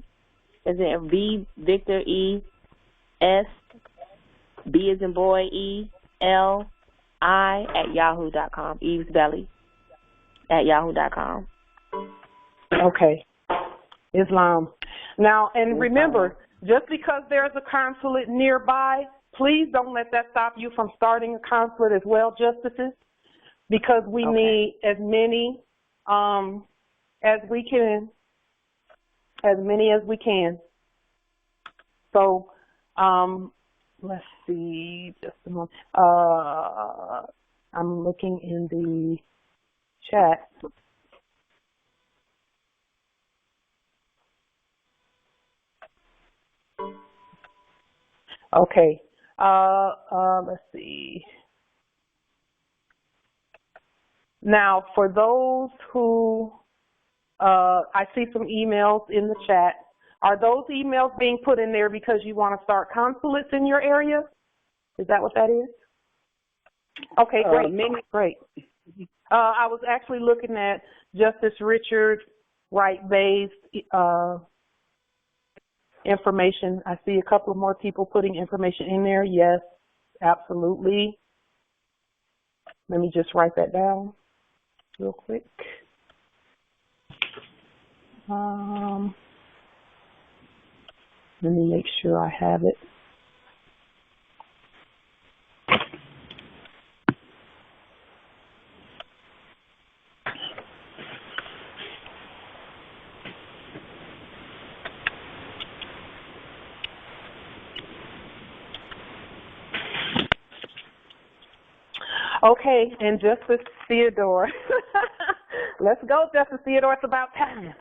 is it V, Victor, E, S, B as in boy, E, L, I @yahoo.com. Eve's Belly @yahoo.com. Okay. Islam. Now, and remember, just because there's a consulate nearby, please don't let that stop you from starting a consulate as well, justices, because we need as many as we can. As many as we can. So, let's see, just a moment. I'm looking in the chat. Okay. Let's see. Now, for those who I see some emails in the chat. Are those emails being put in there because you want to start consulates in your area? Is that what that is? Okay, great. Great. I was actually looking at Justice Richard Wright Bay's information. I see a couple of more people putting information in there. Yes, absolutely. Let me just write that down real quick. Let me make sure I have it. Okay, and Justice Theodore. Let's go, Justice Theodore. It's about time.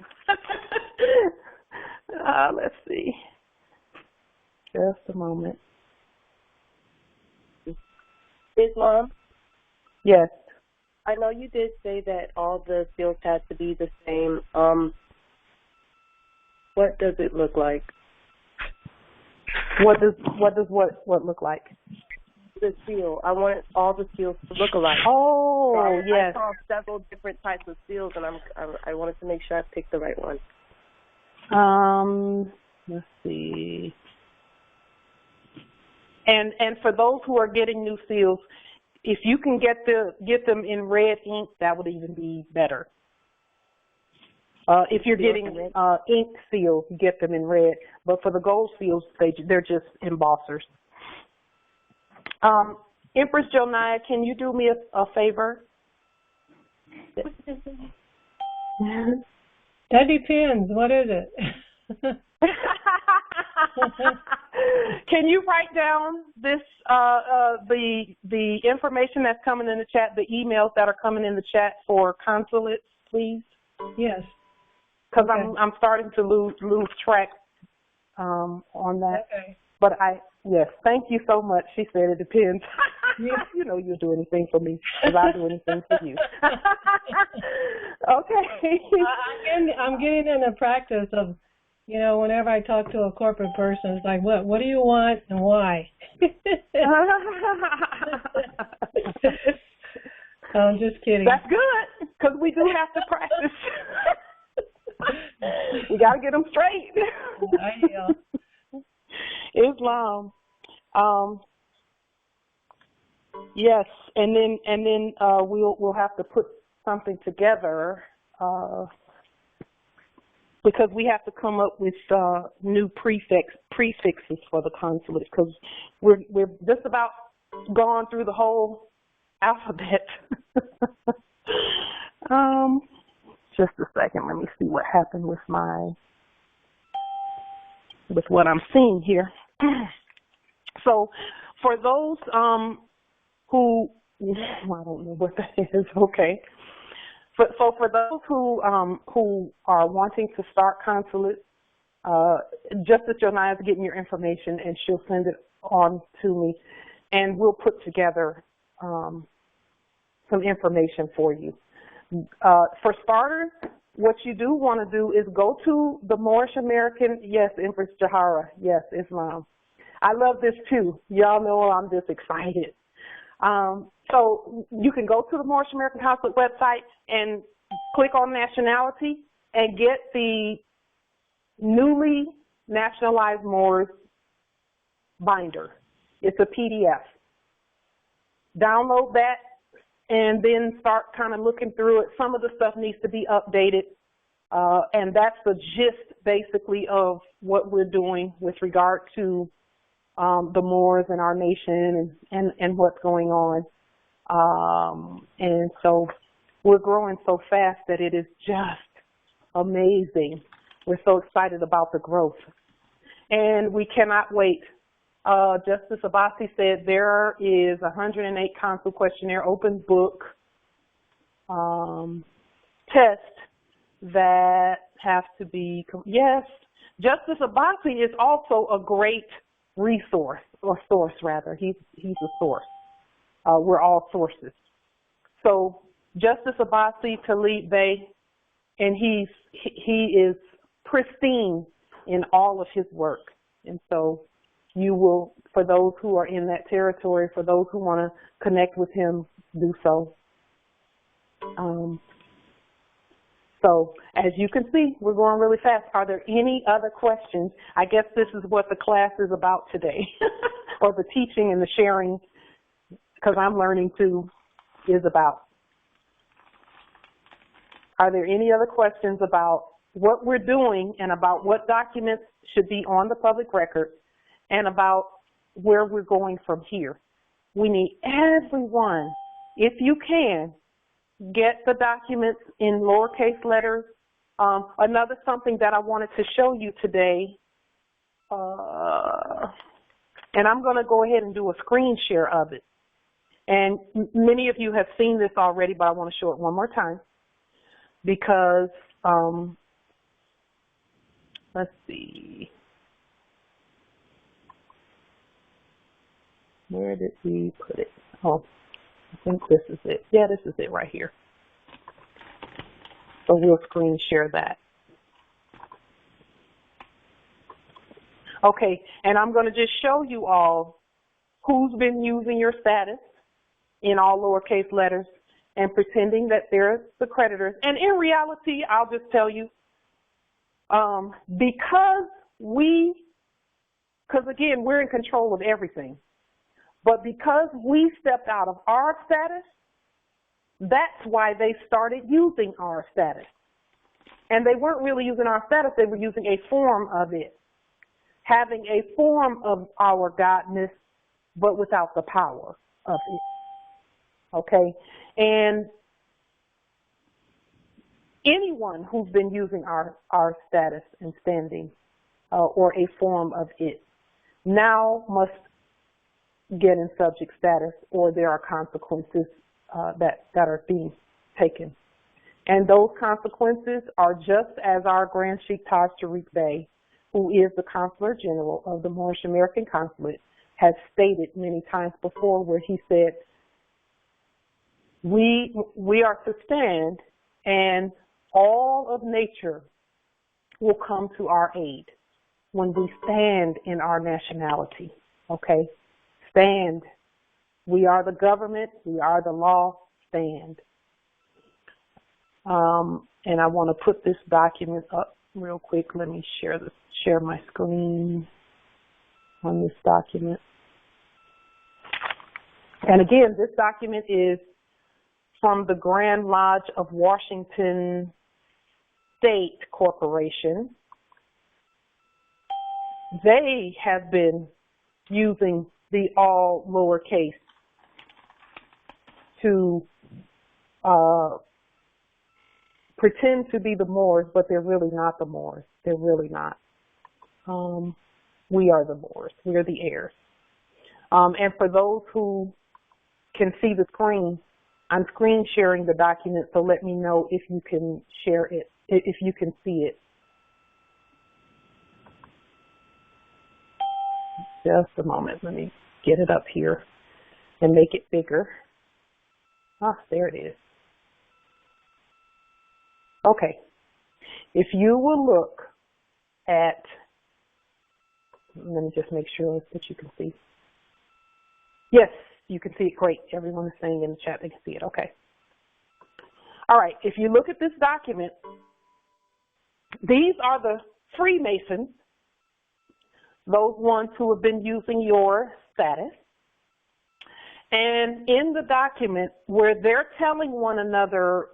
Let's see. Just a moment. Islam? Yes. I know you did say that all the fields had to be the same. What does it look like? What does what look like? The seal. I want all the seals to look alike. Oh, so yes. I saw several different types of seals, and I wanted to make sure I picked the right one. Let's see. And for those who are getting new seals, if you can get them in red ink, that would even be better. If you're getting ink seals, get them in red. But for the gold seals, they're just embossers. Empress Jonaya, can you do me a favor? That depends. What is it? Can you write down this the information that's coming in the chat, the emails that are coming in the chat for consulates, please? Yes. Because I'm starting to lose track on that. Okay. But yes, thank you so much. She said it depends. You know you'll do anything for me because I'll do anything for you. Okay. I'm getting in the practice of, whenever I talk to a corporate person, it's like, what do you want and why? I'm just kidding. That's good because we do have to practice. We got to get them straight. Islam. Yes, and then we'll have to put something together because we have to come up with new prefixes for the consulate because we're just about gone through the whole alphabet. Just a second, let me see what happened with what I'm seeing here. So for those who, I don't know what that is, okay. So for those who are wanting to start consulate, Justice Jonaya is getting your information and she'll send it on to me and we'll put together some information for you. For starters, what you do want to do is go to the Moorish American, yes, Empress Jahara, yes, Islam. I love this too. Y'all know I'm just excited. So you can go to the Moorish American Consulate website and click on nationality and get the newly nationalized Moors binder. It's a PDF. Download that and then start kind of looking through it. Some of the stuff needs to be updated. And that's the gist basically of what we're doing with regard to the Moors in our nation and what's going on. And so we're growing so fast that it is just amazing. We're so excited about the growth. And we cannot wait. Justice Abbasi said there is 108 consul questionnaire open book test that have to be, yes, Justice Abbasi is also a great resource, or source rather. He's a source. We're all sources. So Justice Abbasi, Talib Bey, and he is pristine in all of his work. And so you will, for those who are in that territory, for those who want to connect with him, do so. So as you can see, we're going really fast. Are there any other questions? I guess this is what the class is about today, or the teaching and the sharing, because I'm learning too, is about. Are there any other questions about what we're doing and about what documents should be on the public record and about where we're going from here. We need everyone, if you can, get the documents in lowercase letters. Another something that I wanted to show you today, and I'm going to go ahead and do a screen share of it. And many of you have seen this already, but I want to show it one more time because, let's see, where did we put it? Oh, I think this is it. Yeah, this is it right here. So we'll screen share that. Okay, and I'm going to just show you all who's been using your status in all lowercase letters and pretending that they're the creditors. And in reality, I'll just tell you, because again, we're in control of everything, but because we stepped out of our status, that's why they started using our status. And they weren't really using our status, they were using a form of it, having a form of our godness, but without the power of it. Okay? And anyone who's been using our status and standing or a form of it now must get in subject status, or there are consequences that are being taken. And those consequences are just as our Grand Sheikh Taj Tariq Bey, who is the Consular General of the Moorish American Consulate, has stated many times before, where he said, we are to stand, and all of nature will come to our aid when we stand in our nationality, okay? Stand. We are the government. We are the law. Stand. And I want to put this document up real quick. Let me share my screen on this document. And again, this document is from the Grand Lodge of Washington State Corporation. They have been using the all lowercase to pretend to be the Moors, but they're really not the Moors. They're really not. We are the Moors. We are the heirs. And for those who can see the screen, I'm screen sharing the document, so let me know if you can share it, if you can see it. Just a moment. Let me get it up here and make it bigger. Ah, there it is. Okay. If you will look at, let me just make sure that you can see. Yes, you can see it. Great. Everyone is saying in the chat they can see it. Okay. All right. If you look at this document, these are the Freemasons, those ones who have been using your status. And in the document where they're telling one another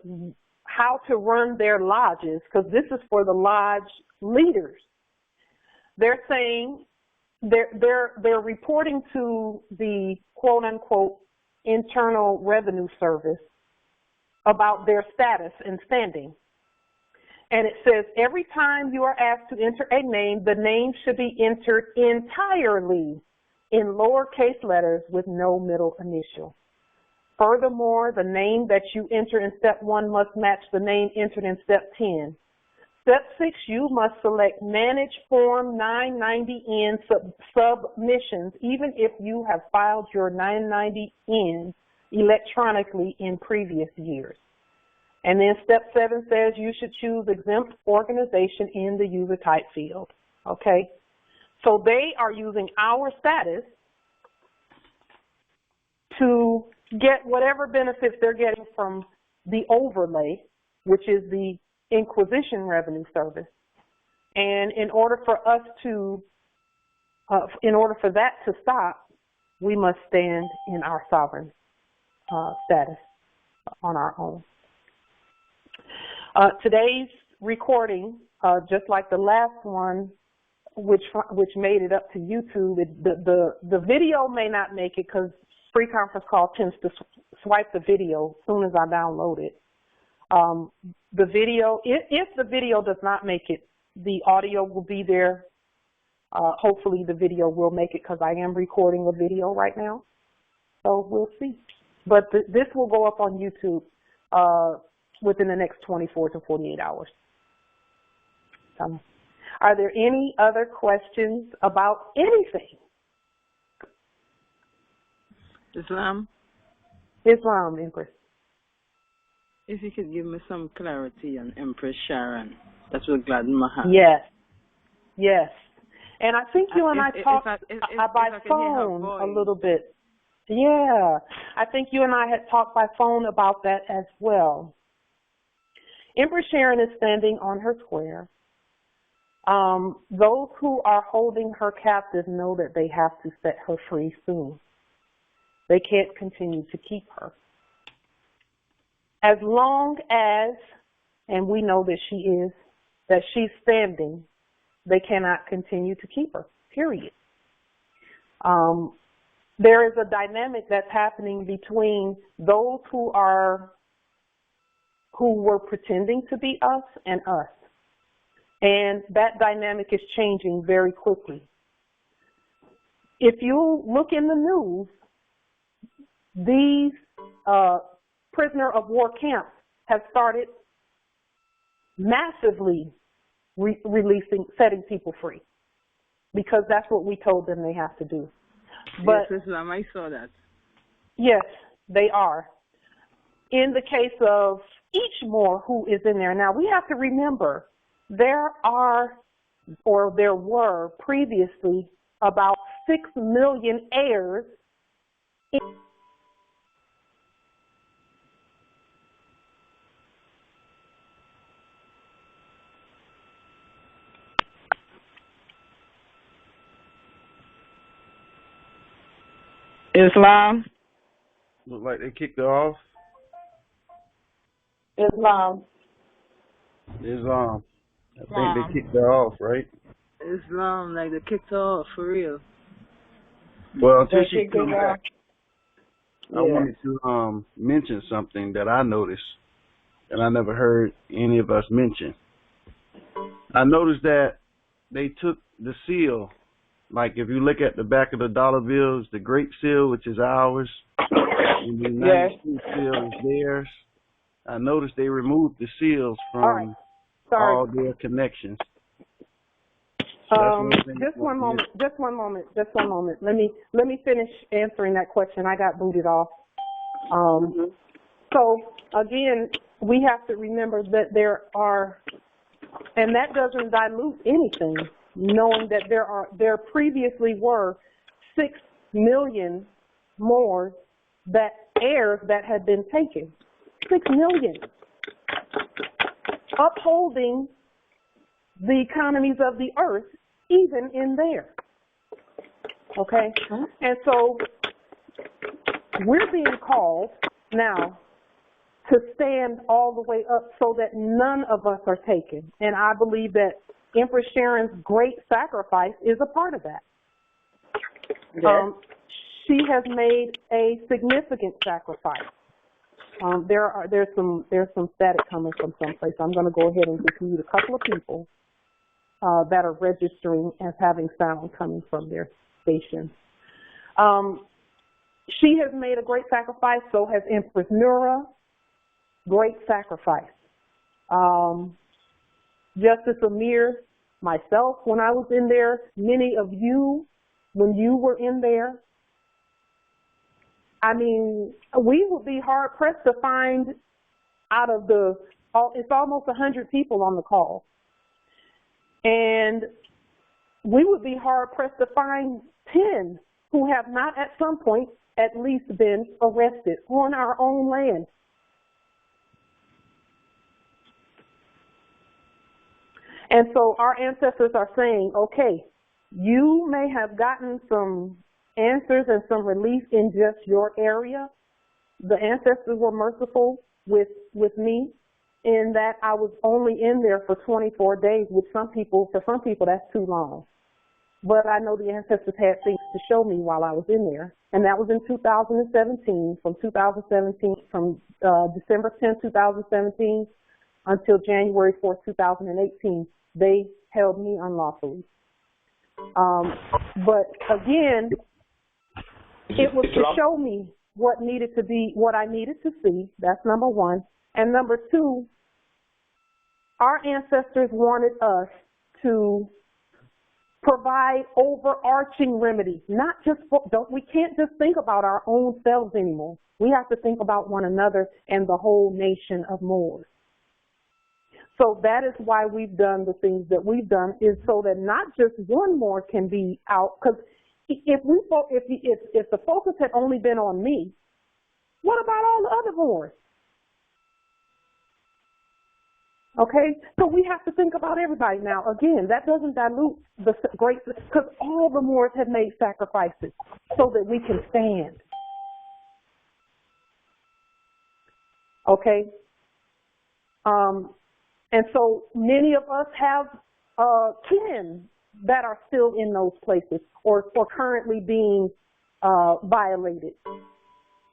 how to run their lodges, because this is for the lodge leaders, they're saying, they're reporting to the quote unquote Internal Revenue Service about their status and standing. And it says every time you are asked to enter a name, the name should be entered entirely in lowercase letters with no middle initial. Furthermore, the name that you enter in step 1 must match the name entered in step 10. Step 6, you must select Manage Form 990N submissions, even if you have filed your 990N electronically in previous years. And then step 7 says you should choose exempt organization in the user type field. Okay? So they are using our status to get whatever benefits they're getting from the overlay, which is the Inquisition Revenue Service. And in order for us to, in order for that to stop, we must stand in our sovereign status on our own. Today's recording just like the last one, which made it up to YouTube. The video may not make it because free conference call tends to swipe the video as soon as I download it. The video, if the video does not make it, the audio will be there. Hopefully the video will make it because I am recording a video right now. So we'll see. But this will go up on YouTube within the next 24 to 48 hours. Are there any other questions about anything? Islam, Empress. If you could give me some clarity on Empress Sharon, that would gladden my heart. Yes. And I think you and I talked by phone a little bit. Yeah, I think you and I had talked by phone about that as well. Empress Sharon is standing on her square. Those who are holding her captive know that they have to set her free soon. They can't continue to keep her. As long as, and we know that she's standing, they cannot continue to keep her, period. There is a dynamic that's happening between those who were pretending to be us and us. And that dynamic is changing very quickly. If you look in the news, these prisoner of war camps have started massively setting people free, because that's what we told them they have to do. But yes, Islam, I saw that. Yes, they are. In the case of each Moor who is in there, now we have to remember there were previously about 6 million heirs Islam. Look like they kicked her off. Islam. I think they kicked her off, right? Islam, like they kicked her off for real. Well, until she comes back, I wanted to mention something that I noticed and I never heard any of us mention. I noticed that they took the seal. Like if you look at the back of the dollar bills, the Great Seal, which is ours, and the United States seal is theirs. I noticed they removed the seals from all their connections. Just one moment. Let me finish answering that question. I got booted off. So again, we have to remember that and that doesn't dilute anything, knowing that there previously were 6 million more heirs that had been taken. 6 million. Upholding the economies of the earth, even in there. Okay? And so we're being called now to stand all the way up so that none of us are taken. And I believe that Empress Sharon's great sacrifice is a part of that. Yes. She has made a significant sacrifice. There's some static coming from someplace. I'm going to go ahead and just mute a couple of people that are registering as having sound coming from their station. She has made a great sacrifice. So has Empress Nura. Great sacrifice. Justice Amir, myself, when I was in there, many of you, when you were in there, I mean, we would be hard pressed to find out of it's almost 100 people on the call. And we would be hard pressed to find 10 who have not at some point at least been arrested on our own land. And so our ancestors are saying, okay, you may have gotten some answers and some relief in just your area. The ancestors were merciful with me in that I was only in there for 24 days. For some people, that's too long. But I know the ancestors had things to show me while I was in there. And that was in 2017, from December 10, 2017 until January 4, 2018. They held me unlawfully. But again, it was to show me what I needed to see. That's number one. And number two, our ancestors wanted us to provide overarching remedy, not just we can't just think about our own selves anymore. We have to think about one another and the whole nation of Moors. So that is why we've done the things that we've done, is so that not just one Moor can be out. Because if the focus had only been on me, what about all the other Moors? Okay, so we have to think about everybody. Now, again, that doesn't dilute the great, because all the Moors have made sacrifices so that we can stand. Okay, and so many of us have kin that are still in those places or currently being violated.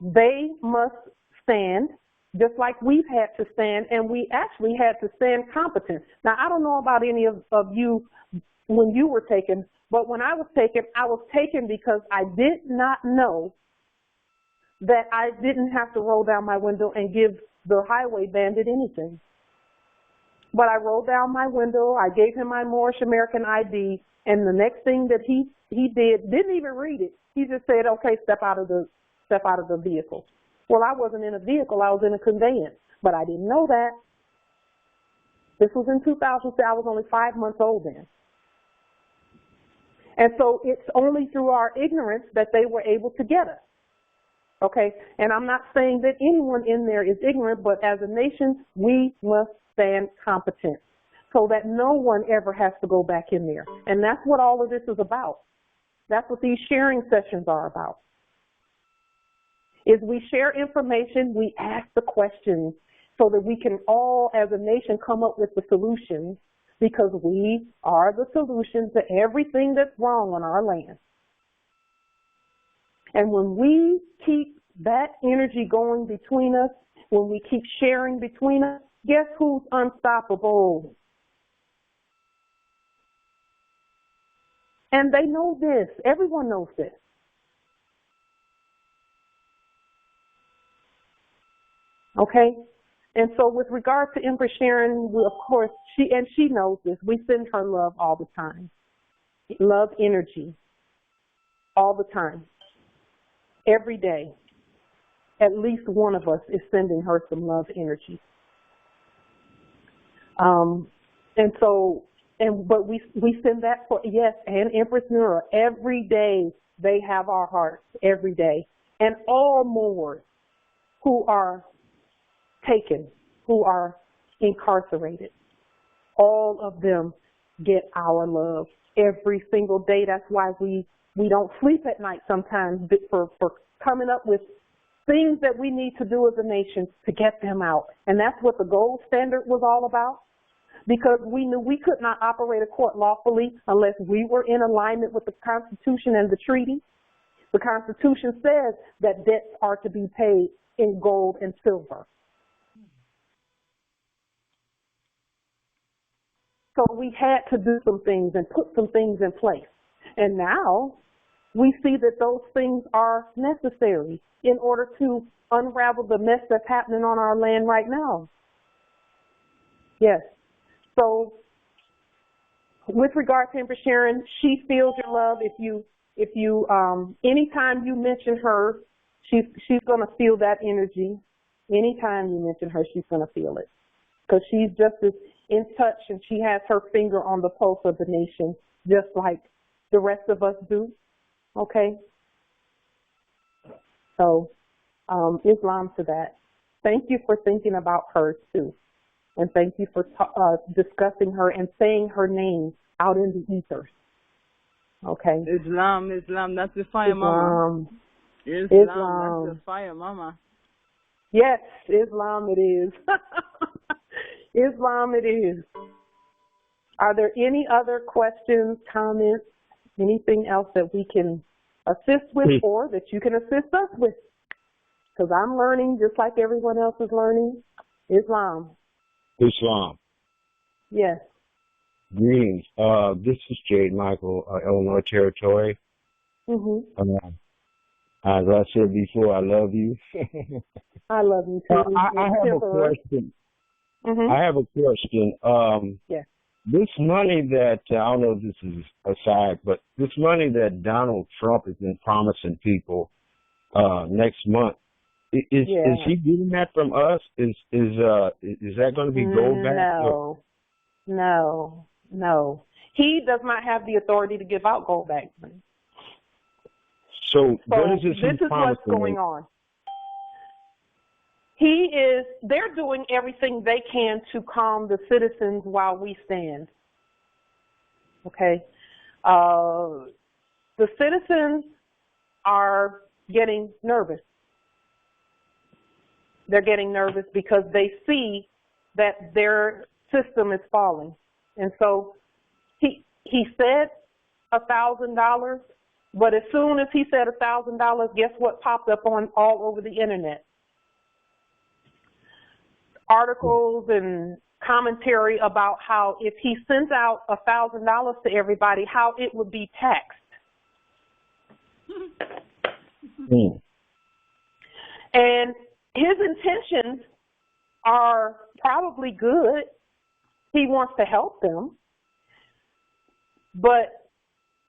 They must stand, just like we've had to stand, and we actually had to stand competent. Now, I don't know about any of you when you were taken, but when I was taken because I did not know that I didn't have to roll down my window and give the highway bandit anything. But I rolled down my window, I gave him my Moorish American ID, and the next thing that he did, didn't even read it. He just said, "Okay, step out of the vehicle." Well, I wasn't in a vehicle, I was in a conveyance, but I didn't know that. This was in 2006, I was only 5 months old then. And so it's only through our ignorance that they were able to get us. Okay, and I'm not saying that anyone in there is ignorant, but as a nation, we must stand competent so that no one ever has to go back in there. And that's what all of this is about. That's what these sharing sessions are about. Is we share information, we ask the questions so that we can all, as a nation, come up with the solutions, because we are the solution to everything that's wrong on our land. And when we keep that energy going between us, when we keep sharing between us, guess who's unstoppable? And they know this. Everyone knows this. Okay? And so with regard to Empress Sharon, of course, she knows this. We send her love all the time. Love energy. All the time. Every day. At least one of us is sending her some love energy. But we send that for, yes, and Empress Nura, every day they have our hearts, every day. And all Moors who are taken, who are incarcerated, all of them get our love every single day. That's why we don't sleep at night sometimes for coming up with things that we need to do as a nation to get them out. And that's what the gold standard was all about, because we knew we could not operate a court lawfully unless we were in alignment with the Constitution and the treaty. The Constitution says that debts are to be paid in gold and silver. So we had to do some things and put some things in place. And now we see that those things are necessary in order to unravel the mess that's happening on our land right now. Yes. So with regard to Empress Sharon, she feels your love. If you anytime you mention her, she's going to feel that energy. Anytime you mention her, she's going to feel it, because she's just as in touch, and she has her finger on the pulse of the nation, just like the rest of us do. Okay? So, Islam to that. Thank you for thinking about her, too. And thank you for discussing her and saying her name out in the ethers. Okay? Islam, that's the fire, Mama. Islam, that's the fire, Mama. Yes, Islam it is. Islam it is. Are there any other questions, comments, anything else that we can assist with or that you can assist us with? Because I'm learning just like everyone else is learning. Islam. Yes. Greetings. This is Jade Michael, Illinois Territory. As I said before, I love you. I love you too. I have a question. I have a question. Yes. This money that, I don't know if this is aside, but this money that Donald Trump has been promising people next month, is he getting that from us? Is that going to be gold back? No. He does not have the authority to give out gold back money. So what is this is what's going on. They're doing everything they can to calm the citizens while we stand. Okay? The citizens are getting nervous. They're getting nervous because they see that their system is falling. And so he said $1,000, but as soon as he said $1,000, guess what popped up on all over the internet? Articles and commentary about how if he sends out $1,000 to everybody, how it would be taxed. And his intentions are probably good. He wants to help them. But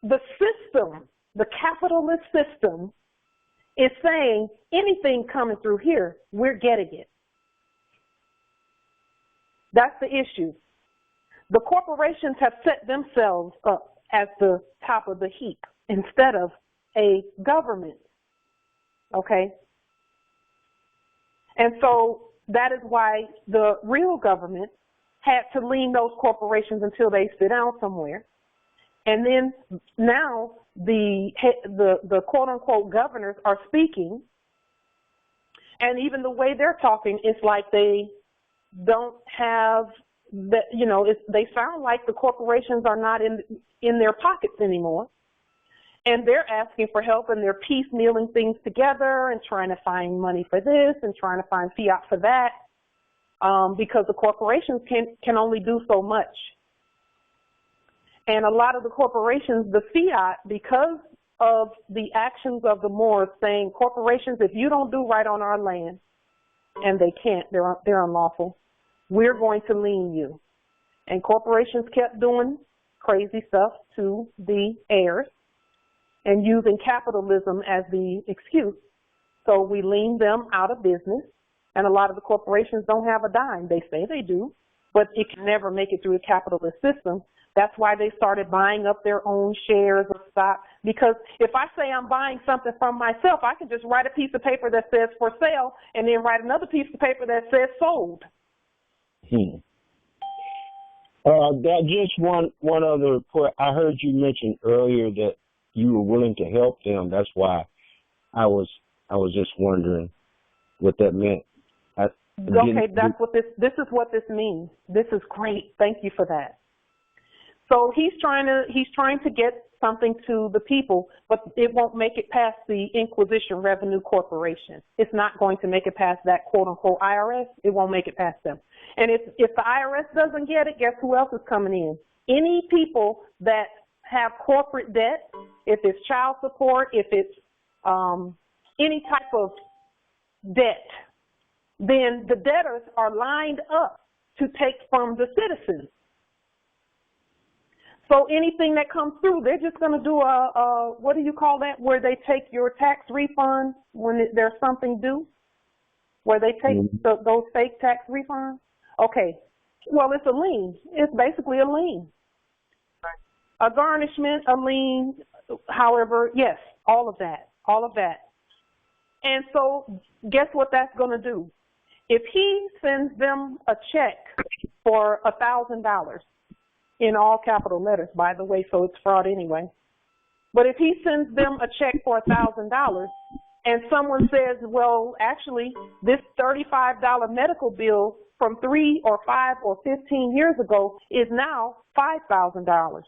the system, the capitalist system, is saying anything coming through here, we're getting it. That's the issue. The corporations have set themselves up at the top of the heap instead of a government. Okay? And so that is why the real government had to lean those corporations until they sit down somewhere. And then now the quote unquote governors are speaking, and even the way they're talking, it's like they don't have that, they sound like the corporations are not in their pockets anymore. And they're asking for help, and they're piecemealing things together and trying to find money for this and trying to find fiat for that, because the corporations can only do so much. And a lot of the corporations, the fiat, because of the actions of the Moors saying, corporations, if you don't do right on our land, and they can't, they're unlawful, we're going to lien you. And corporations kept doing crazy stuff to the heirs and using capitalism as the excuse. So we lien them out of business, and a lot of the corporations don't have a dime. They say they do, but it can never make it through a capitalist system. That's why they started buying up their own shares of stock, because if I say I'm buying something from myself, I can just write a piece of paper that says for sale and then write another piece of paper that says sold. That just one other point. I heard you mention earlier that you were willing to help them. That's why I was just wondering what that meant. Okay, that's what this is what this means. This is great. Thank you for that. So he's trying to get something to the people, but it won't make it past the Inquisition Revenue Corporation. It's not going to make it past that quote-unquote IRS. It won't make it past them. And if the IRS doesn't get it, guess who else is coming in? Any people that have corporate debt, if it's child support, if it's any type of debt, then the debtors are lined up to take from the citizens. So anything that comes through, they're just going to do what do you call that, where they take your tax refund when there's something due, where they take those fake tax refunds? Okay, well, it's a lien. It's basically a lien. A garnishment, a lien, however, yes, all of that. And so guess what that's going to do? If he sends them a check for $1,000, in all capital letters, by the way, so it's fraud anyway. But if he sends them a check for $1,000 and someone says, well, actually, this $35 medical bill from 3 or 5 or 15 years ago is now $5,000,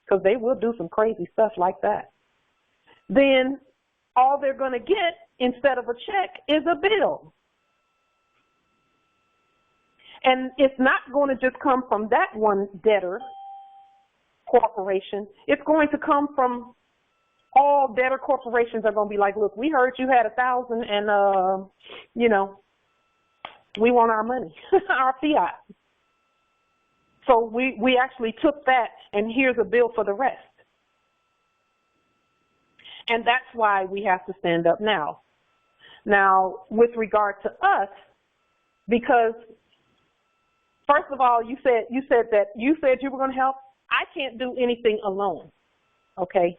because they will do some crazy stuff like that. Then all they're going to get instead of a check is a bill. And it's not going to just come from that one debtor corporation. It's going to come from all debtor corporations. Are going to be like, look, we heard you had 1,000 and, you know, we want our money, our fiat. So we actually took that, and here's a bill for the rest. And that's why we have to stand up now. Now, with regard to us, because first of all, you said you were going to help. I can't do anything alone, okay?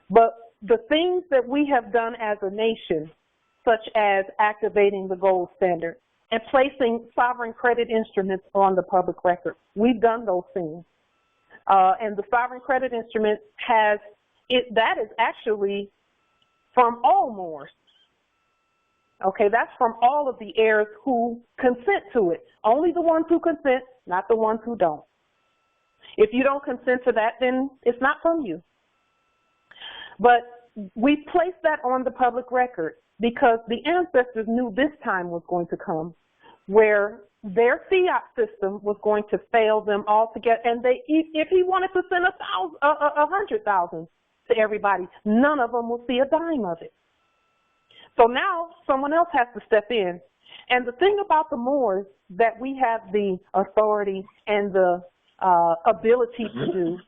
But the things that we have done as a nation, such as activating the gold standard and placing sovereign credit instruments on the public record, we've done those things. And the sovereign credit instrument that is actually from all Moors. Okay, that's from all of the heirs who consent to it. Only the ones who consent, not the ones who don't. If you don't consent to that, then it's not from you. But we placed that on the public record because the ancestors knew this time was going to come where their fiat system was going to fail them altogether. And if he wanted to send 100,000 to everybody, none of them will see a dime of it. So now someone else has to step in. And the thing about the Moors that we have the authority and the ability to do,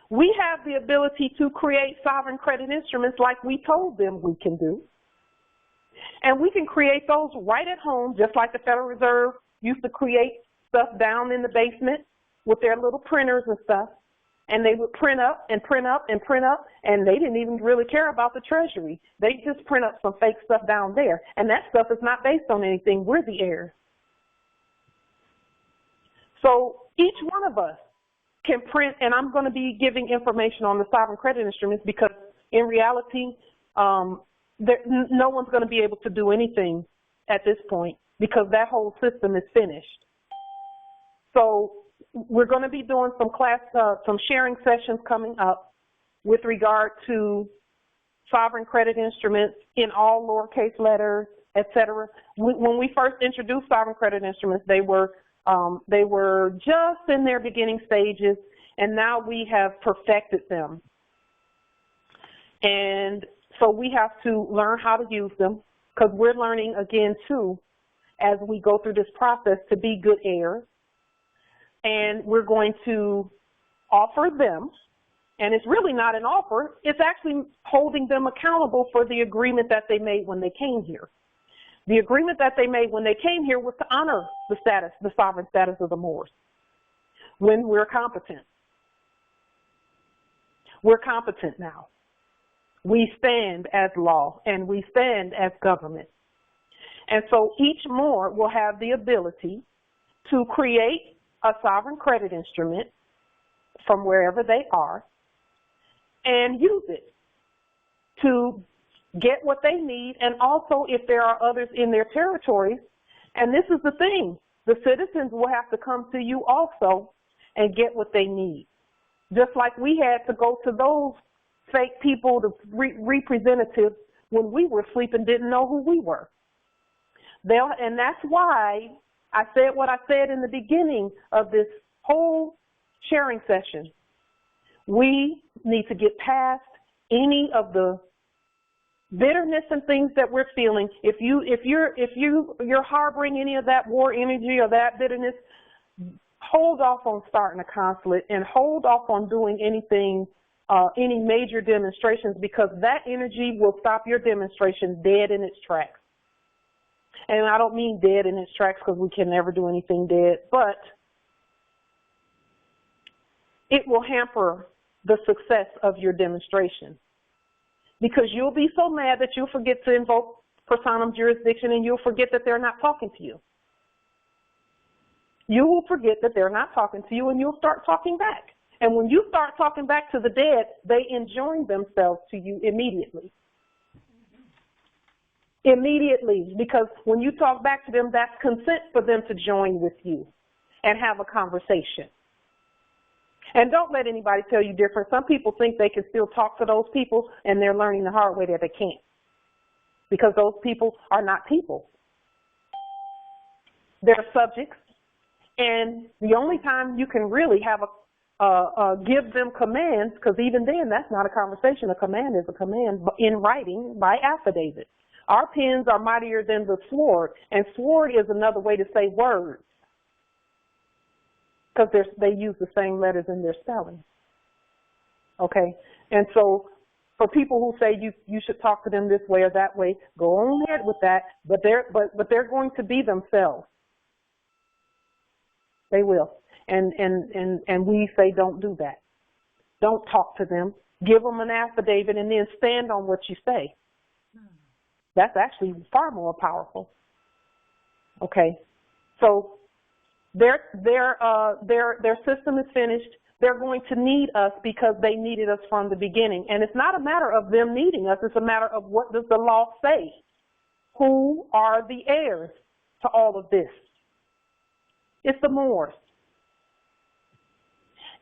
we have the ability to create sovereign credit instruments like we told them we can do. And we can create those right at home, just like the Federal Reserve used to create stuff down in the basement with their little printers and stuff. And they would print up and print up and print up, and they didn't even really care about the Treasury. They just print up some fake stuff down there. And that stuff is not based on anything. We're the heirs. So each one of us can print, and I'm going to be giving information on the sovereign credit instruments because in reality, no one's going to be able to do anything at this point because that whole system is finished. So we're going to be doing some sharing sessions coming up with regard to sovereign credit instruments in all lowercase letters, etc. When we first introduced sovereign credit instruments, they were just in their beginning stages, and now we have perfected them. And so we have to learn how to use them because we're learning again too as we go through this process to be good heirs. And we're going to offer them, and it's really not an offer, it's actually holding them accountable for the agreement that they made when they came here. The agreement that they made when they came here was to honor the sovereign status of the Moors when we're competent. We're competent now. We stand as law, and we stand as government. And so each Moor will have the ability to create a sovereign credit instrument from wherever they are and use it to get what they need, and also if there are others in their territories. And this is the thing, the citizens will have to come to you also and get what they need. Just like we had to go to those fake people, the representatives, when we were asleep and didn't know who we were. And that's why I said what I said in the beginning of this whole sharing session. We need to get past any of the bitterness and things that we're feeling. If you're harboring any of that war energy or that bitterness, hold off on starting a consulate and hold off on doing anything, any major demonstrations, because that energy will stop your demonstration dead in its tracks. And I don't mean dead in its tracks because we can never do anything dead, but it will hamper the success of your demonstration because you'll be so mad that you'll forget to invoke personam jurisdiction and you'll forget that they're not talking to you. You will forget that they're not talking to you and you'll start talking back. And when you start talking back to the dead, they enjoin themselves to you immediately. Immediately, because when you talk back to them, that's consent for them to join with you and have a conversation. And don't let anybody tell you different. Some people think they can still talk to those people, and they're learning the hard way that they can't, because those people are not people. They're subjects, and the only time you can really have give them commands, because even then that's not a conversation. A command is a command in writing by affidavit. Our pens are mightier than the sword, and sword is another way to say words, because they use the same letters in their spelling. Okay, and so for people who say you should talk to them this way or that way, go on ahead with that. But they're going to be themselves. They will, and we say don't do that. Don't talk to them. Give them an affidavit and then stand on what you say. That's actually far more powerful. Okay, so their system is finished. They're going to need us because they needed us from the beginning. And it's not a matter of them needing us. It's a matter of what does the law say? Who are the heirs to all of this? It's the Moors.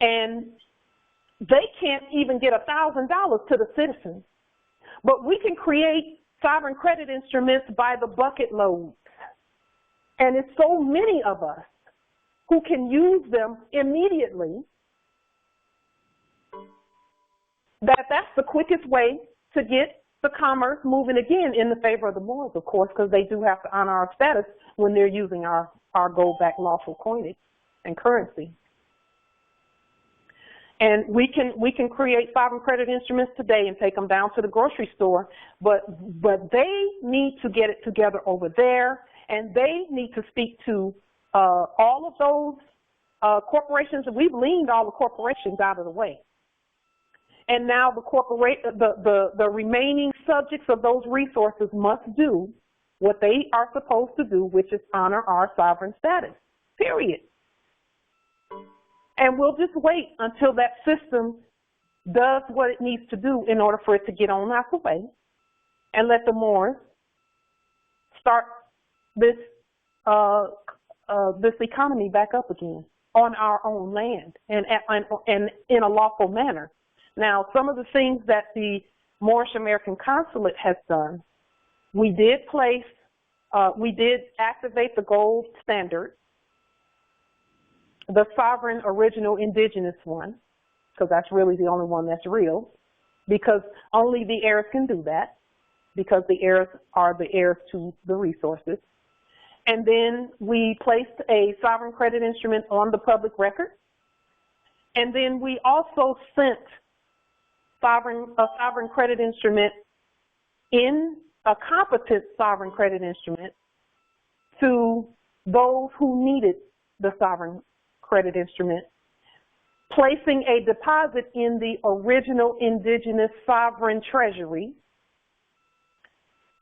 And they can't even get $1,000 to the citizens. But we can create sovereign credit instruments by the bucket loads. And it's so many of us who can use them immediately that's the quickest way to get the commerce moving again in the favor of the Moors, of course, because they do have to honor our status when they're using our gold-backed lawful coinage and currency. And we can create sovereign credit instruments today and take them down to the grocery store, but they need to get it together over there, and they need to speak to all of those corporations. We've leaned all the corporations out of the way. And now the remaining subjects of those resources must do what they are supposed to do, which is honor our sovereign status, period. And we'll just wait until that system does what it needs to do in order for it to get on out the way, and let the Moors start this economy back up again on our own land and in a lawful manner. Now, some of the things that the Moorish American Consulate has done, we did activate the gold standard, the sovereign original indigenous one, because that's really the only one that's real, because only the heirs can do that, because the heirs are the heirs to the resources. And then we placed a sovereign credit instrument on the public record. And then we also sent a sovereign credit instrument in a competent sovereign credit instrument to those who needed the sovereign credit instrument, placing a deposit in the original indigenous sovereign treasury.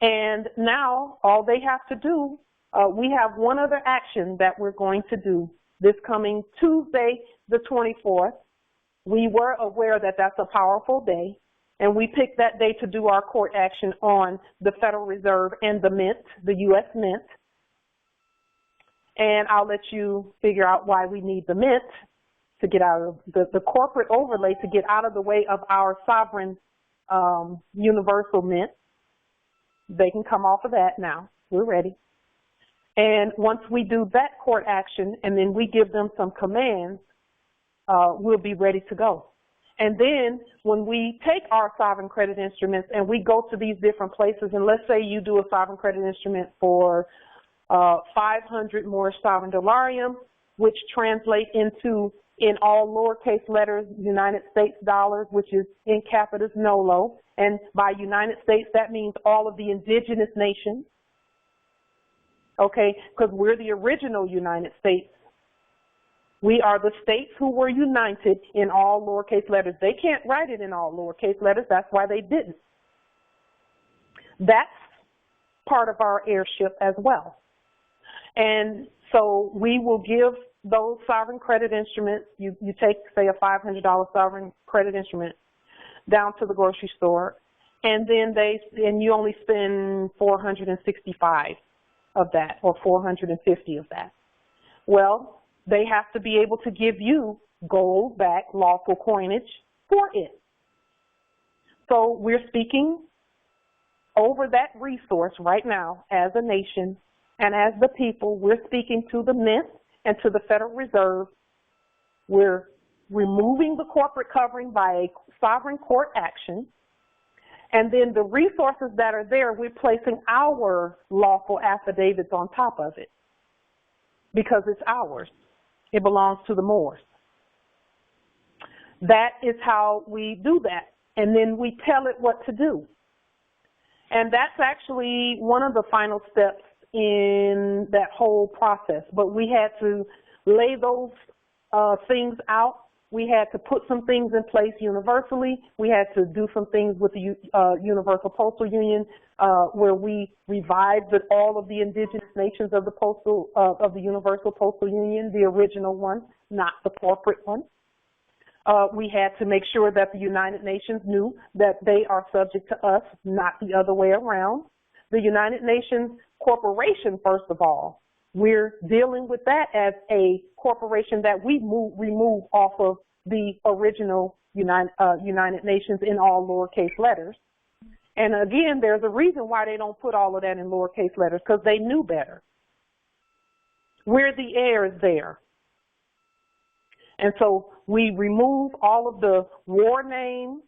And now all they have to do, we have one other action that we're going to do this coming Tuesday, the 24th. We were aware that that's a powerful day, and we picked that day to do our court action on the Federal Reserve and the Mint, the U.S. Mint. And I'll let you figure out why we need the Mint to get out of the corporate overlay, to get out of the way of our sovereign universal Mint. They can come off of that now. We're ready. And once we do that court action and then we give them some commands, we'll be ready to go. And then when we take our sovereign credit instruments and we go to these different places, and let's say you do a sovereign credit instrument for 500 Moorish sovereign dollarium, which translate into, in all lowercase letters, United States dollars, which is in capitis nolo. And by United States, that means all of the indigenous nations. Okay, because we're the original United States. We are the states who were united in all lowercase letters. They can't write it in all lowercase letters. That's why they didn't. That's part of our heirship as well. And so we will give those sovereign credit instruments. You take, say, a $500 sovereign credit instrument down to the grocery store, and then you only spend 465 of that or 450 of that. Well, they have to be able to give you gold-backed lawful coinage for it. So we're speaking over that resource right now as a nation and as the people. We're speaking to the Mint and to the Federal Reserve. We're removing the corporate covering by a sovereign court action. And then the resources that are there, we're placing our lawful affidavits on top of it because it's ours. It belongs to the Moors. That is how we do that. And then we tell it what to do. And that's actually one of the final steps in that whole process. But we had to lay those things out. We had to put some things in place universally. We had to do some things with the Universal Postal Union, where we revived all of the indigenous nations of the Universal Postal Union, the original one, not the corporate one. We had to make sure that the United Nations knew that they are subject to us, not the other way around. The United Nations Corporation, first of all, we're dealing with that as a corporation that we remove off of the original United Nations in all lowercase letters. And again, there's a reason why they don't put all of that in lowercase letters, because they knew better. We're the heirs there. And so we remove all of the war name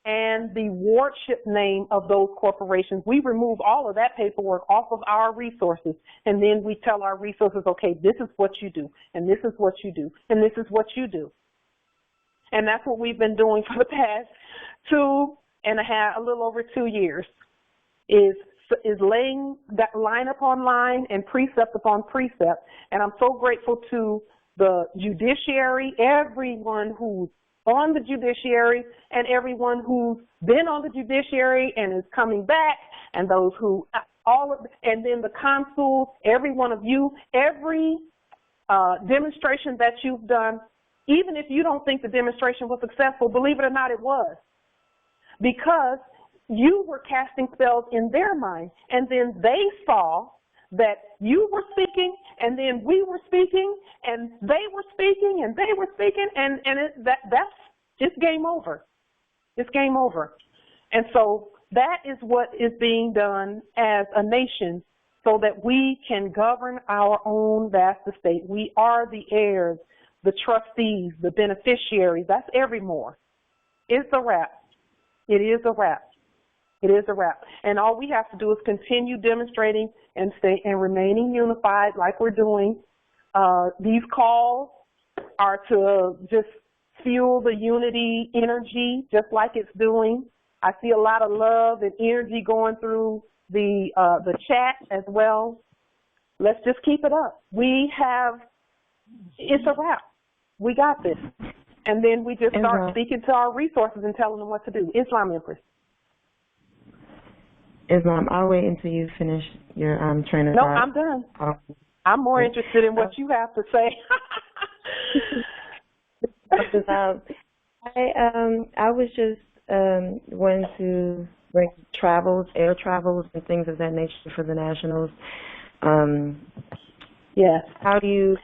and the wardship name of those corporations. We remove all of that paperwork off of our resources, and then we tell our resources, okay, this is what you do, and this is what you do, and this is what you do. And that's what we've been doing for the past 2.5, a little over 2 years, is laying that line upon line and precept upon precept. And I'm so grateful to the judiciary, everyone who's on the judiciary and everyone who's been on the judiciary and is coming back, and those who, and then the consuls, every one of you, every demonstration that you've done, even if you don't think the demonstration was successful, believe it or not, it was. Because you were casting spells in their mind, and then they saw that you were speaking, and then we were speaking, and they were speaking, and they were speaking, and it's game over. It's game over. And so that is what is being done as a nation so that we can govern our own vast estate. We are the heirs, the trustees, the beneficiaries. That's every Moor. It's a wrap. It is a wrap. It is a wrap. And all we have to do is continue demonstrating and remaining unified like we're doing. These calls are to just fuel the unity energy just like it's doing. I see a lot of love and energy going through the chat as well. Let's just keep it up. It's a wrap. We got this. And then we just start speaking to our resources and telling them what to do. Islam Empress. Islam, I'll wait until you finish your train of thought. No, I'm done. I'm more interested in what you have to say. I was just wanting to bring air travels and things of that nature for the nationals. Yes. How do you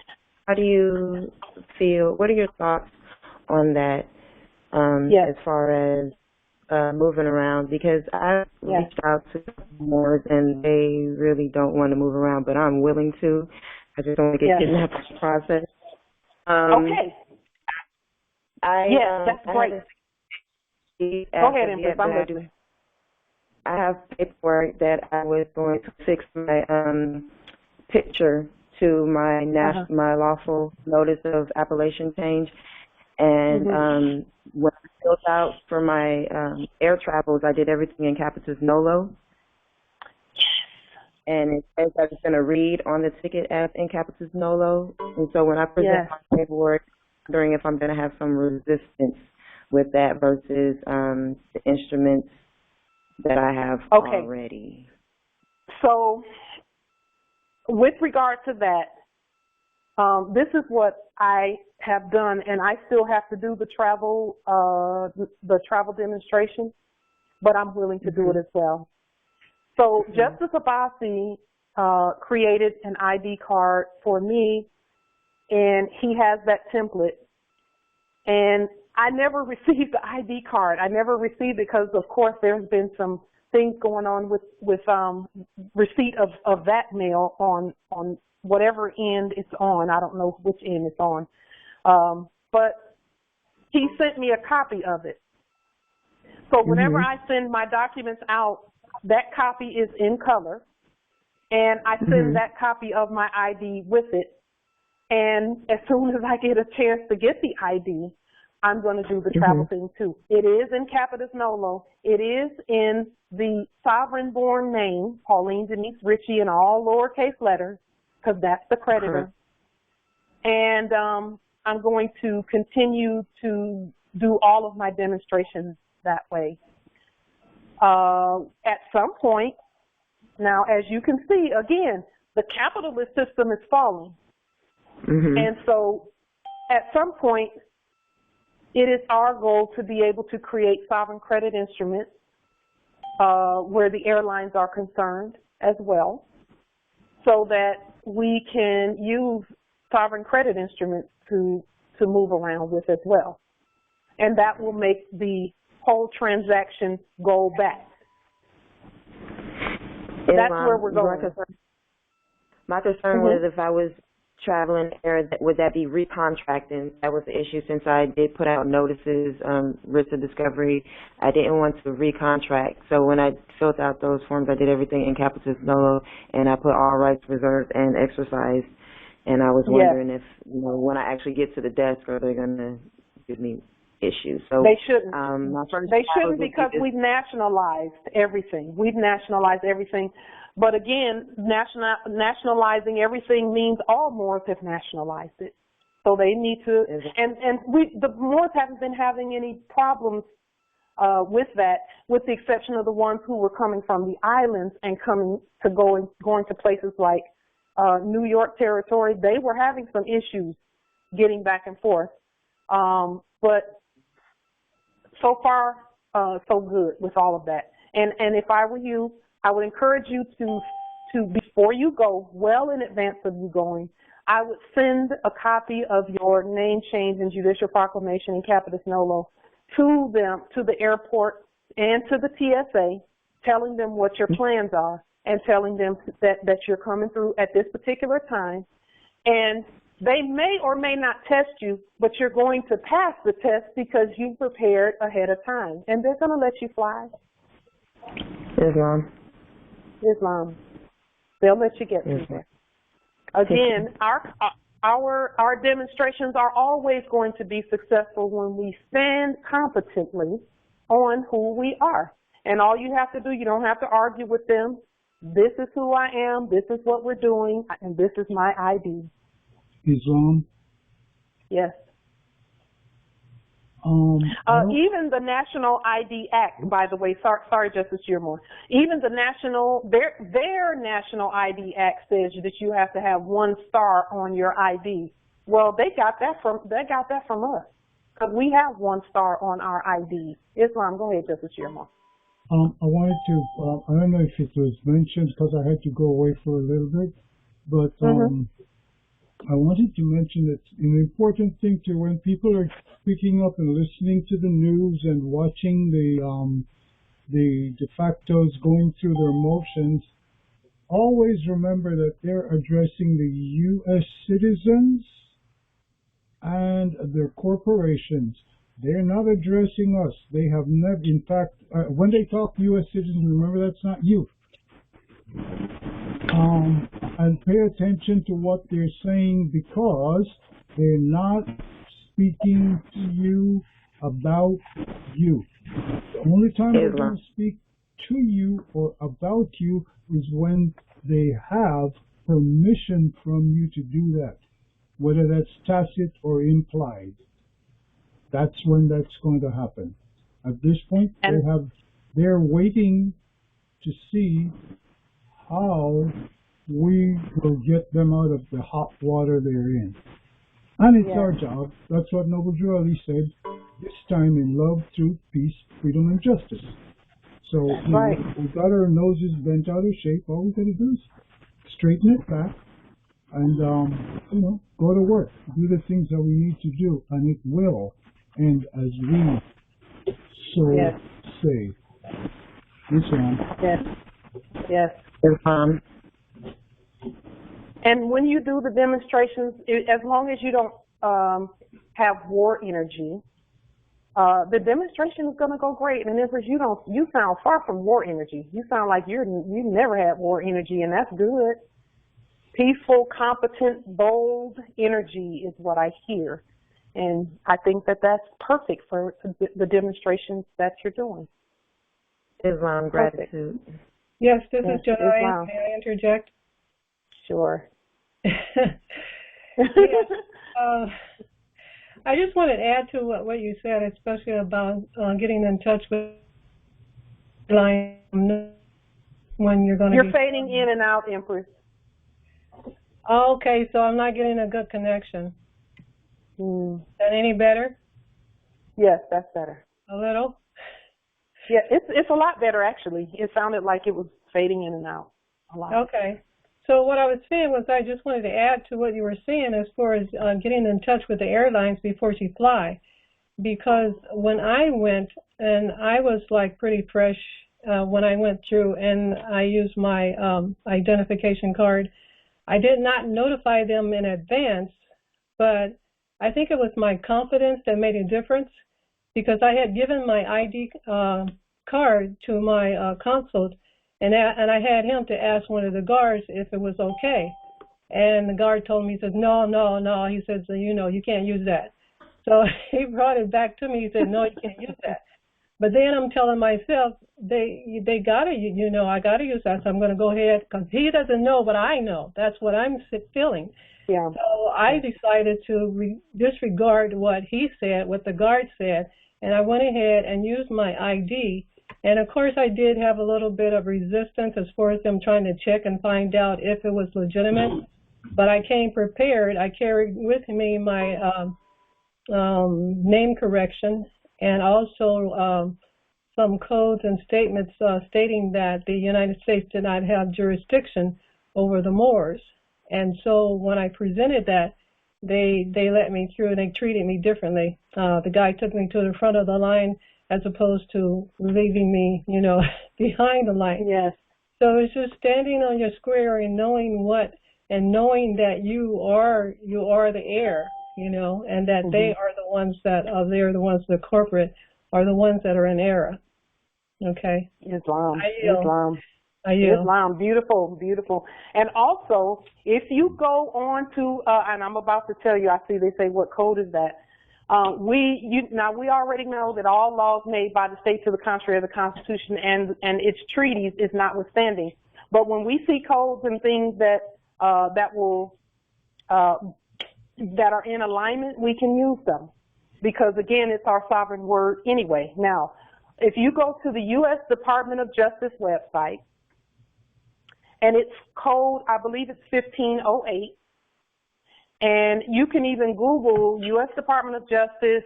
feel? What are your thoughts on that? As far as moving around, because I've reached out to Moors and they really don't want to move around, but I'm willing to. I just don't want to get kidnapped in the process. Okay. That's great. Go ahead, Empress. I'm listening. I have paperwork that I was going to fix my picture to my my lawful notice of appellation change. And when I filled out for my air travels, I did everything in Competence Nolo. And it says that it's going to read on the ticket as in Competence Nolo. And so when I present my paperwork, I'm wondering if I'm going to have some resistance with that versus the instruments that I have already. So with regard to that, this is what I have done, and I still have to do the travel demonstration. but I'm willing to do it as well. So Justice Abbasi created an ID card for me, and he has that template. And I never received the ID card. I never received it because, of course, there's been some things going on with receipt of that mail on whatever end it's on. I don't know which end it's on. But he sent me a copy of it. So whenever I send my documents out, that copy is in color, and I send that copy of my ID with it. And as soon as I get a chance to get the ID, I'm going to do the travel thing too. It is in Capitis Nolo. It is in the sovereign-born name, Pauline Denise Ritchie, in all lowercase letters, because that's the creditor. And I'm going to continue to do all of my demonstrations that way. At some point, now as you can see, again, the capitalist system is falling. And so at some point, it is our goal to be able to create sovereign credit instruments where the airlines are concerned as well, so that we can use sovereign credit instruments to move around with as well. And that will make the whole transaction go back. That's where we're going. My concern was if I was traveling air, would that be recontracting? That was the issue since I did put out notices, risk of discovery. I didn't want to recontract. So when I filled out those forms, I did everything in Capitis Nolo, and I put all rights reserved and exercised. And I was wondering if, when I actually get to the desk, are they going to give me issues? So they shouldn't. They shouldn't because we've nationalized everything. We've nationalized everything. But again, nationalizing everything means all Moors have nationalized it. So they need to, the Moors haven't been having any problems with that, with the exception of the ones who were coming from the islands and going to places like New York territory. They were having some issues getting back and forth. But so far, so good with all of that. And if I were you, I would encourage you to before you go, well in advance of you going, I would send a copy of your name change and judicial proclamation in Capitis Nolo to them, to the airport and to the TSA, telling them what your plans are and telling them that you're coming through at this particular time. And they may or may not test you, but you're going to pass the test because you prepared ahead of time. And they're going to let you fly. Islam. They'll let you get through there. Again, our demonstrations are always going to be successful when we stand competently on who we are. And all you have to do, you don't have to argue with them. This is who I am, this is what we're doing, and this is my ID. Islam? Yes. Even the National ID Act, by the way, sorry, Justice Gilmore. Even the their National ID Act says that you have to have 1 star on your ID. Well, they got that from us, because we have 1 star on our ID. Islam, go ahead, Justice Gilmore. I wanted to, I don't know if it was mentioned because I had to go away for a little bit, but I wanted to mention that an important thing to when people are speaking up and listening to the news and watching the de factos going through their motions, always remember that they're addressing the U.S. citizens and their corporations. They're not addressing us. They have never, in fact, when they talk U.S. citizens, remember that's not you. And pay attention to what they're saying because they're not speaking to you about you. The only time they're going to speak to you or about you is when they have permission from you to do that, whether that's tacit or implied. That's when that's going to happen. At this point, they're waiting to see how we will get them out of the hot water they're in. And it's our job. That's what Noble Drew Ali said, this time in love, truth, peace, freedom, and justice. So we got our noses bent out of shape. All we got to do is straighten it back and, go to work. Do the things that we need to do, and it will end as we say. Yes, ma'am. Yes. And when you do the demonstrations, as long as you don't have war energy, the demonstration is going to go great. And you sound far from war energy. You sound like you never had war energy, and that's good. Peaceful, competent, bold energy is what I hear. And I think that that's perfect for the demonstrations that you're doing. Islam gratitude. Yes, this is Janai. May I interject? Sure. I just wanted to add to what you said, especially about getting in touch with line when you're going to. You're fading in and out, Empress. Okay, so I'm not getting a good connection. Is that any better? Yes, that's better. A little? Yeah, it's a lot better, actually. It sounded like it was fading in and out a lot. Okay. So what I was saying was I just wanted to add to what you were saying as far as getting in touch with the airlines before you fly. Because when I went, and I was like pretty fresh when I went through and I used my identification card, I did not notify them in advance, but I think it was my confidence that made a difference, because I had given my ID card to my consul, and I had him to ask one of the guards if it was okay. And the guard told me, he said, no. He said, you can't use that. So he brought it back to me. He said, no, you can't use that. But then I'm telling myself, they gotta, I gotta use that. So I'm going to go ahead, because he doesn't know, but I know. That's what I'm feeling. Yeah. So I decided to disregard what he said, what the guard said, and I went ahead and used my ID. And of course, I did have a little bit of resistance as far as them trying to check and find out if it was legitimate. But I came prepared. I carried with me my name correction, and also some codes and statements stating that the United States did not have jurisdiction over the Moors. And so when I presented that, they let me through, and they treated me differently. The guy took me to the front of the line as opposed to leaving me, behind the line. Yes. So it's just standing on your square and knowing knowing that you are the heir, and that they are the ones the corporate are the ones that are in error. Okay. Islam. Beautiful. And also, if you go on to, and I'm about to tell you, I see they say, what code is that? Now we already know that all laws made by the states to the contrary of the Constitution and its treaties is notwithstanding. But when we see codes and things that that are in alignment, we can use them, because again, it's our sovereign word anyway. Now, if you go to the U.S. Department of Justice website, and it's code, I believe it's 1508, and you can even Google U.S. Department of Justice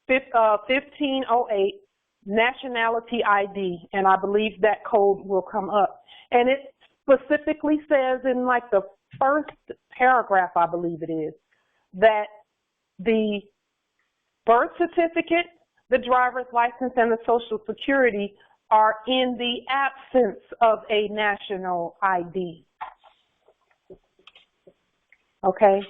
1508 nationality ID, and I believe that code will come up. And it specifically says in like the first paragraph, I believe it is, that the birth certificate, the driver's license, and the Social Security are in the absence of a national ID. Okay?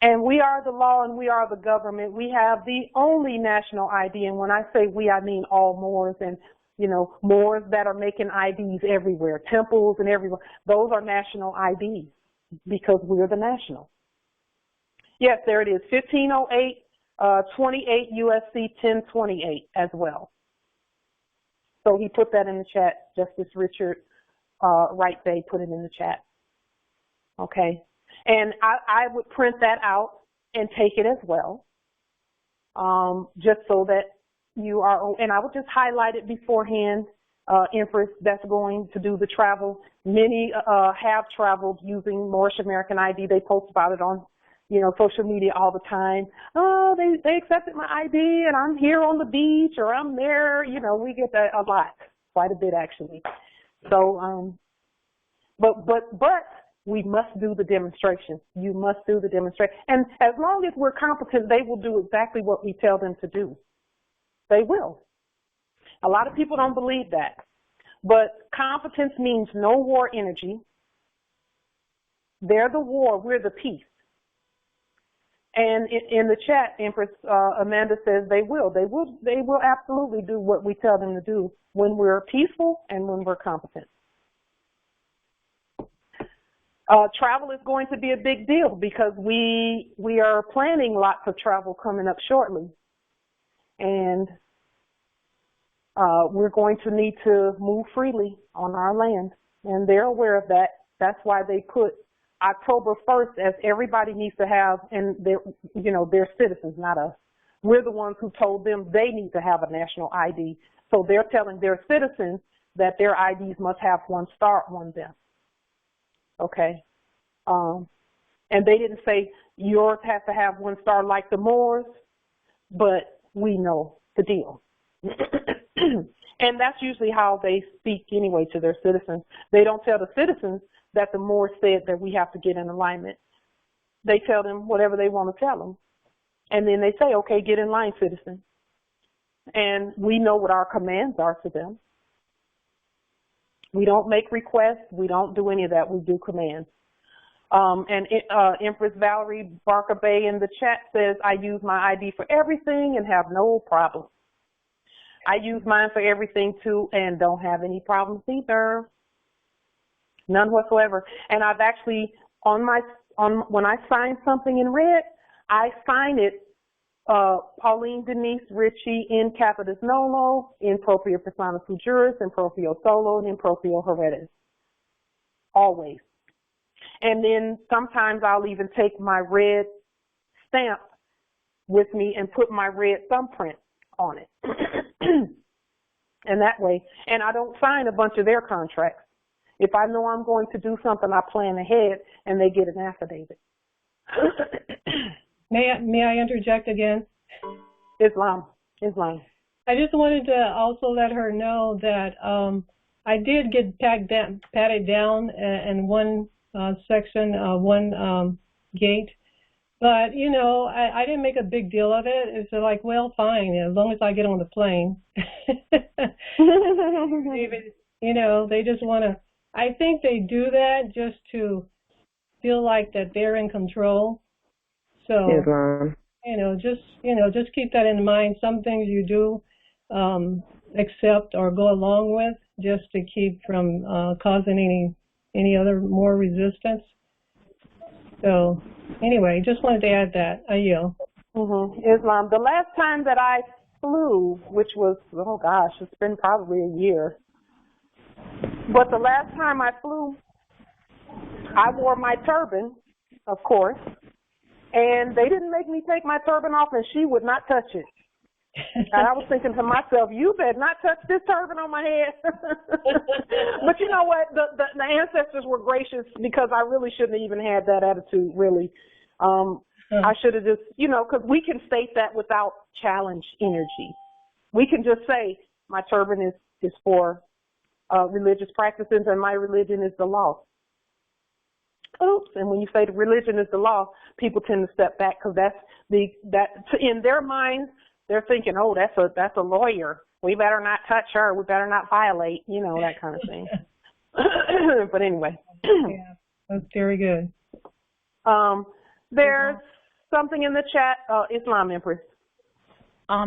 And we are the law and we are the government. We have the only national ID. And when I say we, I mean all Moors and, Moors that are making IDs everywhere, temples and everywhere. Those are national IDs because we're the national. Yes, there it is, 1508, 28 USC 1028 as well. So he put that in the chat. Justice Richard Wright Bay put it in the chat. Okay. And I would print that out and take it as well, just so that you are, and I would just highlight it beforehand, Empress, that's going to do the travel. Many have traveled using Moorish American ID. They post about it on, social media all the time. Oh, they accepted my ID and I'm here on the beach or I'm there. We get that a lot, quite a bit actually. So, but we must do the demonstration. You must do the demonstration. And as long as we're competent, they will do exactly what we tell them to do. They will. A lot of people don't believe that. But competence means no war energy. They're the war, we're the peace. And in the chat, Empress Amanda says they will. They will absolutely do what we tell them to do when we're peaceful and when we're competent. Travel is going to be a big deal because we are planning lots of travel coming up shortly. And we're going to need to move freely on our land. And they're aware of that. That's why they put October 1st as everybody needs to have, and they're citizens, not us. We're the ones who told them they need to have a national ID. So they're telling their citizens that their IDs must have 1 star on them. Okay. And they didn't say yours has to have 1 star like the Moors, but we know the deal. And that's usually how they speak anyway to their citizens. They don't tell the citizens that the Moors said that we have to get in alignment. They tell them whatever they want to tell them. And then they say, okay, get in line, citizen. And we know what our commands are to them. We don't make requests. We don't do any of that. We do commands. Empress Valerie Barker Bay in the chat says, I use my ID for everything and have no problem. I use mine for everything too and don't have any problems either. None whatsoever. And I've actually, when I sign something in red, I sign it Pauline Denise Ritchie in capitis nolo, in propria persona sui juris, in proprio solo, and in proprio heredis. Always. And then sometimes I'll even take my red stamp with me and put my red thumbprint on it. And that way, and I don't sign a bunch of their contracts. If I know I'm going to do something, I plan ahead and they get an affidavit. May I interject again? Islam. I just wanted to also let her know that I did get patted down in one section, one gate. But, I didn't make a big deal of it. It's like, well, fine, as long as I get on the plane. They just want to, I think they do that just to feel like that they're in control. So, just keep that in mind. Some things you do accept or go along with just to keep from causing any other more resistance. So, anyway, just wanted to add that. I yield. Islam. The last time that I flew, which was, oh gosh, it's been probably a year. But the last time I flew, I wore my turban, of course, and they didn't make me take my turban off, and she would not touch it. And I was thinking to myself, you better not touch this turban on my head. But you know what? The ancestors were gracious because I really shouldn't have even had that attitude, really. I should have just, because we can state that without challenge energy. We can just say, my turban is for religious practices and my religion is the law. Oops. And when you say the religion is the law, people tend to step back because in their minds, they're thinking, oh, that's a lawyer. We better not touch her. We better not violate, that kind of thing. But anyway. Yeah, that's very good. There's something in the chat, Islam Empress.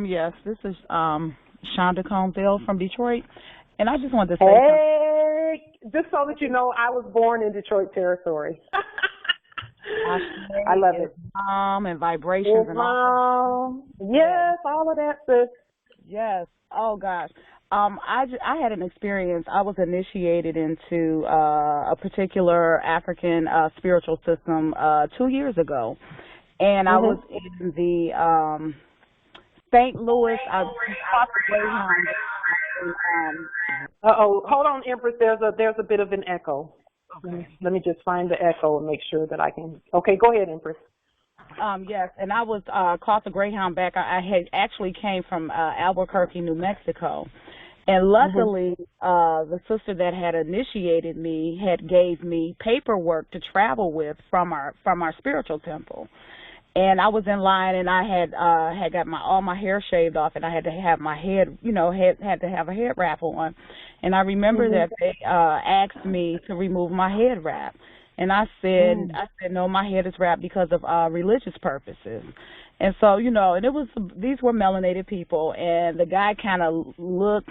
Yes, this is Shonda Coneville from Detroit. And I just wanted to say something. Just so that you know, I was born in Detroit territory. I love it. And vibrations and all. Yes, all of that stuff. Yes. Oh gosh. I had an experience. I was initiated into a particular African spiritual system 2 years ago, and I was in the St. Louis. I caught the Greyhound. Hold on, Empress. There's a bit of an echo. Okay. Let me just find the echo and make sure that I can. Okay, go ahead, Empress. Yes, and I was caught the Greyhound back. I had actually came from Albuquerque, New Mexico. And luckily, the sister that had initiated me had gave me paperwork to travel with from our spiritual temple. And I was in line, and I had got all my hair shaved off, and I had to have my head, had to have a head wrap on. And I remember that they asked me to remove my head wrap, and I said no, my head is wrapped because of religious purposes. And so, and these were melanated people, and the guy kind of looked,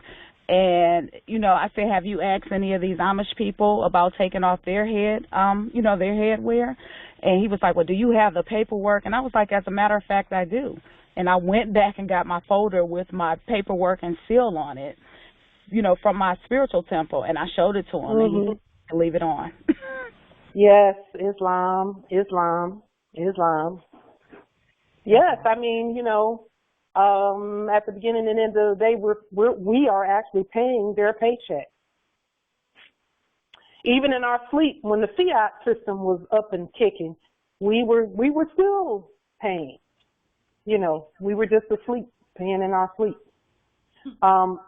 and, I said, have you asked any of these Amish people about taking off their head, their headwear? And he was like, well, do you have the paperwork? And I was like, as a matter of fact, I do. And I went back and got my folder with my paperwork and seal on it, from my spiritual temple, and I showed it to him, and he didn't leave it on. Yes, Islam. Yes, I mean, at the beginning and end of the day, we are actually paying their paycheck. Even in our fleet, when the fiat system was up and kicking, we were still paying. We were just a fleet paying in our fleet.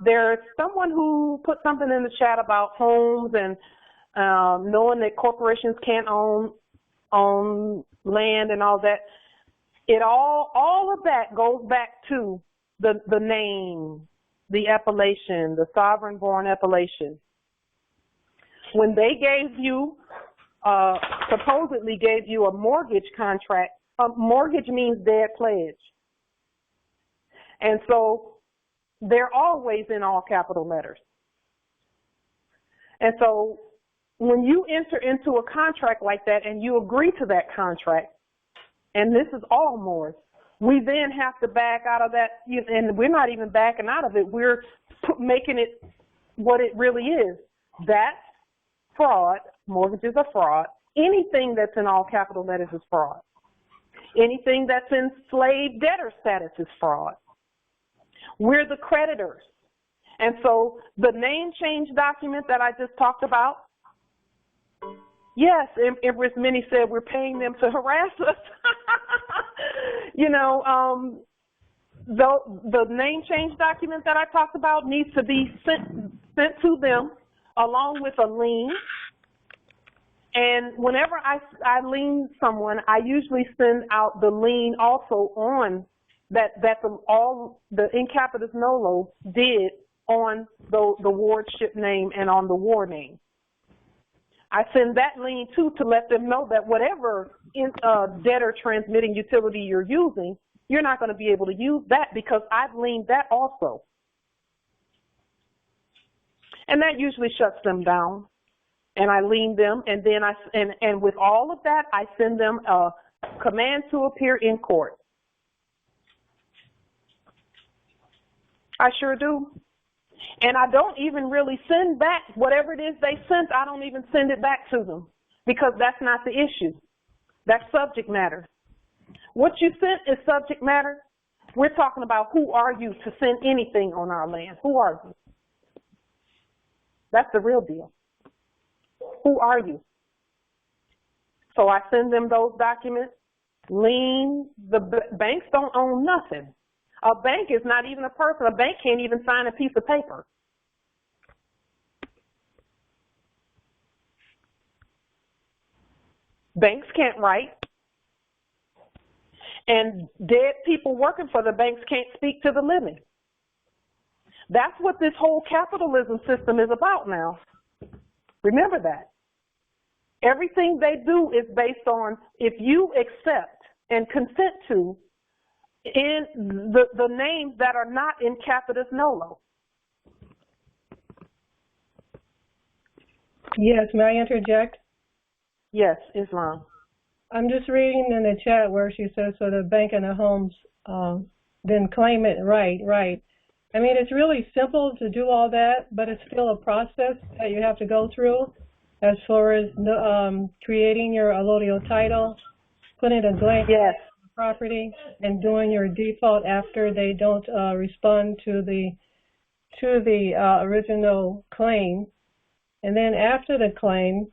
There's someone who put something in the chat about homes and knowing that corporations can't own land and all that. All of that goes back to the name, the appellation, the sovereign-born appellation. When they gave you, supposedly gave you a mortgage contract, a mortgage means dead pledge. And so they're always in all capital letters. And so when you enter into a contract like that and you agree to that contract, and this is all Moors, we then have to back out of that, and we're not even backing out of it. We're making it what it really is. That's fraud. Mortgages are fraud. Anything that's in all capital letters is fraud. Anything that's in slave debtor status is fraud. We're the creditors. And so the name change document that I just talked about, yes, Empress Minnie said we're paying them to harass us. The name change document that I talked about needs to be sent to them along with a lien. And whenever I lien someone, I usually send out the lien also on that all the in capitis nolo did on the wardship name and on the war name. I send that lien too to let them know that whatever debtor transmitting utility you're using, you're not going to be able to use that because I've liened that also. And that usually shuts them down. And I lien them, and then and with all of that, I send them a command to appear in court. I sure do. And I don't even really send back whatever it is they sent. I don't even send it back to them because that's not the issue. That's subject matter. What you sent is subject matter. We're talking about who are you to send anything on our land. Who are you? That's the real deal. Who are you? So I send them those documents. Lien, the banks don't own nothing. A bank is not even a person. A bank can't even sign a piece of paper. Banks can't write. And dead people working for the banks can't speak to the living. That's what this whole capitalism system is about now. Remember that. Everything they do is based on if you accept and consent to in the names that are not in capitis nolo. Yes, may I interject? Yes, Islam. I'm just reading in the chat where she says, so the bank and the homes then claim it. Right. I mean, it's really simple to do all that, but it's still a process that you have to go through as far as creating your allodial title, putting a blank on the property, and doing your default after they don't respond to the original claim. And then after the claim,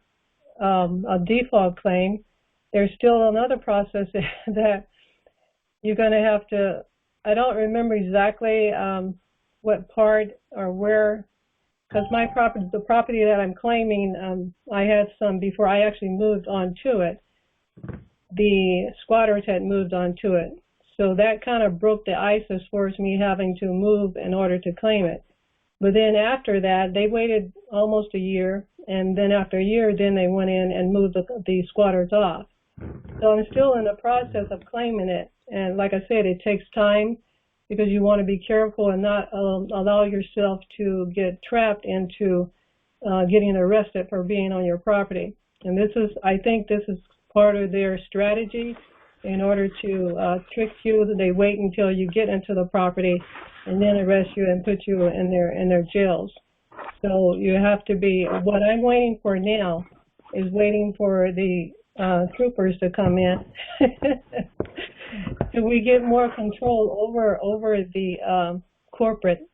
a default claim, there's still another process that you're going to have to, I don't remember exactly what part or where, because my property, the property that I'm claiming, I had some before I actually moved onto it. The squatters had moved onto it. So that kind of broke the ice as far as me having to move in order to claim it. But then after that, they waited almost a year, and then after a year, then they went in and moved the squatters off. So I'm still in the process of claiming it. And like I said, it takes time because you want to be careful and not allow yourself to get trapped into getting arrested for being on your property. And this is, I think this is part of their strategy in order to trick you. They wait until you get into the property and then arrest you and put you in their jails. So you have to be, what I'm waiting for now is waiting for the troopers to come in so we get more control over the corporate.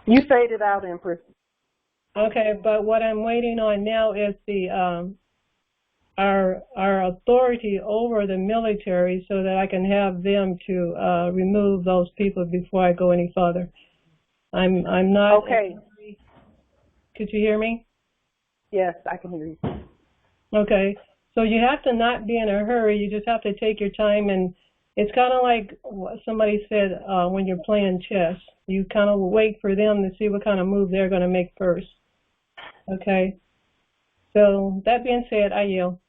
You faded out, Empress. Okay, but what I'm waiting on now is the our authority over the military so that I can have them to remove those people before I go any further. I'm not. Okay. Could you hear me? Yes, I can hear you. Okay, so you have to not be in a hurry. You just have to take your time, and it's kind of like what somebody said when you're playing chess. You kind of wait for them to see what kind of move they're going to make first. Okay. So that being said, I yield.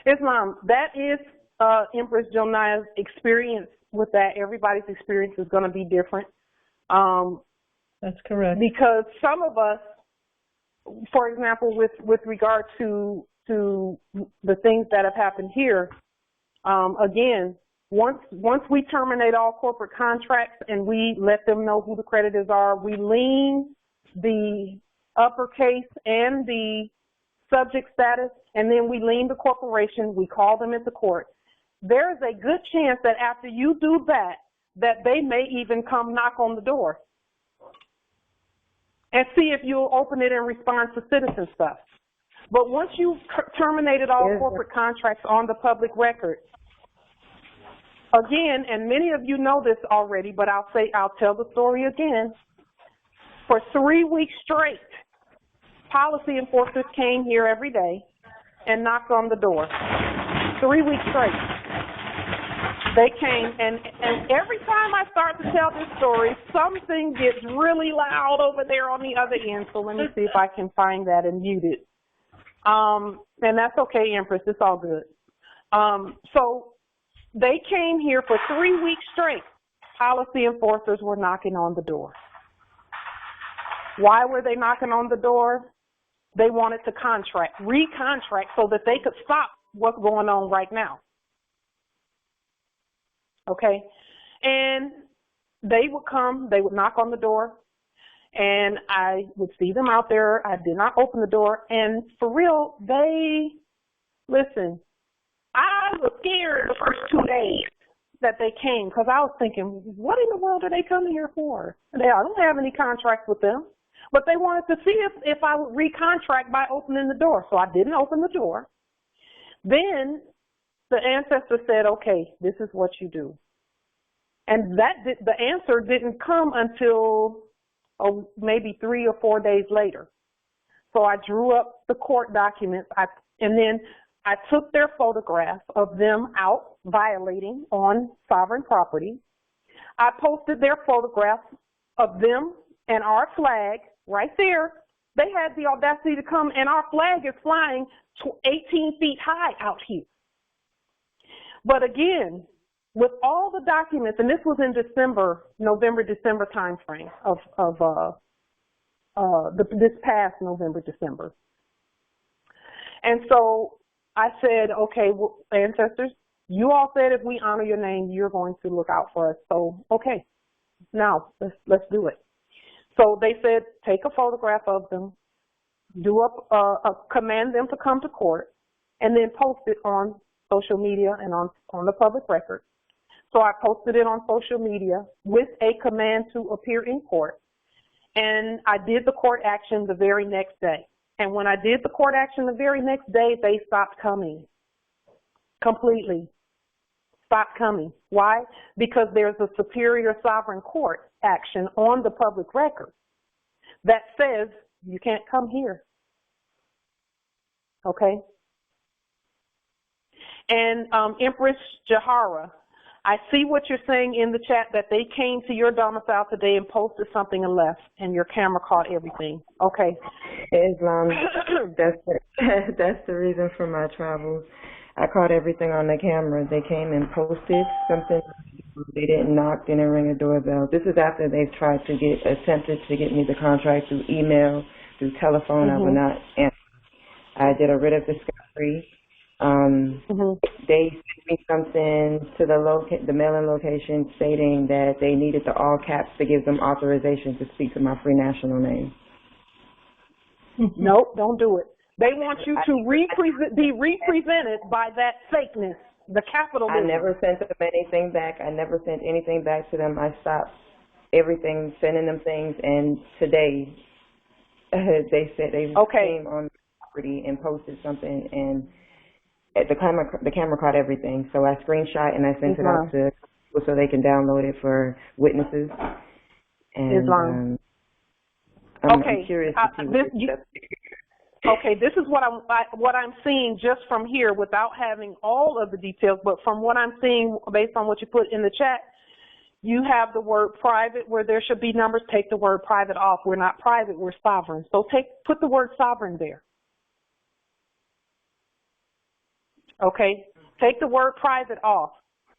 Yes, Mom. That is Empress Jomnia's experience with that. Everybody's experience is going to be different. That's correct. Because some of us, for example, with regard to the things that have happened here, again, once we terminate all corporate contracts and we let them know who the creditors are, we lien the uppercase and the subject status, and then we lien the corporation, we call them into court. There is a good chance that after you do that they may even come knock on the door and see if you'll open it in response to citizen stuff. But once you've terminated all corporate contracts on the public record, again, and many of you know this already, but I'll tell the story again. For 3 weeks straight, policy enforcers came here every day and knocked on the door. 3 weeks straight. They came, and every time I start to tell this story, something gets really loud over there on the other end. So let me see if I can find that and mute it. And that's okay, Empress. It's all good. So they came here for 3 weeks straight. Policy enforcers were knocking on the door. Why were they knocking on the door? They wanted to recontract so that they could stop what's going on right now. Okay? And they would come, they would knock on the door, and I would see them out there. I did not open the door. And for real, listen, I was scared the first 2 days that they came because I was thinking, what in the world are they coming here for? I don't have any contracts with them. But they wanted to see if I would recontract by opening the door. So I didn't open the door. Then the ancestor said, okay, this is what you do. And the answer didn't come until maybe 3 or 4 days later. So I drew up the court documents, and then I took their photograph of them out violating on sovereign property. I posted their photograph of them and our flag right there. They had the audacity to come, and our flag is flying 18 feet high out here. But again, with all the documents, and this was in November-December time frame of this past November-December. And so I said, okay, well, ancestors, you all said if we honor your name, you're going to look out for us. So, okay, now let's do it. So they said, take a photograph of them, command them to come to court, and then post it on social media and on the public record. So I posted it on social media with a command to appear in court. And I did the court action the very next day. And when I did the court action the very next day, they stopped coming. completely. Stop coming. Why? Because there's a superior sovereign court action on the public record that says you can't come here. Okay? And Empress Jahara, I see what you're saying in the chat, that they came to your domicile today and posted something and left, and your camera caught everything. Okay. Islam, that's the reason for my travels. I caught everything on the camera. They came and posted something. They didn't knock, didn't ring a doorbell. This is after they've attempted to get me the contract through email, through telephone. I would not answer. I did a writ of discovery. They sent me something to the mailing location stating that they needed the all caps to give them authorization to speak to my free national name. Nope, don't do it. They want you to be represented by that fakeness, the capitalism. I never sent them anything back. I never sent anything back to them. I stopped everything, sending them things, and today they said they came on the property and posted something, and the camera caught everything. So I screenshot and I sent it out to people so they can download it for witnesses. And I'm curious to see Okay, this is what I'm seeing just from here, without having all of the details, but from what I'm seeing based on what you put in the chat, you have the word private where there should be numbers. Take the word private off. We're not private, we're sovereign. So put the word sovereign there. Okay, take the word private off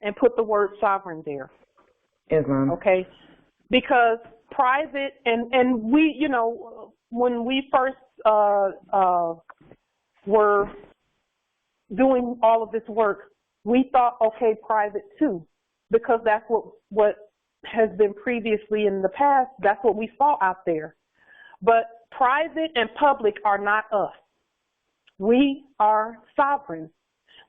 and put the word sovereign there. Islam. Okay, because private and we, you know, when we first were doing all of this work, we thought, okay, private too, because that's what has been previously in the past. That's what we saw out there. But private and public are not us. We are sovereign.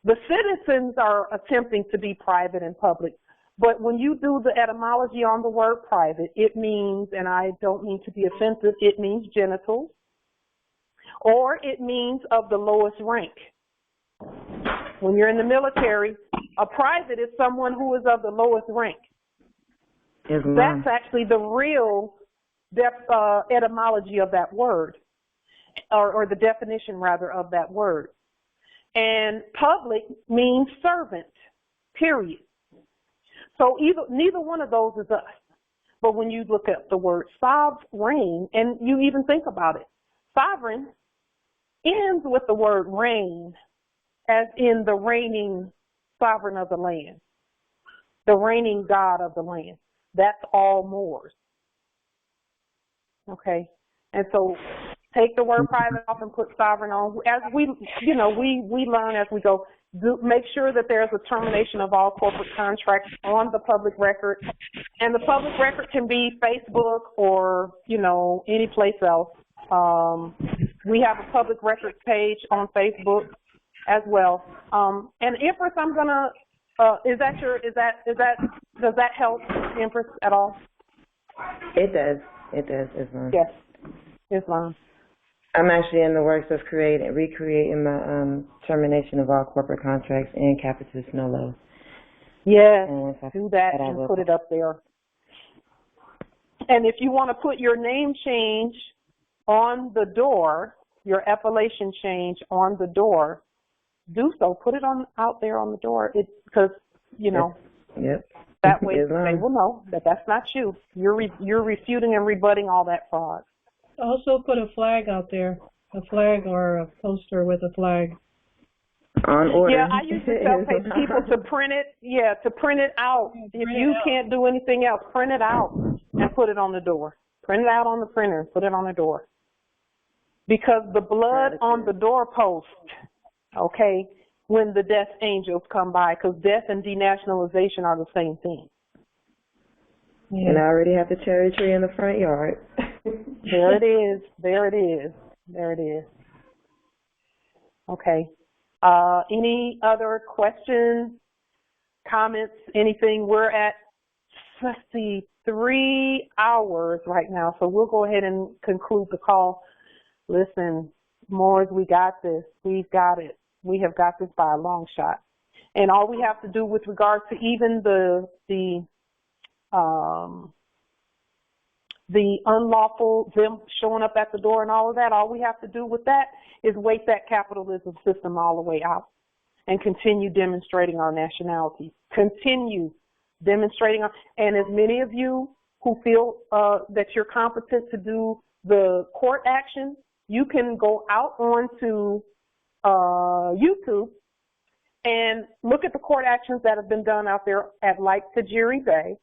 The citizens are attempting to be private and public. But when you do the etymology on the word private, it means, and I don't mean to be offensive, it means genitals, or it means of the lowest rank. When you're in the military, a private is someone who is of the lowest rank. That's actually the real etymology of that word, or the definition, rather, of that word. And public means servant, period. So neither one of those is us. But when you look at the word sovereign, and you even think about it, sovereign ends with the word reign, as in the reigning sovereign of the land, the reigning God of the land. That's all Moors. Okay? And so take the word private off and put sovereign on. As we learn as we go. Make sure that there's a termination of all corporate contracts on the public record. And the public record can be Facebook or, any place else. We have a public records page on Facebook as well. And Empress, I'm gonna, does that help, Empress, at all? It does, Islam. Yes, Islam. I'm actually in the works of recreating my termination of all corporate contracts and capitis nolo. Yes, do that and put it up there. And if you want to put your name change on the door, your appellation change on the door, do so. Put it out there on the door. Because that way they will know that that's not you. You're refuting and rebutting all that fraud. Also put a flag out there, a flag or a poster with a flag. On order. Yeah, I usually tell people to print it. Yeah, to print it out. If you can't do anything else, print it out and put it on the door. Print it out on the printer and put it on the door. Because the blood on the doorpost, okay, when the death angels come by, because death and denationalization are the same thing. Yeah. And I already have the cherry tree in the front yard. There it is. There it is. There it is. Okay. Any other questions, comments, anything? We're at, 3 hours right now, so we'll go ahead and conclude the call. Listen, Moors, we got this. We've got it. We have got this by a long shot. And all we have to do with regard to even the unlawful, them showing up at the door and all of that, all we have to do with that is wait that capitalism system all the way out and continue demonstrating our nationality. Continue demonstrating. And as many of you who feel that you're competent to do the court action, you can go out onto YouTube and look at the court actions that have been done out there at like Tajiri Bay.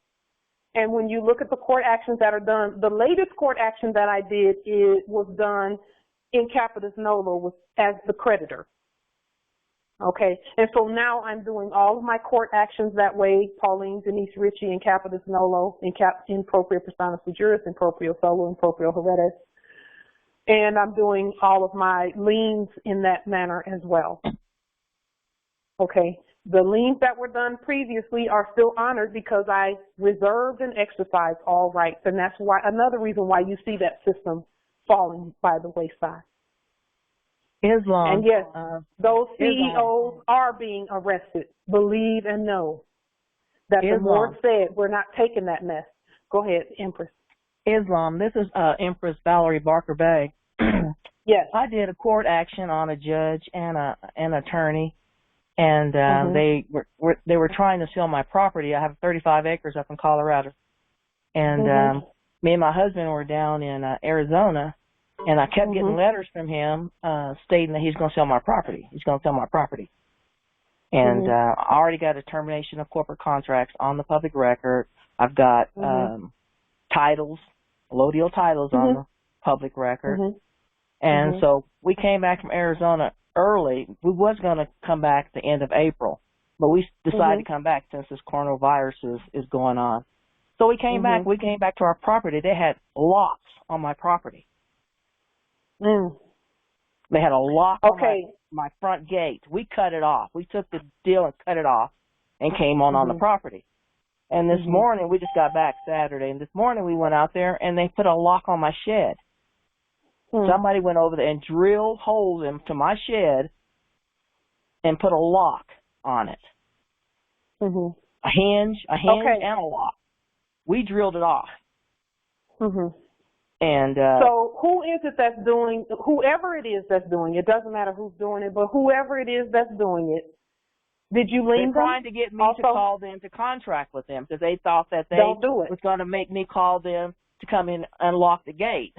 And when you look at the court actions that are done, the latest court action that I did was done in Capitis Nolo as the creditor. Okay, and so now I'm doing all of my court actions that way, Pauline, Denise Ritchie, and Capitis Nolo, in proprio personas juris, in proprio solo, in proprio heredes. And I'm doing all of my liens in that manner as well. Okay, the liens that were done previously are still honored because I reserved and exercised all rights, and that's why another reason why you see that system falling by the wayside. Islam. And yes, those CEOs are being arrested. Believe and know that the Lord said we're not taking that mess. Go ahead, Empress. Islam. This is Empress Valerie Barker Bay. Yes. I did a court action on a judge and an attorney, and they were trying to sell my property. I have 35 acres up in Colorado, and me and my husband were down in Arizona, and I kept getting letters from him stating that he's going to sell my property. He's going to sell my property. And I already got a termination of corporate contracts on the public record. I've got titles, low deal titles on the public record. And so we came back from Arizona early. We was going to come back at the end of April, but we decided to come back since this coronavirus is going on. So we came back. We came back to our property. They had locks on my property. They had a lock on my front gate. We cut it off. We took the deal and cut it off and came on the property. And this morning, we just got back Saturday, and this morning we went out there and they put a lock on my shed. Somebody went over there and drilled holes into my shed and put a lock on it. A hinge and a lock. We drilled it off. And so who is it that's doing, whoever it is that's doing it, doesn't matter who's doing it, but whoever it is that's doing it, did you lien them? They're trying to get me to call them to contract with them because they thought that they was going to make me call them to come in and lock the gate.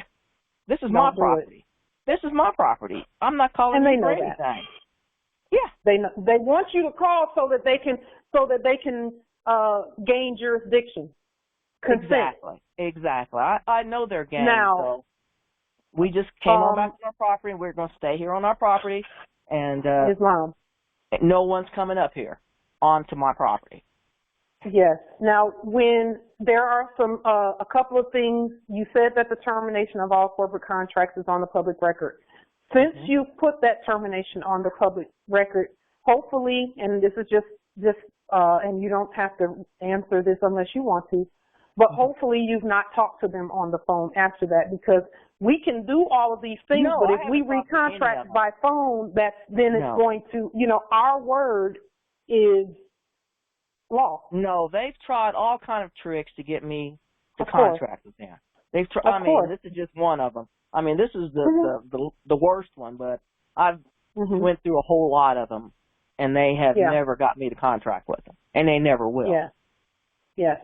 This is my property. This is my property. I'm not calling them for anything. Yeah, they want you to call so that they can gain jurisdiction. Consent. Exactly. I know their game. Now, so we just came on back to our property, and we're going to stay here on our property. And Islam. No one's coming up here onto my property. Yes. Now, when there are a couple of things, you said that the termination of all corporate contracts is on the public record. Since you put that termination on the public record, hopefully, and this is just and you don't have to answer this unless you want to, but hopefully you've not talked to them on the phone after that, because we can do all of these things, but if we recontract by phone, then it's going to, our word is law. No, they've tried all kind of tricks to get me to contract with them. They've tried. This is just one of them. This is the worst one, but I've went through a whole lot of them, and they have never got me to contract with them, and they never will. Yes.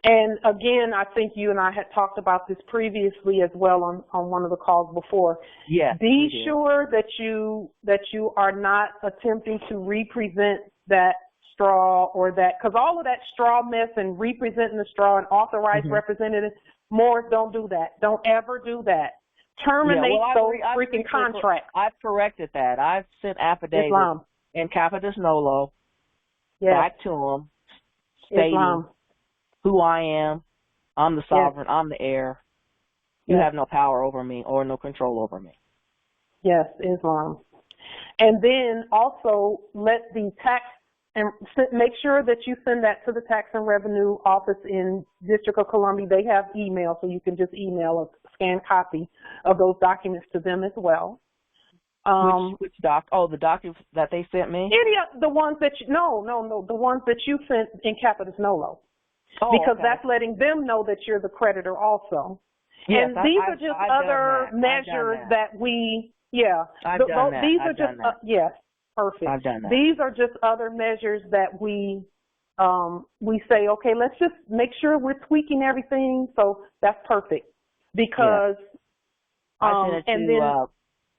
And again, I think you and I had talked about this previously as well on one of the calls before. Yes. Be sure that you are not attempting to represent that straw or that, because all of that straw mess and representing the straw and authorized representatives, Moors, don't do that. Don't ever do that. Terminate those freaking contracts. I've corrected that. I've sent affidavits in Capitis Nolo back to them stating who I am. I'm the sovereign. I'm the heir. You have no power over me or no control over me. Yes, Islam. And then also let the tax, and make sure that you send that to the Tax and Revenue Office in District of Columbia. They have email, so you can just email a scanned copy of those documents to them as well. Which doc? Oh, the documents that they sent me? Any of the ones that you, no, the ones that you sent in Competence Nolo. Oh, because okay. that's letting them know that you're the creditor also. Yes, and these are just other measures that we, these are just, yes, perfect. I've done that. These are just other measures that we say, okay, let's just make sure we're tweaking everything. So that's perfect because, I sent it to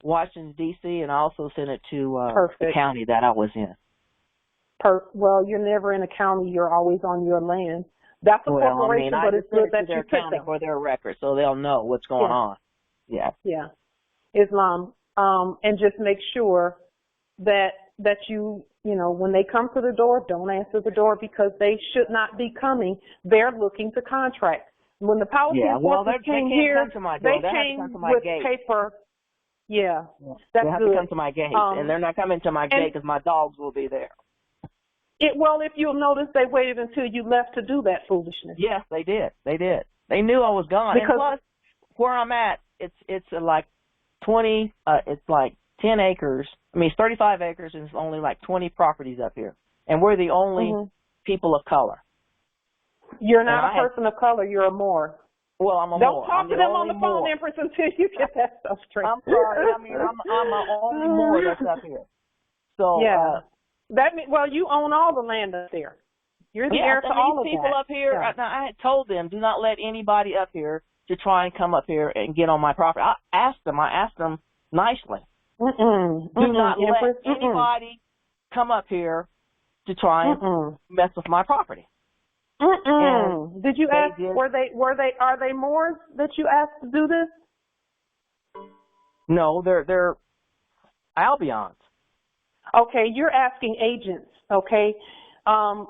Washington, D.C., and I also sent it to the county that I was in. Well, you're never in a county. You're always on your land. That's a corporation, but it's good that you pick them for their record, so they'll know what's going on. Yeah. Yeah. Islam, and just make sure that you when they come to the door, don't answer the door because they should not be coming. They're looking to contract. When the policy enforcement came here, they came with paper. Yeah, that's they have good. to come to my gate, and they're not coming to my gate because my dogs will be there. Well, if you'll notice, they waited until you left to do that foolishness. Yes, they did. They did. They knew I was gone. And plus, where I'm at, it's like 20. It's like 10 acres. I mean, it's 35 acres, and it's only like 20 properties up here, and we're the only people of color. You're not a person of color. You're a Moor. Well, I'm a Don't Moor. talk to them on the phone, Empress, until you get that stuff straight. I'm sorry. I mean, I'm the only Moor that's up here. So that means, well, you own all the land up there. You're the heir to all of that. People up here. Yeah. I had told them, do not let anybody up here to try and come up here and get on my property. I asked them nicely. Do not let anybody come up here to try and mess with my property. Did you ask? Are they Moors that you asked to do this? No, they're Albions. Okay, you're asking agents. Okay, and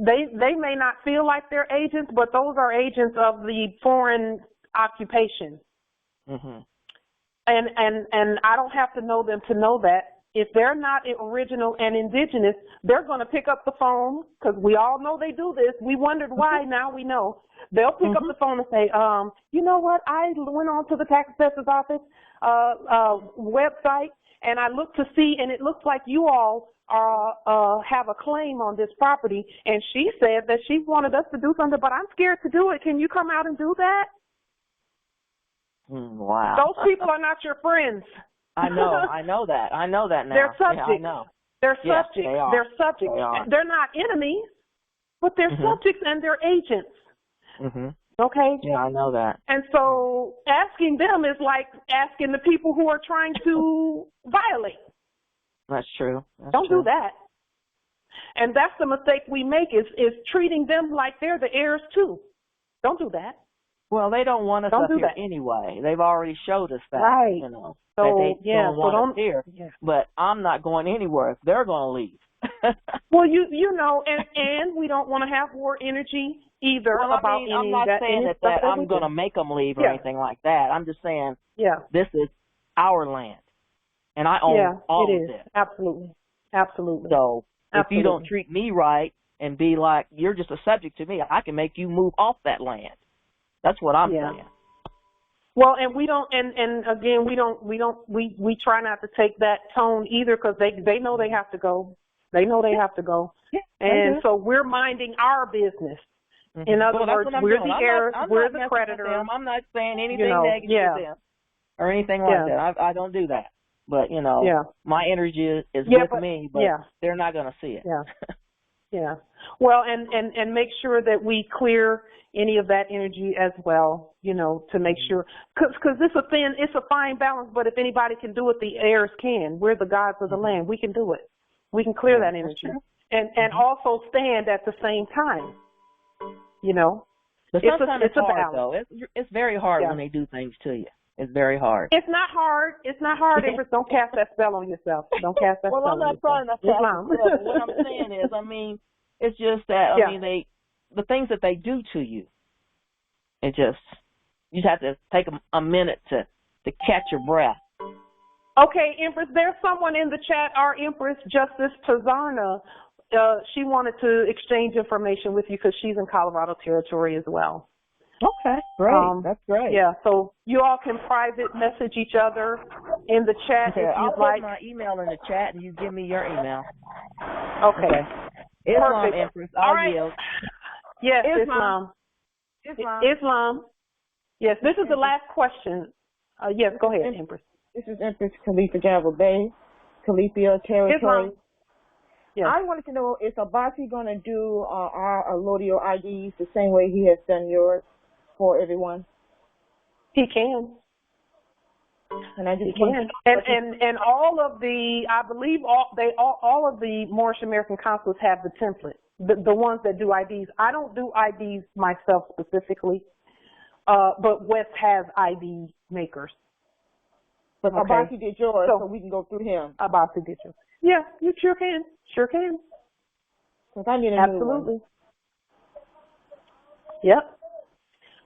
they may not feel like they're agents, but those are agents of the foreign occupation. And I don't have to know them to know that. If they're not original and indigenous, they're going to pick up the phone because we all know they do this. We wondered why. Now we know. They'll pick up the phone and say, you know what? I went on to the tax assessor's office website and I looked to see, and it looks like you all have a claim on this property. And she said that she wanted us to do something, but I'm scared to do it. Can you come out and do that? Wow. Those people are not your friends. I know that. I know that now. They're subjects. Yeah, I know. They're yes, subjects. They are. They're subjects. They are. They're not enemies, but they're subjects and they're agents. Okay? Yeah, I know that. And so asking them is like asking the people who are trying to violate. That's true. Don't do that. And that's the mistake we make is treating them like they're the heirs too. Don't do that. Well, they don't want us up here anyway. They've already showed us that. Right. You know, so, that they don't want us here. Yeah. But I'm not going anywhere if they're going to leave. Well, you know, and we don't want to have war energy either about any I'm not saying that I'm going to make them leave or anything like that. I'm just saying this is our land, and I own all of this. Absolutely. Absolutely. So if you don't treat me right and be like, you're just a subject to me, I can make you move off that land. That's what I'm saying. Well, and we don't, and again, we try not to take that tone either because they know they have to go. They know they have to go. Yeah, and so we're minding our business. In other words, we're the heirs, we're the creditors. I'm not saying anything negative to them or anything like that. I don't do that. But, you know, my energy is with me, but they're not going to see it. Yeah. Well, and make sure that we clear any of that energy as well, you know, to make sure, because it's a fine balance, but if anybody can do it, the heirs can. We're the gods of the land. We can do it. We can clear that energy. And also stand at the same time, you know. But sometimes it's hard, though. It's very hard when they do things to you. It's very hard. It's not hard. Empress, don't cast that spell on yourself. Don't cast that spell on yourself. Well, I'm not trying to cast a spell. What I'm saying is, it's just that, the things that they do to you, you just have to take a minute to catch your breath. Okay, Empress, there's someone in the chat, our Empress, Justice Tazarna. She wanted to exchange information with you because she's in Colorado Territory as well. Okay, great. That's great. Yeah, so you all can private message each other in the chat if I'll you'd like. put my email in the chat, and you give me your email. Okay. Islam, Perfect. Empress. All I'll right. yield. Yes, Islam. Islam. Yes, this is the last question. Yes, go ahead, Empress. This is Empress Khalifa Gavel Bay, Calipia Territory. Islam. Yes. I wanted to know, is Abasi going to do our allodial IDs the same way he has done yours for everyone? He can. And I just he can. And all of the, I believe all of the Moorish American consuls have the template. The ones that do IDs. I don't do IDs myself specifically, but West has ID makers. But Abasi did yours, so we can go through him. Abasi did yours. Yeah, you sure can. Sure can. Because I need a Absolutely. new one. Yep.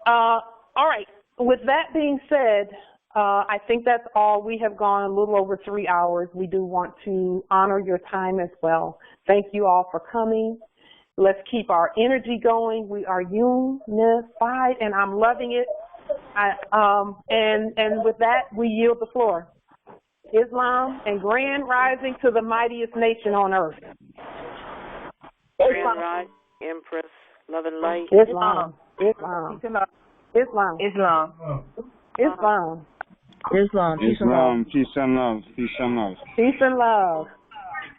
All right. With that being said, I think that's all. We have gone a little over 3 hours. We do want to honor your time as well. Thank you all for coming. Let's keep our energy going. We are unified, and I'm loving it. And with that, we yield the floor. Islam and grand rising to the mightiest nation on earth. Grand rising, Empress, love and light. Islam. Islam. Islam. Islam. Islam. Islam. Peace and love. Peace and love.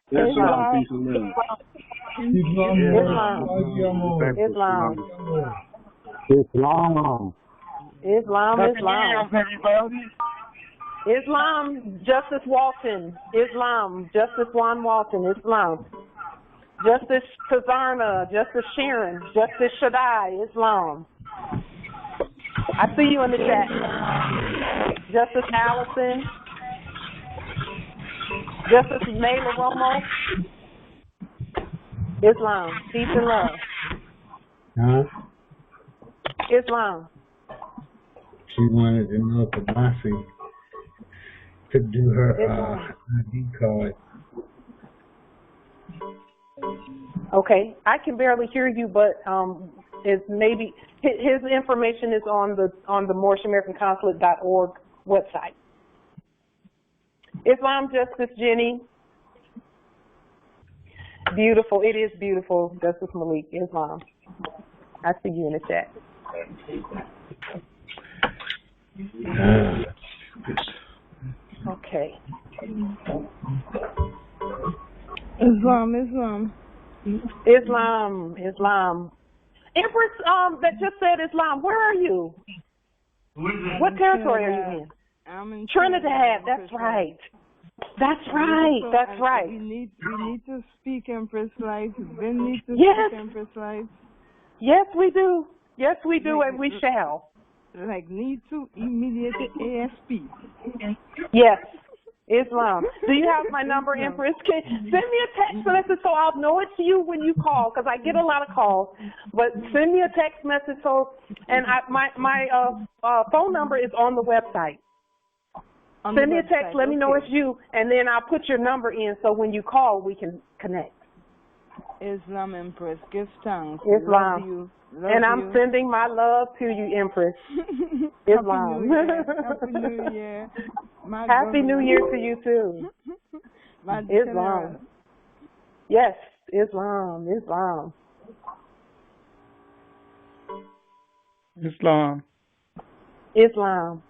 Peace and love. Peace and love. Islam. Peace and love. Islam. Islam. Islam. Islam, Justice Walton. Islam, Justice Juan Walton. Islam. Justice Kazarna. Justice Sharon. Justice Shaddai. Islam. I see you in the chat. Justice Allison. Justice Mayla Romo. Islam. Peace and love. Islam. She wanted to know if Abasi could do her ID card. Okay, I can barely hear you, but it's maybe his information is on the moorishamericanconsulate.org website. Islam Justice Jenny. Beautiful. It is beautiful, Justice Malik. Islam. I see you in the chat. Okay. Islam. Empress, that just said Islam. Where are you? What territory are you in? I'm in Trinidad. That's right. That's right. We need to speak Empress Life. We need to Yes. speak Empress Life. Yes, we do. Yes, we do, and we shall. Like, need to immediately ASP. Yes. Islam. Do you have my number, Empress? Send me a text message so I'll know it's you when you call, because I get a lot of calls. But send me a text message and my phone number is on the website. Send me a text, let me know it's you, and then I'll put your number in so when you call we can connect. Islam, Empress. Give thanks. Islam. Love you. And I'm sending my love to you, Empress. Islam. Happy New Year. Happy New Year to you, too. Islam. Yes, Islam. Islam. Islam.